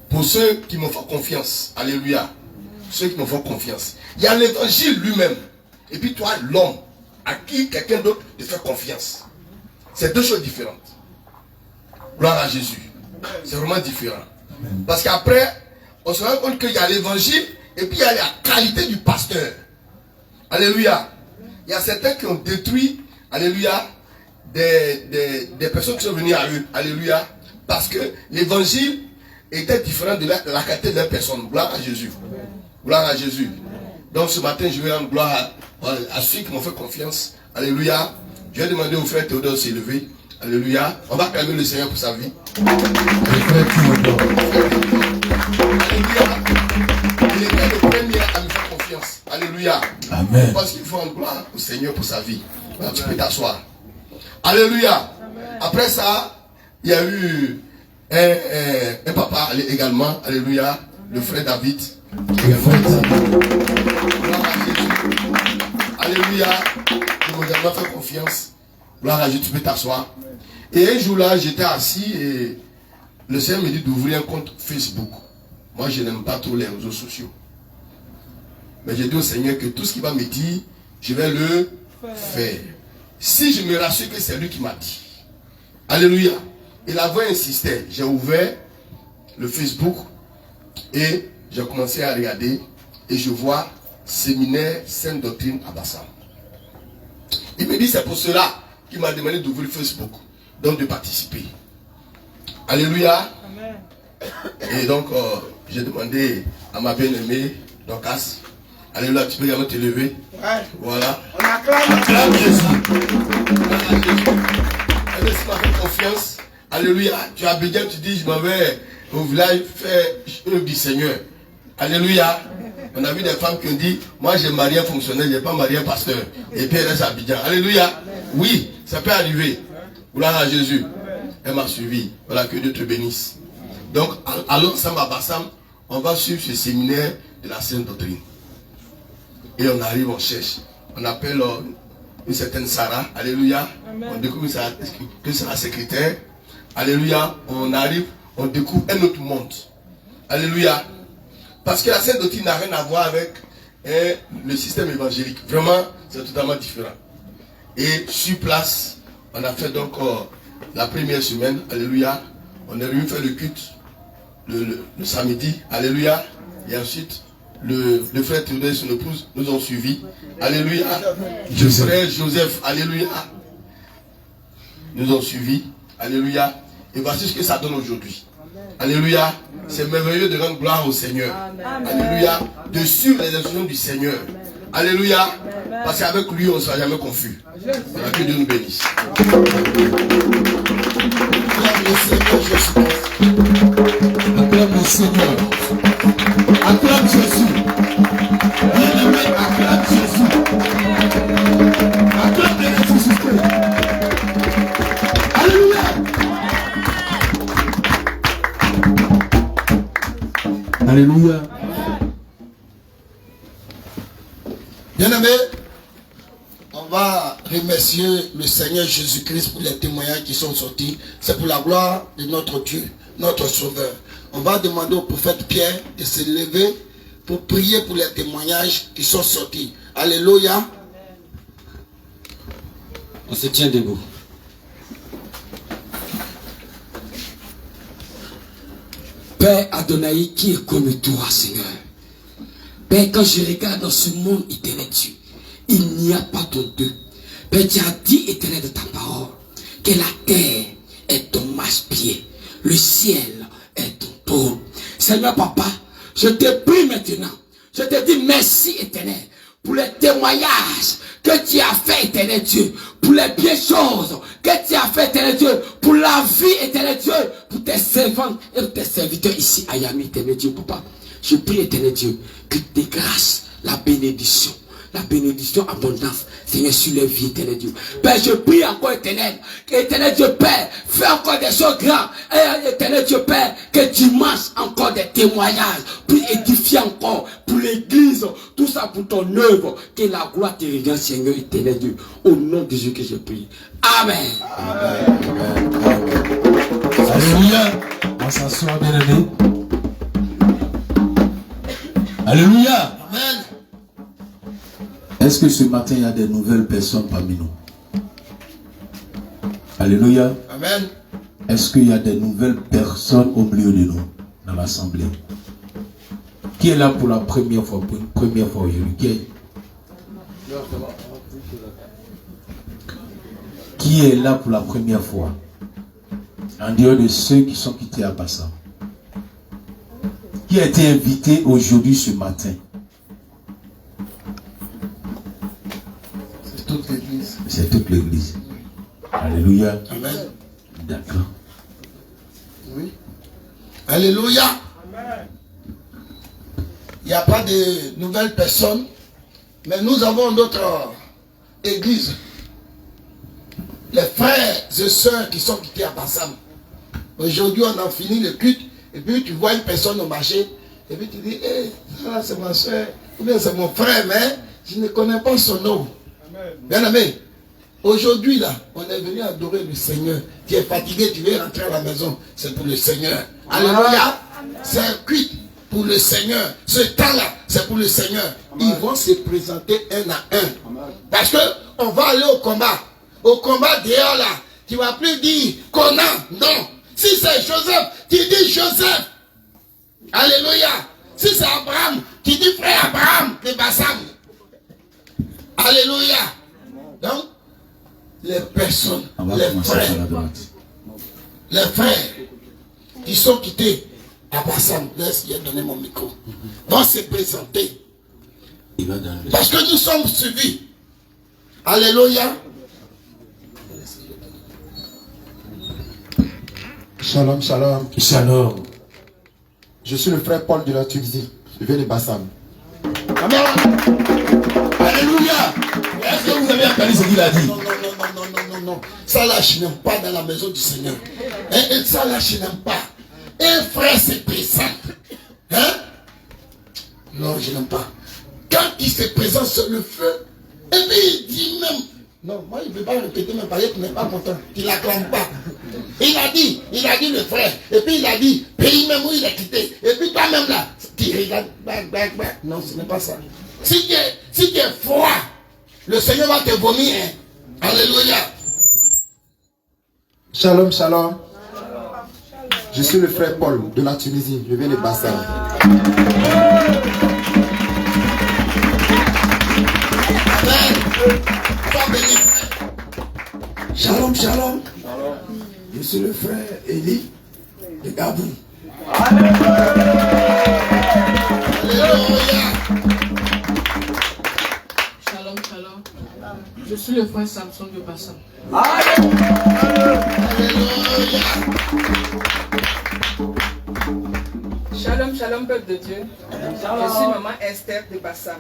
S1: Pour ceux qui me font confiance. Alléluia. Ceux qui me font confiance. Il y a l'évangile lui-même. Et puis toi, l'homme, à qui quelqu'un d'autre te fait confiance. C'est deux choses différentes. Gloire à Jésus. C'est vraiment différent. Parce qu'après, on se rend compte qu'il y a l'évangile et puis il y a la qualité du pasteur. Alléluia. Il y a certains qui ont détruit, alléluia, des personnes qui sont venues à eux. Alléluia. Parce que l'évangile était différent de la qualité de la personne. Gloire à Jésus. Gloire à Jésus. Donc ce matin, je vais rendre gloire à ceux qui m'ont fait confiance. Alléluia. Je vais demander au frère Théodore de s'élever. Alléluia. On va calmer le Seigneur pour sa vie. Alléluia. Il était le premier à me faire confiance. Alléluia.
S5: Amen.
S1: Parce qu'il faut rendre gloire au Seigneur pour sa vie. Alors, tu peux t'asseoir. Alléluia. Après ça, il y a eu un papa également. Alléluia. Le frère David. Alléluia. Je vous ai fait confiance. Gloire à Dieu, tu peux t'asseoir. Et un jour là, j'étais assis et le Seigneur me dit d'ouvrir un compte Facebook. Moi, je n'aime pas trop les réseaux sociaux. Mais j'ai dit au Seigneur que tout ce qu'il va me dire, je vais le faire. Si je me rassure que c'est lui qui m'a dit. Alléluia. Et la voix insistait. J'ai ouvert le Facebook et j'ai commencé à regarder et je vois séminaire Sainte Doctrine à Bassam. Il me dit c'est pour cela qu'il m'a demandé d'ouvrir Facebook, donc de participer. Alléluia. Amen. Et donc j'ai demandé à ma bien-aimée Dorcas. Alléluia, tu peux également te lever. Ouais. Voilà. On acclame Jésus. Elle m'a fait confiance. Alléluia. Tu as bien, tu dis je m'en vais au village faire œuvre du Seigneur. Alléluia. On a vu des femmes qui ont dit, moi j'ai marié un fonctionnaire, je n'ai pas marié un pasteur. Et puis elle reste à Abidjan. Alléluia. Oui, ça peut arriver. Gloire à Jésus. Elle m'a suivi. Voilà, que Dieu te bénisse. Donc, allons ensemble à Bassam, on va suivre ce séminaire de la Sainte Doctrine. Et on arrive, on cherche. On appelle une certaine Sarah. Alléluia. Amen. On découvre que c'est la secrétaire. Alléluia. On arrive, on découvre un autre monde. Alléluia. Parce que la Sainte Doctrine n'a rien à voir avec le système évangélique. Vraiment, c'est totalement différent. Et sur place, on a fait donc la première semaine. Alléluia. On est venu faire le culte le samedi. Alléluia. Et ensuite, le frère Théodore et son épouse nous ont suivis. Alléluia. Le frère Joseph. Alléluia. Nous ont suivis. Alléluia. Et voici ce que ça donne aujourd'hui. Alléluia. C'est merveilleux de rendre gloire au Seigneur. Amen. Alléluia. De suivre les instructions du Seigneur. Alléluia. Amen. Parce qu'avec lui, on ne sera jamais confus. Voilà, que Dieu nous bénisse. Acclame le Seigneur Jésus. Acclame le Seigneur. Acclame Jésus. Bien-aimé, acclame Jésus. Acclame les ressuscités. Alléluia. Alléluia. Bien-aimé, on va remercier le Seigneur Jésus-Christ pour les témoignages qui sont sortis. C'est pour la gloire de notre Dieu, notre Sauveur. On va demander au prophète Pierre de se lever
S2: pour prier pour les témoignages qui sont sortis. Alléluia.
S5: On se tient debout. Père Adonai, qui est comme toi, Seigneur. Père, quand je regarde dans ce monde éternel, Dieu, il n'y a pas de deux. Père, tu as dit, éternel, de ta parole, que la terre est ton marche-pied, le ciel est ton trône. Seigneur Papa, je te prie maintenant, je te dis merci, éternel, pour les témoignages que tu as fait, éternel Dieu, pour les bien choses que tu as fait, éternel Dieu, pour la vie, éternel Dieu, pour tes servantes et pour tes serviteurs ici à Yami, éternel Dieu, Papa. Je prie, éternel Dieu, que tes grâces, la bénédiction abondance, Seigneur, sur les vies, éternel Dieu. Père, je prie encore, éternel Dieu, Père, fais encore des choses grandes. Et éternel Dieu, Père, que dimanche encore des témoignages, pour édifier encore, pour l'église, tout ça pour ton œuvre, que la gloire te revienne, Seigneur, éternel Dieu. Au nom de Jésus que je prie. Amen.
S13: Amen. Alléluia. On s'assoit, bien aimé. Alléluia.
S2: Amen.
S13: Est-ce que ce matin, il y a des nouvelles personnes parmi nous? Alléluia.
S2: Amen.
S13: Est-ce qu'il y a des nouvelles personnes au milieu de nous, dans l'assemblée? Qui est là pour la première fois, pour une première fois aujourd'hui? Qui est là pour la première fois? En dehors de ceux qui sont quittés à Bassam. Qui a été invité aujourd'hui, ce matin?
S2: C'est toute l'église.
S13: C'est toute l'église. Alléluia.
S2: Amen.
S13: D'accord.
S2: Oui. Alléluia.
S7: Amen.
S2: Il n'y a pas de nouvelles personnes, mais nous avons notre église. Les frères et sœurs qui sont quittés à Bassam. Aujourd'hui, on a fini le culte, et puis tu vois une personne au marché, et puis tu dis, hey, ça c'est ma soeur, ou bien c'est mon frère, mais je ne connais pas son nom. Bien aimé, aujourd'hui là, on est venu adorer le Seigneur. Tu es fatigué, tu veux rentrer à la maison, c'est pour le Seigneur. Alléluia. C'est un culte pour le Seigneur. Ce temps-là, c'est pour le Seigneur. Ils vont se présenter un à un. Parce que on va aller au combat. Au combat dehors là, tu ne vas plus dire Conan, non. Si c'est Joseph, tu dis Joseph. Alléluia. Si c'est Abraham, tu dis frère Abraham de Bassam. Alléluia. Donc, les personnes, les frères qui sont quittés à Bassam, laisse-moi donner mon micro, vont se présenter. Parce que nous sommes suivis. Alléluia.
S11: Shalom, shalom.
S13: Shalom.
S11: Je suis le frère Paul de la Tunisie. Je viens de Bassam.
S2: Amen.
S13: Alléluia. Est-ce que vous avez entendu ce qu'il a dit?
S2: Non. Ça là, je n'aime pas dans la maison du Seigneur. Et ça là, je n'aime pas. Un frère se présente. Hein? Non, je n'aime pas. Quand il se présente sur le feu, et puis il dit même, non, moi il ne veut pas répéter, mais parce qu'il n'est pas content. Il n'acclame pas. Il a dit le frère. Et puis il a dit, pays même où il a quitté. Et puis toi-même là, tu regardes, back. Non, ce n'est pas ça. Si tu es froid, le Seigneur va te vomir. Hein? Alléluia.
S11: Shalom, shalom. Je suis le frère Paul de la Tunisie. Je viens de Bassam.
S2: Shalom, shalom. Je suis le frère Eli de Gabou.
S7: Alléluia.
S14: Shalom. Je suis le frère Samson de Bassam.
S2: Alléluia.
S12: Shalom, peuple de Dieu. Je suis maman Esther de Bassam.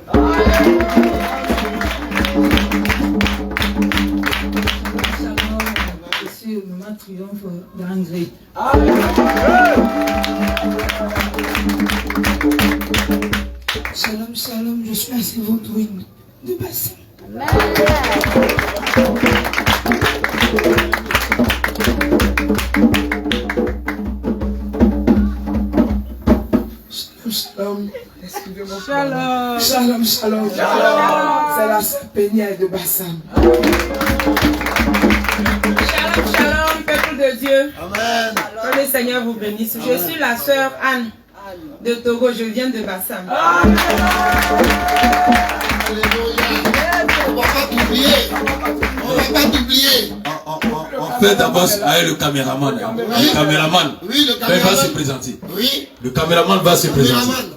S15: Je suis maman Triomphe d'Angers. Shalom, je suis la servante Win de Bassam.
S2: Shalom. Excusez-moi.
S15: Shalom.
S12: Shalom, shalom. C'est la sœur Péniel de Bassam.
S16: Shalom, shalom, peuple de Dieu. Amen. Que le Seigneur vous bénisse. Je suis la sœur Anne de Togo. Je viens de Bassam.
S2: Alléluia. On ne va pas t'oublier. On ne va pas t'oublier.
S13: On fait d'abord avec le caméraman. Le caméraman.
S2: Oui, le caméraman.
S13: Va se présenter.
S2: Oui.
S13: Le caméraman va se présenter.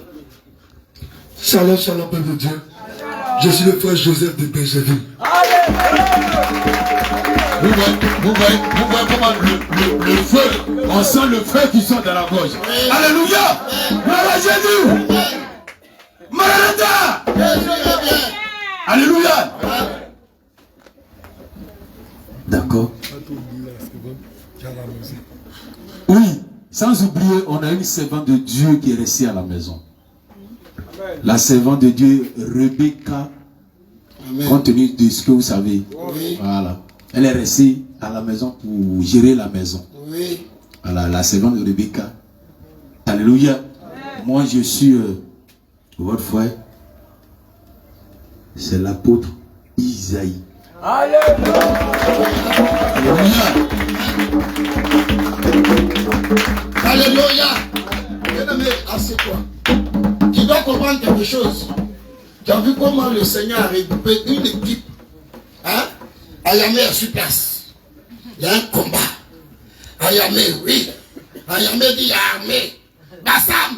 S17: Shalom, shalom, peuple de Dieu. Je suis le frère Joseph de Benjaville.
S13: Vous voyez comment le feu, on sent le feu qui sort dans la gorge. Alléluia! Gloire à Jésus! Maranatha! Alléluia! D'accord. Oui, sans oublier, on a une servante de Dieu qui est restée à la maison. La servante de Dieu, Rebecca, compte tenu de ce que vous savez.
S2: Oui.
S13: Voilà. Elle est restée à la maison pour gérer la maison.
S2: Oui.
S13: Voilà, la servante de Rebecca. Alléluia. Moi, je suis votre frère. C'est l'apôtre Isaïe.
S2: Alléluia. Alléluia. Bien-aimé, assieds-toi. Tu dois comprendre quelque chose. Tu as vu comment le Seigneur a regroupé une équipe. Hein? Ayamé est sur place. Il y a un combat. Ayamé, oui. Ayamé dit armée. Bassam,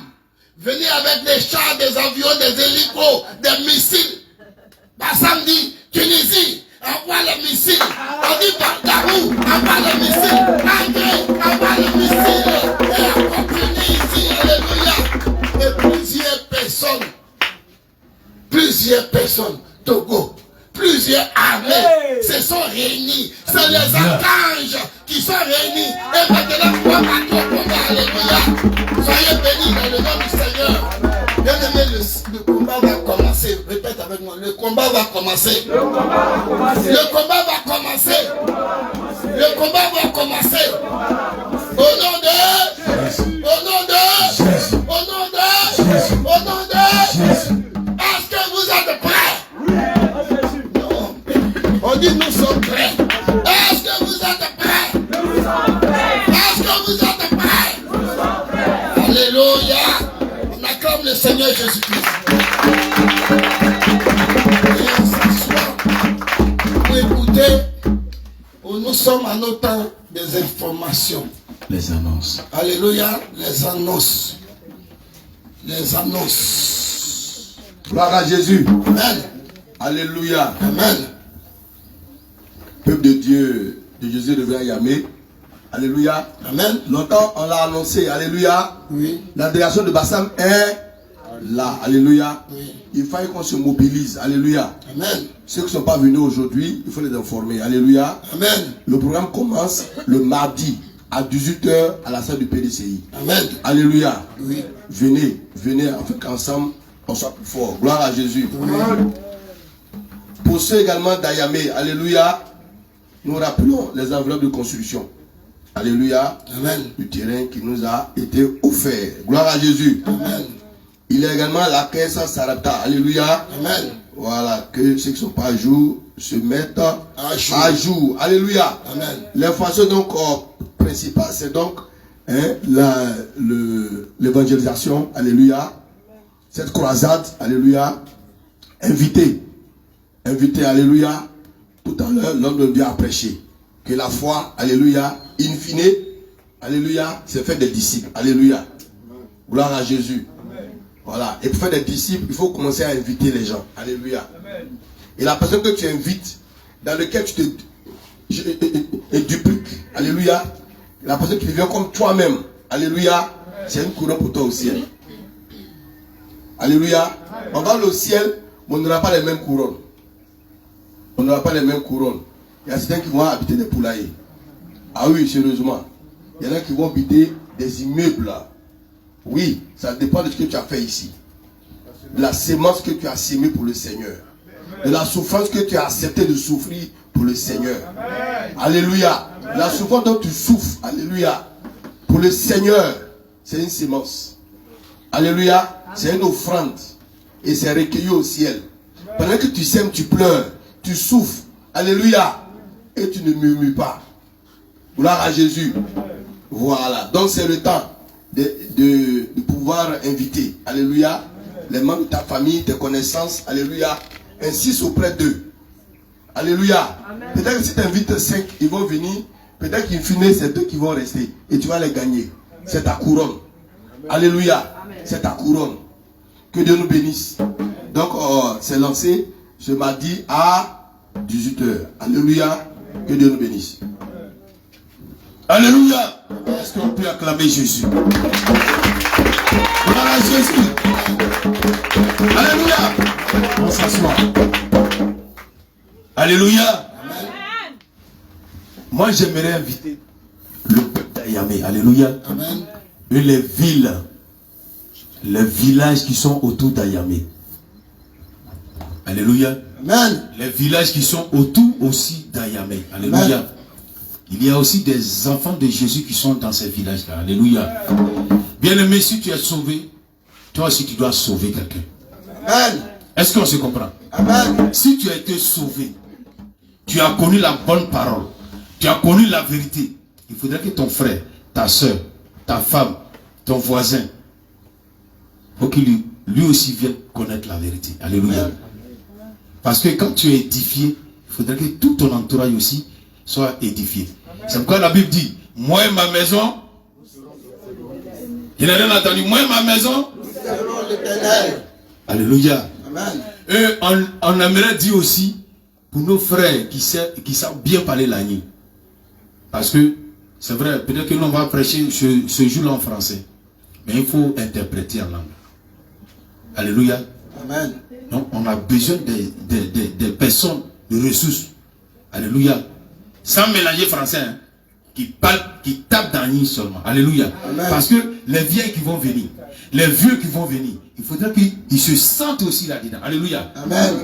S2: venez avec des chars, des avions, des hélicos, des missiles. Bassam dit, Tunisie, envoie les missiles. On dit Darou, envoie les missiles. André, envoie les missiles. Et accompagné ici, alléluia. Et plusieurs personnes, Togo, plusieurs armées se sont réunies. C'est les archanges qui sont réunis. Et maintenant, on va battre au combat. Alléluia. Soyez bénis dans le nom du Seigneur. Bien-aimé, le combat va commencer. Répète avec moi. Le combat va commencer. Le combat va commencer. Le combat va commencer. Le combat va commencer. Au nom de Jésus. Au nom de Jésus. Au nom de Jésus. Au nom de Jésus. Est-ce que vous êtes prêts? Non. On dit nous sommes prêts. Est-ce que vous êtes prêts? Nous sommes prêts. Est-ce que vous êtes prêts? Nous sommes prêts. Alléluia. On acclame le Seigneur Jésus-Christ. Et on s'assoit pour écouter. Nous sommes à notre temps des informations.
S13: Les annonces.
S2: Alléluia. Les annonces. Les annonces.
S13: Gloire à Jésus.
S2: Amen.
S13: Alléluia.
S2: Amen.
S13: Peuple de Dieu, de Jésus de Yamé. Alléluia.
S2: Amen.
S13: Longtemps on l'a annoncé. Alléluia.
S2: Oui.
S13: La délégation de Bassam est là. Alléluia.
S2: Oui.
S13: Il fallait qu'on se mobilise. Alléluia.
S2: Amen.
S13: Ceux qui ne sont pas venus aujourd'hui, il faut les informer. Alléluia.
S2: Amen.
S13: Le programme commence le mardi à 18h à la salle du PDCI.
S2: Amen.
S13: Alléluia.
S2: Oui.
S13: Venez, afin qu'ensemble on soit plus fort. Gloire à Jésus.
S2: Oui.
S13: Pour ceux également d'Ayamé, alléluia, nous rappelons les enveloppes de construction. Alléluia.
S2: Amen.
S13: Du terrain qui nous a été offert. Gloire à Jésus.
S2: Amen.
S13: Il y a également la caisse Sarapta. Alléluia.
S2: Amen.
S13: Voilà, que ceux qui ne sont pas à jour se mettent à jour. Alléluia.
S2: Amen.
S13: L'information donc principale, c'est donc l'évangélisation. Alléluia. Cette croisade. Alléluia. Invité, alléluia. Tout à l'heure, l'homme de Dieu a prêché que la foi, alléluia, in fine, alléluia, c'est faire des disciples. Alléluia. Gloire à Jésus. Amen. Voilà. Et pour faire des disciples, il faut commencer à inviter les gens. Alléluia. Amen. Et la personne que tu invites, dans laquelle tu te dupliques, alléluia, la personne qui devient comme toi-même, alléluia, c'est une couronne pour toi au ciel. Alléluia. On va au ciel, mais on n'aura pas les mêmes couronnes. On n'aura pas les mêmes couronnes. Il y a certains qui vont habiter des poulaillers. Ah oui, sérieusement. Il y en a qui vont habiter des immeubles là. Oui, ça dépend de ce que tu as fait ici. De la sémence que tu as sémée pour le Seigneur. De la souffrance que tu as accepté de souffrir pour le Seigneur. Alléluia. La souffrance dont tu souffres, alléluia, pour le Seigneur, c'est une sémence. Alléluia. C'est une offrande. et c'est recueilli au ciel. Pendant que tu sèmes, tu pleures, tu souffres. Alléluia. Et tu ne murmures pas. Gloire à Jésus. Voilà. Donc c'est le temps de pouvoir inviter. Alléluia. Les membres de ta famille, tes connaissances. Alléluia. Insiste auprès d'eux. Alléluia. Peut-être que si tu invites 5, ils vont venir. Peut-être qu'in fine, c'est 2 qui vont rester. Et tu vas les gagner. C'est ta couronne. Alléluia. C'est ta couronne. Que Dieu nous bénisse. Donc, c'est lancé ce mardi à 18h. Alléluia. Que Dieu nous bénisse. Alléluia. Est-ce qu'on peut acclamer Jésus? Gloire à Jésus. Alléluia. On s'assoit. Alléluia. Amen. Moi, j'aimerais inviter le peuple d'Ayamé. Alléluia. Amen. Et les villes, les villages qui sont autour d'Ayamé. Alléluia. Amen. Les villages qui sont autour aussi d'Ayamé. Alléluia. Amen. Il y a aussi des enfants de Jésus qui sont dans ces villages-là. Alléluia. Bien-aimé, si tu es sauvé, toi aussi tu dois sauver quelqu'un. Amen. Est-ce qu'on se comprend? Amen. Si tu as été sauvé, tu as connu la bonne parole, tu as connu la vérité, il faudrait que ton frère, ta soeur, ta femme, ton voisin, faut qu'il lui aussi vienne connaître la vérité. Alléluia. Parce que quand tu es édifié, il faudrait que tout ton entourage aussi soit édifié. C'est pourquoi la Bible dit, moi et ma maison, il n'a rien entendu, moi et ma maison, alléluia. Amen. Et on aimerait dire aussi, pour nos frères qui savent bien parler la nuit, parce que c'est vrai, peut-être que l'on va prêcher ce jour-là en français, mais il faut interpréter en langue. Alléluia. Amen. Donc on a besoin des personnes, de ressources. Alléluia. Sans mélanger français, hein, qui tapent dans la nuit seulement. Alléluia. Amen. Parce que les vieilles qui vont venir, les vieux qui vont venir, il faudrait qu'ils se sentent aussi là-dedans. Alléluia. Amen.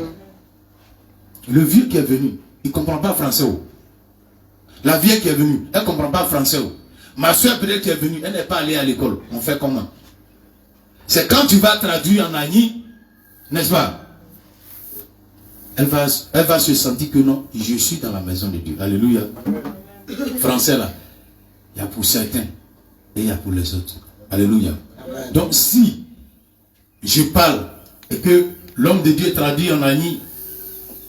S13: Le vieux qui est venu, il ne comprend pas français. Oh. La vieille qui est venue, elle ne comprend pas français. Oh. Ma soeur peut-être qui est venue, elle n'est pas allée à l'école. On fait comment? C'est quand tu vas traduire en Agni, n'est-ce pas? Elle va se sentir que non, je suis dans la maison de Dieu. Alléluia. Français là, il y a pour certains et il y a pour les autres. Alléluia. Amen. Donc si je parle et que l'homme de Dieu traduit en Agni,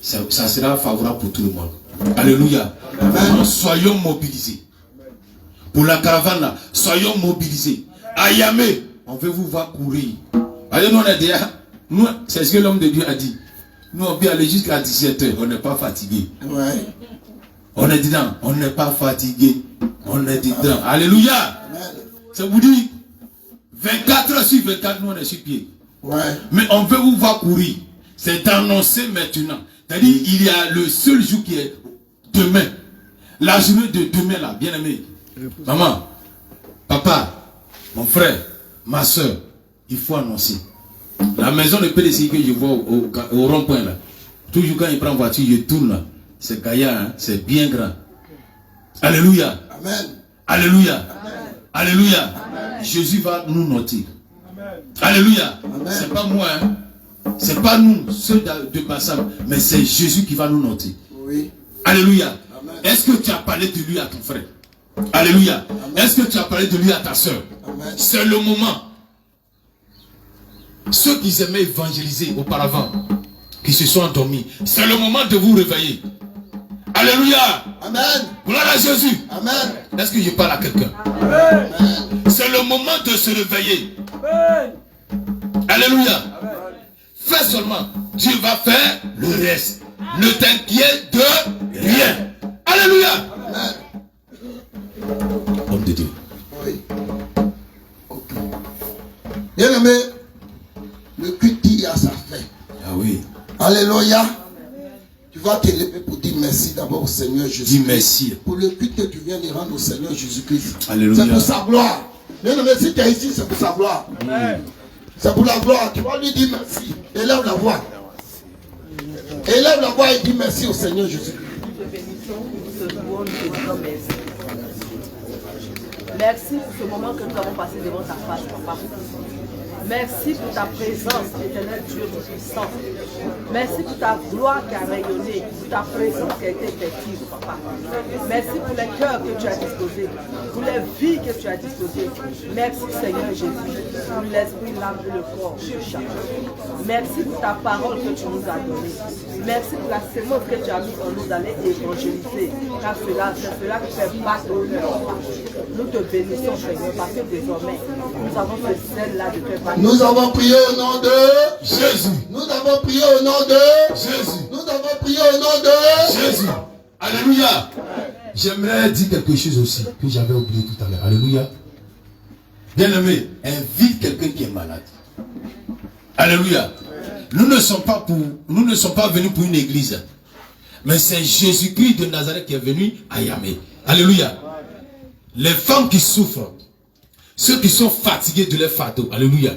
S13: ça sera favorable pour tout le monde. Alléluia. Amen. Soyons mobilisés. Pour la caravane là, soyons mobilisés. Ayamé, on veut vous voir courir. Allez, nous on est déjà, nous, c'est ce que l'homme de Dieu a dit. Nous on peut aller jusqu'à 17h, on n'est pas fatigué. Ouais. On est dedans, on n'est pas fatigué. On est dedans. Alléluia. Ça vous dit 24 heures sur 24, nous on est sur pied. Ouais. Mais on veut vous voir courir. C'est annoncé maintenant. C'est-à-dire, il y a le seul jour qui est demain. La journée de demain là, bien aimé. Maman, papa, mon frère, ma soeur, il faut annoncer. La maison de PDC que je vois au rond-point là, toujours quand il prend voiture, je tourne là. C'est gaillard, hein? C'est bien grand. Alléluia. Amen. Alléluia. Amen. Alléluia. Amen. Jésus va nous noter. Amen. Alléluia. C'est pas moi, hein? C'est pas nous, ceux de Bassam, mais c'est Jésus qui va nous noter. Oui. Alléluia. Est-ce que tu as parlé de lui à ton frère? Alléluia. Est-ce que tu as parlé de lui à ta soeur? C'est le moment. Ceux qui aimaient évangéliser auparavant, qui se sont endormis, c'est le moment de vous réveiller. Alléluia. Amen. Gloire à Jésus. Amen. Est-ce que je parle à quelqu'un? C'est le moment de se réveiller. Amen. Alléluia. Amen. Fais seulement. Dieu va faire le reste. Ne t'inquiète de rien. Alléluia. Amen. Homme de Dieu. Oui. Okay. Bien aimé, le culte a sa fin. Ah oui. Alléluia. Tu vas te lever pour dire merci d'abord au Seigneur Jésus. Dis merci. Pour le culte que tu viens de rendre au Seigneur Jésus-Christ. Alléluia. C'est pour sa gloire. Bien aimé, si tu es ici, c'est pour sa gloire. C'est pour la gloire. Tu vas lui dire merci. Élève la voix. Élève la voix et dis merci au Seigneur Jésus.
S18: Merci pour ce moment que nous avons passé devant ta face, papa. Merci pour ta présence, éternel Dieu Tout-Puissant. Merci pour ta gloire qui a rayonné, pour ta présence qui a été effective, Papa. Merci pour les cœurs que tu as disposés, pour les vies que tu as disposées. Merci Seigneur Jésus, pour l'esprit, l'âme et le corps de chacun. Merci pour ta parole que tu nous as donnée. Merci pour la sémence que tu as mis en nous d'aller évangéliser. Car c'est cela qui fait battre le cœur. Nous te bénissons Seigneur, parce que désormais, nous avons ce zèle-là de te battre.
S2: Nous avons prié au nom de Jésus. Nous avons prié au nom de Jésus. Nous avons prié au nom de
S5: Jésus. Alléluia. J'aimerais dire quelque chose aussi que j'avais oublié tout à l'heure. Alléluia. Bien-aimé, invite quelqu'un qui est malade. Alléluia. Nous ne sommes pas venus pour une église. Mais c'est Jésus-Christ de Nazareth qui est venu à Yamé. Alléluia. Les femmes qui souffrent, ceux qui sont fatigués de leur fardeau, alléluia,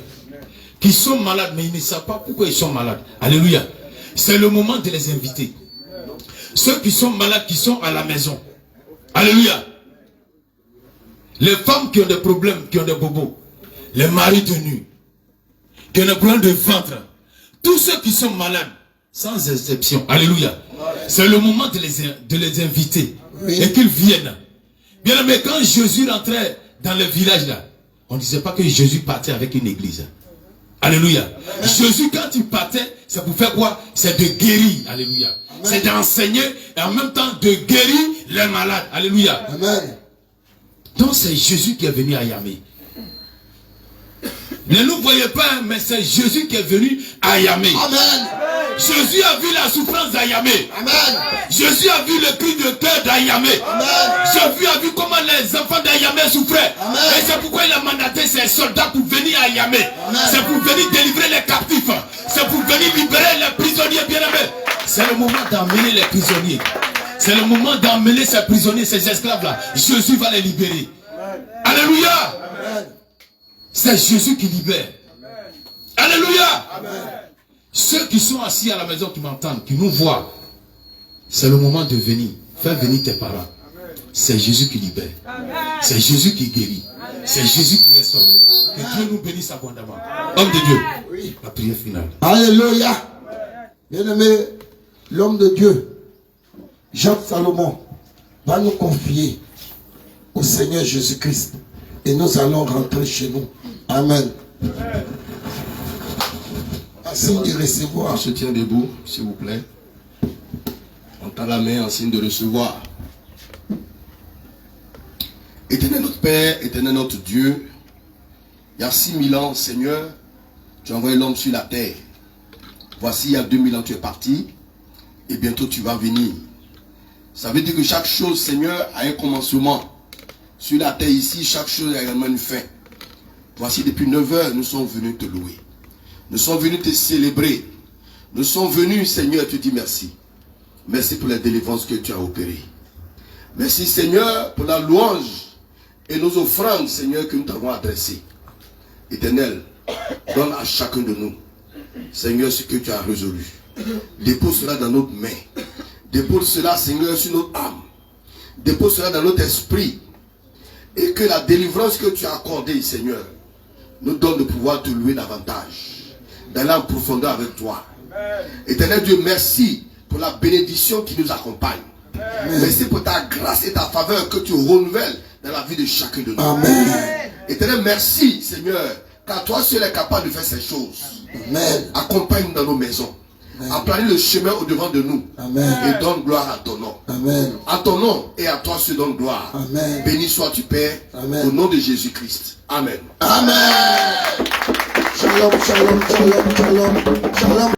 S5: qui sont malades, mais ils ne savent pas pourquoi ils sont malades, alléluia, c'est le moment de les inviter. Ceux qui sont malades, qui sont à la maison, alléluia, les femmes qui ont des problèmes, qui ont des bobos, les maris de nuit, qui ont des problèmes de ventre, tous ceux qui sont malades, sans exception, alléluia, c'est le moment de les inviter, et qu'ils viennent. Bien aimé, quand Jésus rentrait dans le village là, on ne disait pas que Jésus partait avec une église. Alléluia. Jésus, quand il partait, c'est pour faire quoi? C'est de guérir. Alléluia. C'est d'enseigner et en même temps de guérir les malades. Alléluia.
S2: Amen.
S5: Donc c'est Jésus qui est venu à Yamé. Ne nous voyez pas, mais c'est Jésus qui est venu à Yamé.
S2: Amen.
S5: Jésus a vu la souffrance d'Ayamé.
S2: Amen.
S5: Jésus a vu le cri de cœur d'Ayamé. Jésus a vu comment les enfants d'Ayamé souffraient. Amen. Et c'est pourquoi il a mandaté ses soldats pour venir à Ayamé. C'est pour venir délivrer les captifs. C'est pour venir libérer les prisonniers bien-aimés. C'est le moment d'emmener les prisonniers. C'est le moment d'emmener ces prisonniers, ces esclaves-là. Jésus va les libérer. Alléluia. C'est Jésus qui libère. Alléluia. Ceux qui sont assis à la maison, qui m'entendent, qui nous voient, c'est le moment de venir. Fais venir tes parents. C'est Jésus qui libère. C'est Jésus qui guérit. C'est Jésus qui restaure. Que Dieu nous bénisse abondamment. Homme de Dieu, la prière finale.
S2: Alléluia. Bien-aimé, l'homme de Dieu, Jacques Salomon, va nous confier au Seigneur Jésus-Christ. Et nous allons rentrer chez nous. Amen. En signe de recevoir.
S13: On se tient debout, s'il vous plaît. On tend la main en signe de recevoir. Éternel notre Père, éternel notre Dieu, il y a 6000 ans, Seigneur, tu as envoyé l'homme sur la terre. Voici, il y a 2000 ans, tu es parti. Et bientôt, tu vas venir. Ça veut dire que chaque chose, Seigneur, a un commencement. Sur la terre ici, chaque chose a également une fin. Voici, depuis 9 heures, nous sommes venus te louer. Nous sommes venus te célébrer. Nous sommes venus, Seigneur, te dire merci. Merci pour la délivrance que tu as opérée. Merci, Seigneur, pour la louange et nos offrandes, Seigneur, que nous t'avons adressées. Éternel, donne à chacun de nous, Seigneur, ce que tu as résolu. Dépose cela dans notre main. Dépose cela, Seigneur, sur notre âme. Dépose cela dans notre esprit. Et que la délivrance que tu as accordée, Seigneur, nous donne de pouvoir te louer davantage. D'aller en profondeur avec toi. Éternel Dieu, merci pour la bénédiction qui nous accompagne. Merci pour ta grâce et ta faveur que tu renouvelles dans la vie de chacun de nous.
S2: Amen.
S13: Éternel, merci, Seigneur, car toi seul es capable de faire ces choses.
S2: Amen.
S13: Accompagne-nous dans nos maisons. Aplanis le chemin au-devant de nous.
S2: Amen.
S13: Et donne gloire à ton nom.
S2: Amen.
S13: À ton nom et à toi seul donne gloire.
S2: Amen.
S13: Béni sois-tu, Père,
S2: Amen.
S13: au nom de Jésus-Christ. Amen.
S2: Amen. Shalom, shalom, shalom, shalom, shalom.